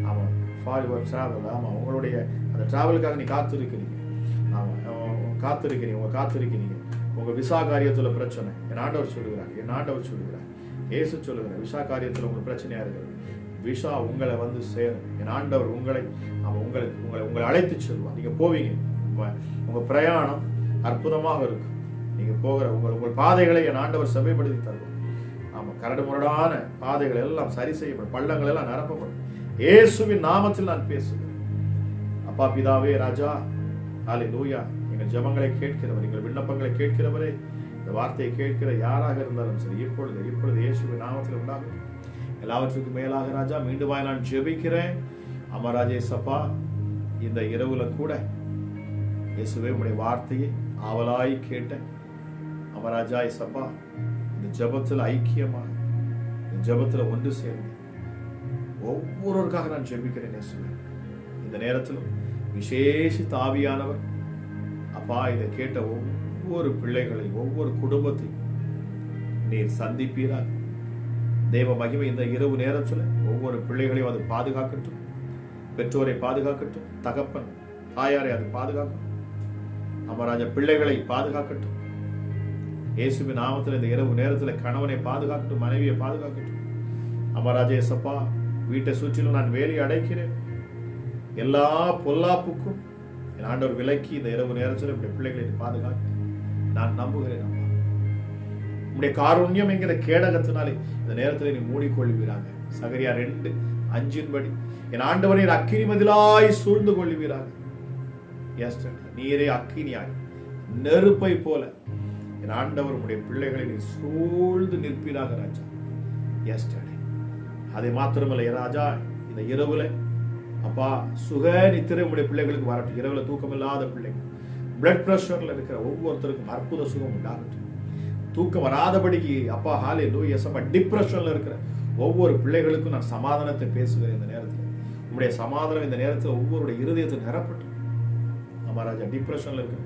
ஆமா, ஃபார் யுவர் டிராவல். ஆமா, உங்களுடைய அந்த டிராவலுக்காக நீ காத்திருக்கிறீங்க. ஆமா, காத்திருக்கிறீங்க. உங்க விசா காரியத்துல பிரச்சனை. என் ஆண்டவர் சொல்லுகிறார், இயேசு சொல்லுகிறார், விசா காரியத்துல உங்களுக்கு பிரச்சனையா இருக்கிறது. விசா உங்களை வந்து சேரும். என் ஆண்டவர் உங்களை அழைத்து செல்வார். நீங்க போவீங்க. உங்க பிரயாணம் அற்புதமாக இருக்கும். நீங்க போகிற உங்கள் பாதைகளை என் ஆண்டவர் செவ்வைப்படுத்தி தருவார். ஆமா, கரடு முரடான பாதைகள் எல்லாம் சரி செய்யப்படும். பள்ளங்கள் எல்லாம் நிரப்பப்படும். இயேசுவின் நாமத்தில் நான் பேசுகிறேன். அப்பா பிதாவே, ராஜா, ஹல்லேலூயா. எங்கள் ஜெபங்களை கேட்கிறவர், எங்கள் விண்ணப்பங்களை கேட்கிறவரே, இந்த வார்த்தையை கேட்கிற யாராக இருந்தாலும் சரி, இப்பொழுது இயேசுவின் நாமத்தில் உண்டாகும். எல்லாவற்றுக்கும் மேலாக ராஜா, மீண்டுமாய் நான் ஜெபிக்கிறேன். அமராஜே சப்பா, இந்த இரவுல கூட இயேசுவே உம்முடைய வார்த்தையை ஆவலாய் கேட்ட அமராஜா சப்பா, இந்த ஜெபத்தில் ஐக்கியமாக, இந்த ஜெபத்தில் ஒன்று சேர்ந்து ஒவ்வொருவருக்காக நான் ஜெபிக்கிறேன். இயேசுவே, இந்த நேரத்திலும் விசேஷித்த ஆவியானவர் அப்பா, இதை கேட்ட ஒவ்வொரு பிள்ளைகளையும், ஒவ்வொரு குடும்பத்தையும் நீர் சந்திப்பீராக. தேவ மகிமை இந்த இரவு நேரத்தில் ஒவ்வொரு பிள்ளைகளையும் அது பாதுகாக்கட்டும். பெற்றோரை பாதுகாக்கட்டும். தகப்பன் தாயாரை அது பாதுகாக்கட்டும். அமராஜா பிள்ளைகளை பாதுகாக்கட்டும். இயேசுவின் நாமத்தில் இந்த இரவு நேரத்தில் கணவனை பாதுகாக்கட்டும், மனைவியை பாதுகாக்கட்டும். அமராஜா சப்பா, வீட்டை சுற்றிலும் நான் வேலி அடைக்கிறேன். எல்லா பொல்லாப்புக்கும் என் ஆண்டவர் விலக்கி இந்த இரவு நேரத்தில் என்னுடைய பிள்ளைகளை பாதுகாக்க நான் நம்புகிறேன். உம்முடைய காருண்யம் என்கிற கேடகத்தினாலே இந்த நேரத்தில் நீ மூடிக்கொள்வீராங்க. சகரியா 2:5 என் ஆண்டவரை அக்கினி மதிலாய் சூழ்ந்து கொள்வீராக. நீரே அக்கினியாய் நெருப்பை போல என் ஆண்டவர் உடைய பிள்ளைகளை நீ சூழ்ந்து நிற்பீராக ராஜா. அதை மாத்திரமல்ல ராஜா, இந்த இரவுல அப்பா சுக நித்திரை உடைய பிள்ளைகளுக்கு வரட்டும். இரவுல தூக்கம் இல்லாத பிள்ளைகள், பிளட் பிரஷர்ல இருக்கிற ஒவ்வொருத்தருக்கும் அற்புத சுகம் உண்டாகட்டும். தூக்கம் வராதபடிக்கு அப்பா ஹல்லேலூயா டிப்ரெஷன்ல இருக்கிற ஒவ்வொரு பிள்ளைகளுக்கும் நான் சமாதானத்தை பேசுகிறேன். இந்த நேரத்தில் உங்களுடைய சமாதானம் இந்த நேரத்தில் ஒவ்வொருடைய இருதயத்தை நிரப்பட்டும். ராஜா, டிப்ரெஷன்ல இருக்கிற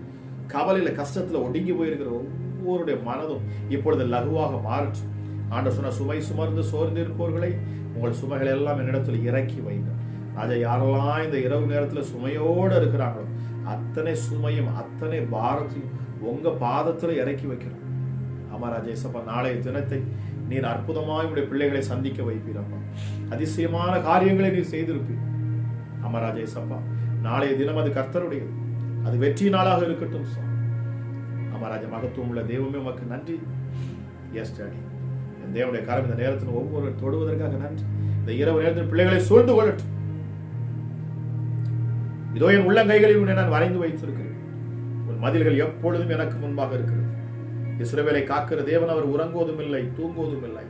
கவலையில கஷ்டத்துல ஒடுங்கி போயிருக்கிற ஒவ்வொருடைய மனதும் இப்பொழுது லகுவாக மாறட்டும். ஆண்டவர் சொன்ன சுமை சுமர்ந்து சோர்ந்து இருப்பவர்களை உங்கள் சுமைகளை எல்லாம் என்னிடத்தில் இறக்கி வைங்க. ராஜா, யாரெல்லாம் இந்த இரவு நேரத்தில் சுமையோடு இருக்கிறாங்களோ அத்தனை சுமையும் அத்தனை பாரத்தையும் உங்க பாதத்துல இறக்கி வைக்கிறோம். ராஜா ஏசப்பா, நாளைய தினத்தை நீர் அற்புதமாய் உடைய பிள்ளைகளை சந்திக்க வைப்பீரப்பா. அதிசயமான காரியங்களை நீர் செய்திருப்பீர். ராஜா ஏசப்பா, நாளைய தினம் அது கர்த்தருடையது, அது வெற்றி நாளாக இருக்கட்டும். ராஜா, மகத்துவம் உள்ள தெய்வமே உமக்கு நன்றி. என் தேவனுடைய கரம் இந்த நேரத்தில் ஒவ்வொரு தொடுவதற்காக நன்றி. இந்த இரவு நேரத்தில் பிள்ளைகளை சூழ்ந்து கொள்ளட்டும். இதோ என் உள்ளங்கைகளில் உன்னை நான் வரைந்து வைத்திருக்கிறேன். உன் மதில்கள் எப்பொழுதும் எனக்கு முன்பாக இருக்கிறது. இஸ்ரவேலை காக்கிற தேவன் அவர் உறங்குவதும் இல்லை தூங்குவதும் இல்லை.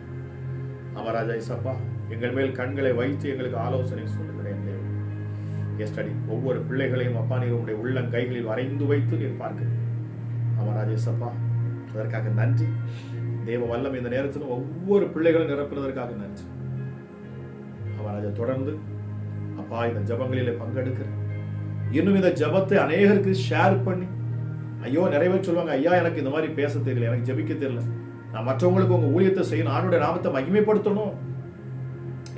ராஜா ஏசப்பா, எங்கள் மேல் கண்களை வைத்து எங்களுக்கு ஆலோசனை சொல்லுகிறேன் தேவன். ஒவ்வொரு பிள்ளைகளையும் அப்பா நீர் உங்களுடைய உள்ளங்கைகளில் வரைந்து வைத்து நீர் பார்க்கிறேன். ராஜா ஏசப்பா, அதற்காக நன்றி. தேவ வல்லம் இந்த நேரத்தில் ஒவ்வொரு பிள்ளைகளும் நிரப்புவதற்காக நன்றி. ராஜா, தொடர்ந்து அப்பா இந்த ஜபங்களிலே பங்கெடுக்கிறேன். இன்னும் இந்த ஜபத்தை அநேகருக்கு ஷேர் பண்ணி, ஐயோ நிறைய பேர் சொல்லுவாங்க, ஐயா எனக்கு இந்த மாதிரி பேச தெரியல, எனக்கு ஜபிக்க தெரியல, நான் மற்றவங்களுக்கு உங்க ஊழியத்தை செய்யணும், ஆண்டவருடைய நாமத்தை மகிமைப்படுத்தணும்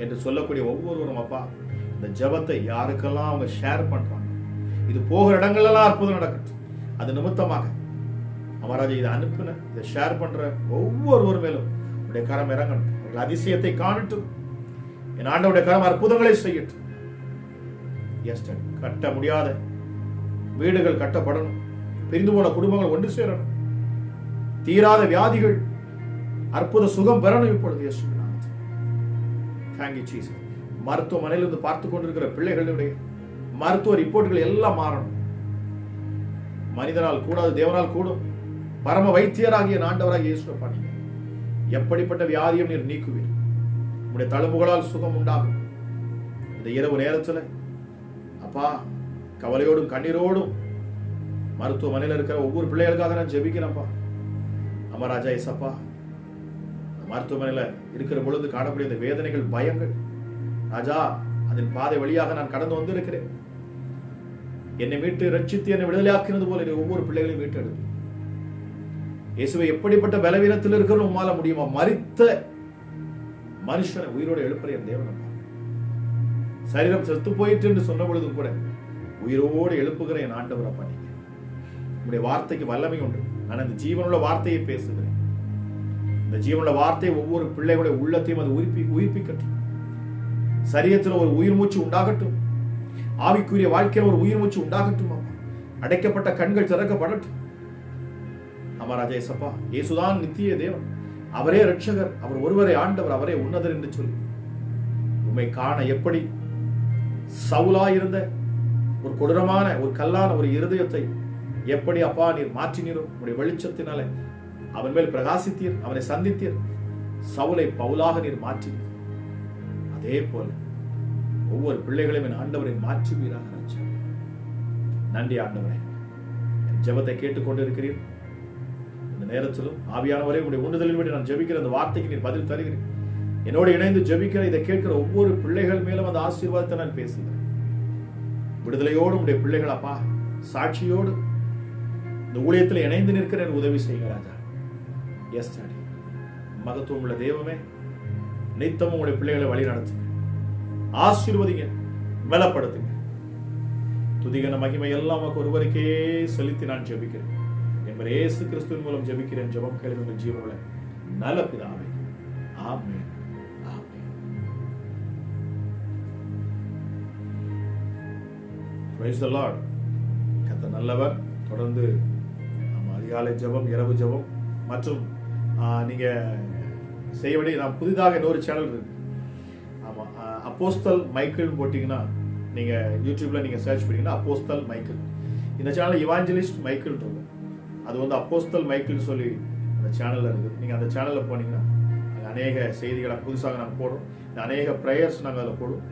என்று சொல்லக்கூடிய ஒவ்வொருவரும் அப்பா இந்த ஜபத்தை யாருக்கெல்லாம் அவங்க ஷேர் பண்றாங்க, இது போகிற இடங்கள்லாம் அற்புதம் நடக்கட்டும். அது நிமித்தமாக ராஜா இதை அனுப்பின இதை ஷேர் பண்ற ஒவ்வொருவர் மேலும் உடைய கரம் இறங்கணும். அவர்கள் அதிசயத்தை காணட்டும். என் ஆண்டவருடைய கரம் அற்புதங்களை செய்யட்டும். கட்ட முடியாத வீடுகள் கட்டப்படணும். பிரிந்து போன குடும்பங்கள் ஒன்று சேரணும். தீராத வியாதிகள் அற்புத சுகம் பெறணும். இப்பொழுது மருத்துவமனையில் இருந்து பார்த்து கொண்டிருக்கிற பிள்ளைகளுடைய மருத்துவ ரிப்போர்ட்டுகள் எல்லாம் மாறணும். மனிதனால் கூடாது, தேவனால் கூடும். பரம வைத்தியராகிய ஆண்டவராகிய இயேசுவை நீங்க எப்படிப்பட்ட வியாதியும் நீர் நீக்குவீர். உங்களுடைய தழும்புகளால் சுகம் உண்டாகும். இந்த இரவு நேரத்தில் அப்பா கவலையோடும் கண்ணீரோடும் மருத்துவமனையில் இருக்கிற ஒவ்வொரு பிள்ளைகளுக்காக நான் ஜெபிக்கிறேன்ப்பா. ராஜா ஏசப்பா, மருத்துவமனையில் இருக்கிற பொழுது காணக்கூடிய இந்த வேதனைகள், பயங்கள் ராஜா, அதன் பாதை வழியாக நான் கடந்து வந்திருக்கிறேன். என்னை மீட்டு ரட்சித்து என்னை விடுதலையாக்கினது போல ஒவ்வொரு பிள்ளைகளையும் மீட்டு எடுத்து இயேசுவை எப்படிப்பட்ட பலவீனத்தில் இருக்கிறோம் உம்மால முடியுமா? மரித்த மனுஷனை உயிரோடு எழுப்புற என் தேவன். சரீரம் செத்து போயிட்டு என்று சொன்ன பொழுதும் கூட உயிரோடு எழுப்புகிற என் ஆண்டவர் அப்பா, நீங்க உங்களுடைய வார்த்தைக்கு வல்லமை உண்டு. நான் இந்த ஜீவனுள்ள வார்த்தையை பேசுகிறேன். இந்த ஜீவனுள்ள வார்த்தை ஒவ்வொரு பிள்ளைகளுடைய உள்ளத்தையும் அது உயிர்ப்பிக்கட்டும். சரீரத்தில் ஒரு உயிர் மூச்சு உண்டாகட்டும். ஆவிக்குரிய வாழ்க்கையில் ஒரு உயிர் மூச்சு உண்டாகட்டும். அடைக்கப்பட்ட கண்கள் திறக்கப்படட்டும். ராஜா ஏசப்பா, இயேசுதான் நித்திய தேவன், அவரே ரட்சகர், அவர் ஒருவரே ஆண்டவர், அவரே உன்னதர் என்று சொல்லி உம்மை காண எப்படி சவுலாயிருந்த ஒரு கொடூரமான ஒரு கல்லான ஒரு இருதயத்தை எப்படி அப்பா நீர் மாற்றினீரோ, உடைய வெளிச்சத்தினால அவன் மேல் பிரகாசித்தீர், அவனை சந்தித்தீர், சவுலை பவுலாக நீர் மாற்றினீர். அதே போல ஒவ்வொரு பிள்ளைகளையும் என் ஆண்டவரை மாற்றுவீராக. நன்றி ஆண்டவரே, ஜெபத்தை கேட்டுக்கொண்டிருக்கிறீர். இந்த நேரத்திலும் ஆவியானவரே உங்களுடைய உண்டுதலின் படி நான் ஜெபிக்கிற அந்த வார்த்தைக்கு நீர் பதில் தருகிறேன். என்னோடு இணைந்து ஜெபிக்கிற இதை கேட்கிற ஒவ்வொரு பிள்ளைகள் மேலும் அந்த ஆசீர்வாதத்தை நான் பேசுகிறேன். விடுதலையோடு உடைய பிள்ளைகள் அப்பா சாட்சியோடு இந்த ஊழியத்தில் இணைந்து நிற்கிற உதவி செய்யுங்க ராஜா. எஸ் டாடி, மகத்துவம் உள்ள தெய்வமே, நித்தமும் உங்களுடைய பிள்ளைகளை வழி நடத்துங்க, ஆசீர்வதிங்க, பலப்படுத்துங்க. துதிகன மகிமை எல்லாம் ஒருவருக்கே செலுத்தி நான் ஜெபிக்கிறேன். என்பது இயேசு கிறிஸ்துவின் மூலம் ஜெபிக்கிறேன். ஜெபம் கேளுங்கள் ஜீவனுள்ள நல்ல பிதாவே. ஆமென். Praise the Lord. கர்த்தர் நல்லவர். தொடர்ந்து அதிகாலை ஜெபம், இரவு ஜெபம் மற்றும் நீங்க செய்ய வேண்டிய நான் புதிதாக இன்னொரு சேனல் இருக்கு. ஆமாம், அப்போஸ்தல் மைக்கேல் போட்டிங்கன்னா நீங்கள் யூடியூப்ல நீங்கள் சர்ச் பண்ணீங்கன்னா அப்போஸ்தல் மைக்கேல். இந்த சேனல் இவாஞ்சலிஸ்ட் மைக்கேல் இருக்கும். அது வந்து அப்போஸ்தல் மைக்கேல் சொல்லி அந்த சேனலில் இருக்குது. நீங்கள் அந்த சேனலில் போனீங்கன்னா அங்கே அநேக செய்திகளை புதுசாக நாங்கள் போடுறோம். அநேக ப்ரேயர்ஸ் நாங்கள் அதில் போடுவோம்.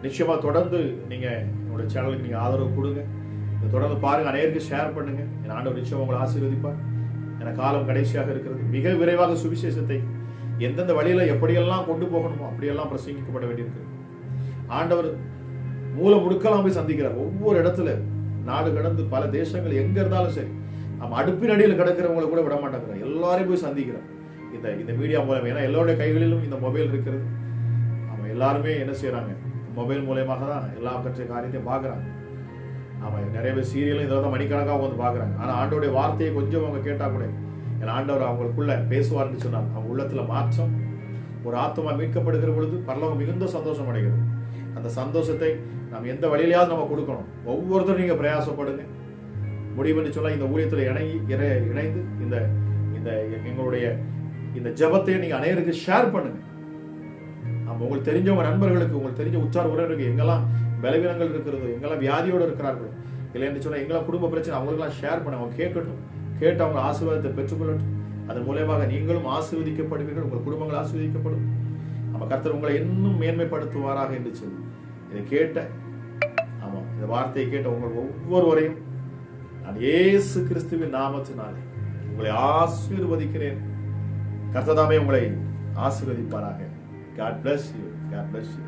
நிச்சயமாக தொடர்ந்து நீங்கள் என்னோடய சேனலுக்கு நீங்கள் ஆதரவு கொடுங்க. இதை தொடர்ந்து பாருங்கள், அநேகருக்கு ஷேர் பண்ணுங்கள். என் ஆண்டவர் நிச்சயம் உங்களை ஆசீர்வதிப்பார். என காலம் கடைசியாக இருக்கிறது. மிக விரைவாக சுவிசேஷத்தை எந்தெந்த வழியில் எப்படியெல்லாம் கொண்டு போகணுமோ அப்படியெல்லாம் பிரசங்கிக்கப்பட வேண்டியிருக்கு. ஆண்டவர் மூல முடுக்கலாம் போய் சந்திக்கிறார். ஒவ்வொரு இடத்துல நாடு கடந்து பல தேசங்கள் எங்க இருந்தாலும் சரி, நம்ம அடுப்பின் அடியில் கிடக்கிறவங்களை கூட விட மாட்டேங்கிறார். எல்லாரையும் போய் சந்திக்கிறார் இந்த மீடியா மூலம். ஏன்னா எல்லோருடைய கைகளிலும் இந்த மொபைல் இருக்கிறது. நம்ம எல்லாருமே என்ன செய்யறாங்க, மொபைல் மூலயமாக தான் எல்லா கற்ற காரியத்தையும் பார்க்குறாங்க. ஆமாம், நிறைய பேர் சீரியலும் இதில் தான் மணிக்கணக்காக வந்து பார்க்குறாங்க. ஆனால் ஆண்டோடைய வார்த்தையை கொஞ்சம் அவங்க கேட்டால் கூட ஏன்னா ஆண்டவர் அவங்களுக்குள்ள பேசுவார்னு சொன்னார். அவங்க உள்ளத்தில் மாற்றம், ஒரு ஆத்மா மீட்கப்படுகிற பொழுது பரலோகம் மிகுந்த சந்தோஷம் அடைகிறது. அந்த சந்தோஷத்தை நாம் எந்த வழியிலையாவது நம்ம கொடுக்கணும். ஒவ்வொருத்தரும் நீங்கள் பிரயாசப்படுங்க. முடிவுன்னு சொல்ல இந்த ஊழியத்தில் இணைந்து இந்த இந்த எங்களுடைய இந்த ஜபத்தை நீங்கள் அனைவருக்கு ஷேர் பண்ணுங்க. நம்ம உங்களுக்கு தெரிஞ்சவங்க நண்பர்களுக்கு, உங்களுக்கு தெரிஞ்ச உற்றார் உறவினருக்கு எங்கெல்லாம் பலவீனங்கள் இருக்கிறதோ, எங்கெல்லாம் வியாதியோடு இருக்கிறார்களோ, இல்லைன்னு சொன்னால் எங்கெல்லாம் குடும்ப பிரச்சனை அவங்களுக்கெல்லாம் ஷேர் பண்ண அவங்க கேட்கட்டும். கேட்டு அவங்க ஆசீர்வாதத்தை பெற்றுக்கொள்ளட்டும். அதன் மூலமாக நீங்களும் ஆசீர்வதிக்கப்படுவீர்கள், உங்கள் குடும்பங்கள் ஆசீர்வதிக்கப்படும். நம்ம கர்த்தர் உங்களை இன்னும் மேன்மைப்படுத்துவாராக என்று சொல்லி இதை கேட்ட இந்த வார்த்தையை கேட்ட உங்கள் ஒவ்வொருவரையும் நான் இயேசு கிறிஸ்துவின் நாமத்தினாலே உங்களை ஆசீர்வதிக்கிறேன். கர்த்தர் தாமே உங்களை ஆசீர்வதிப்பாராக. God bless you. God bless you.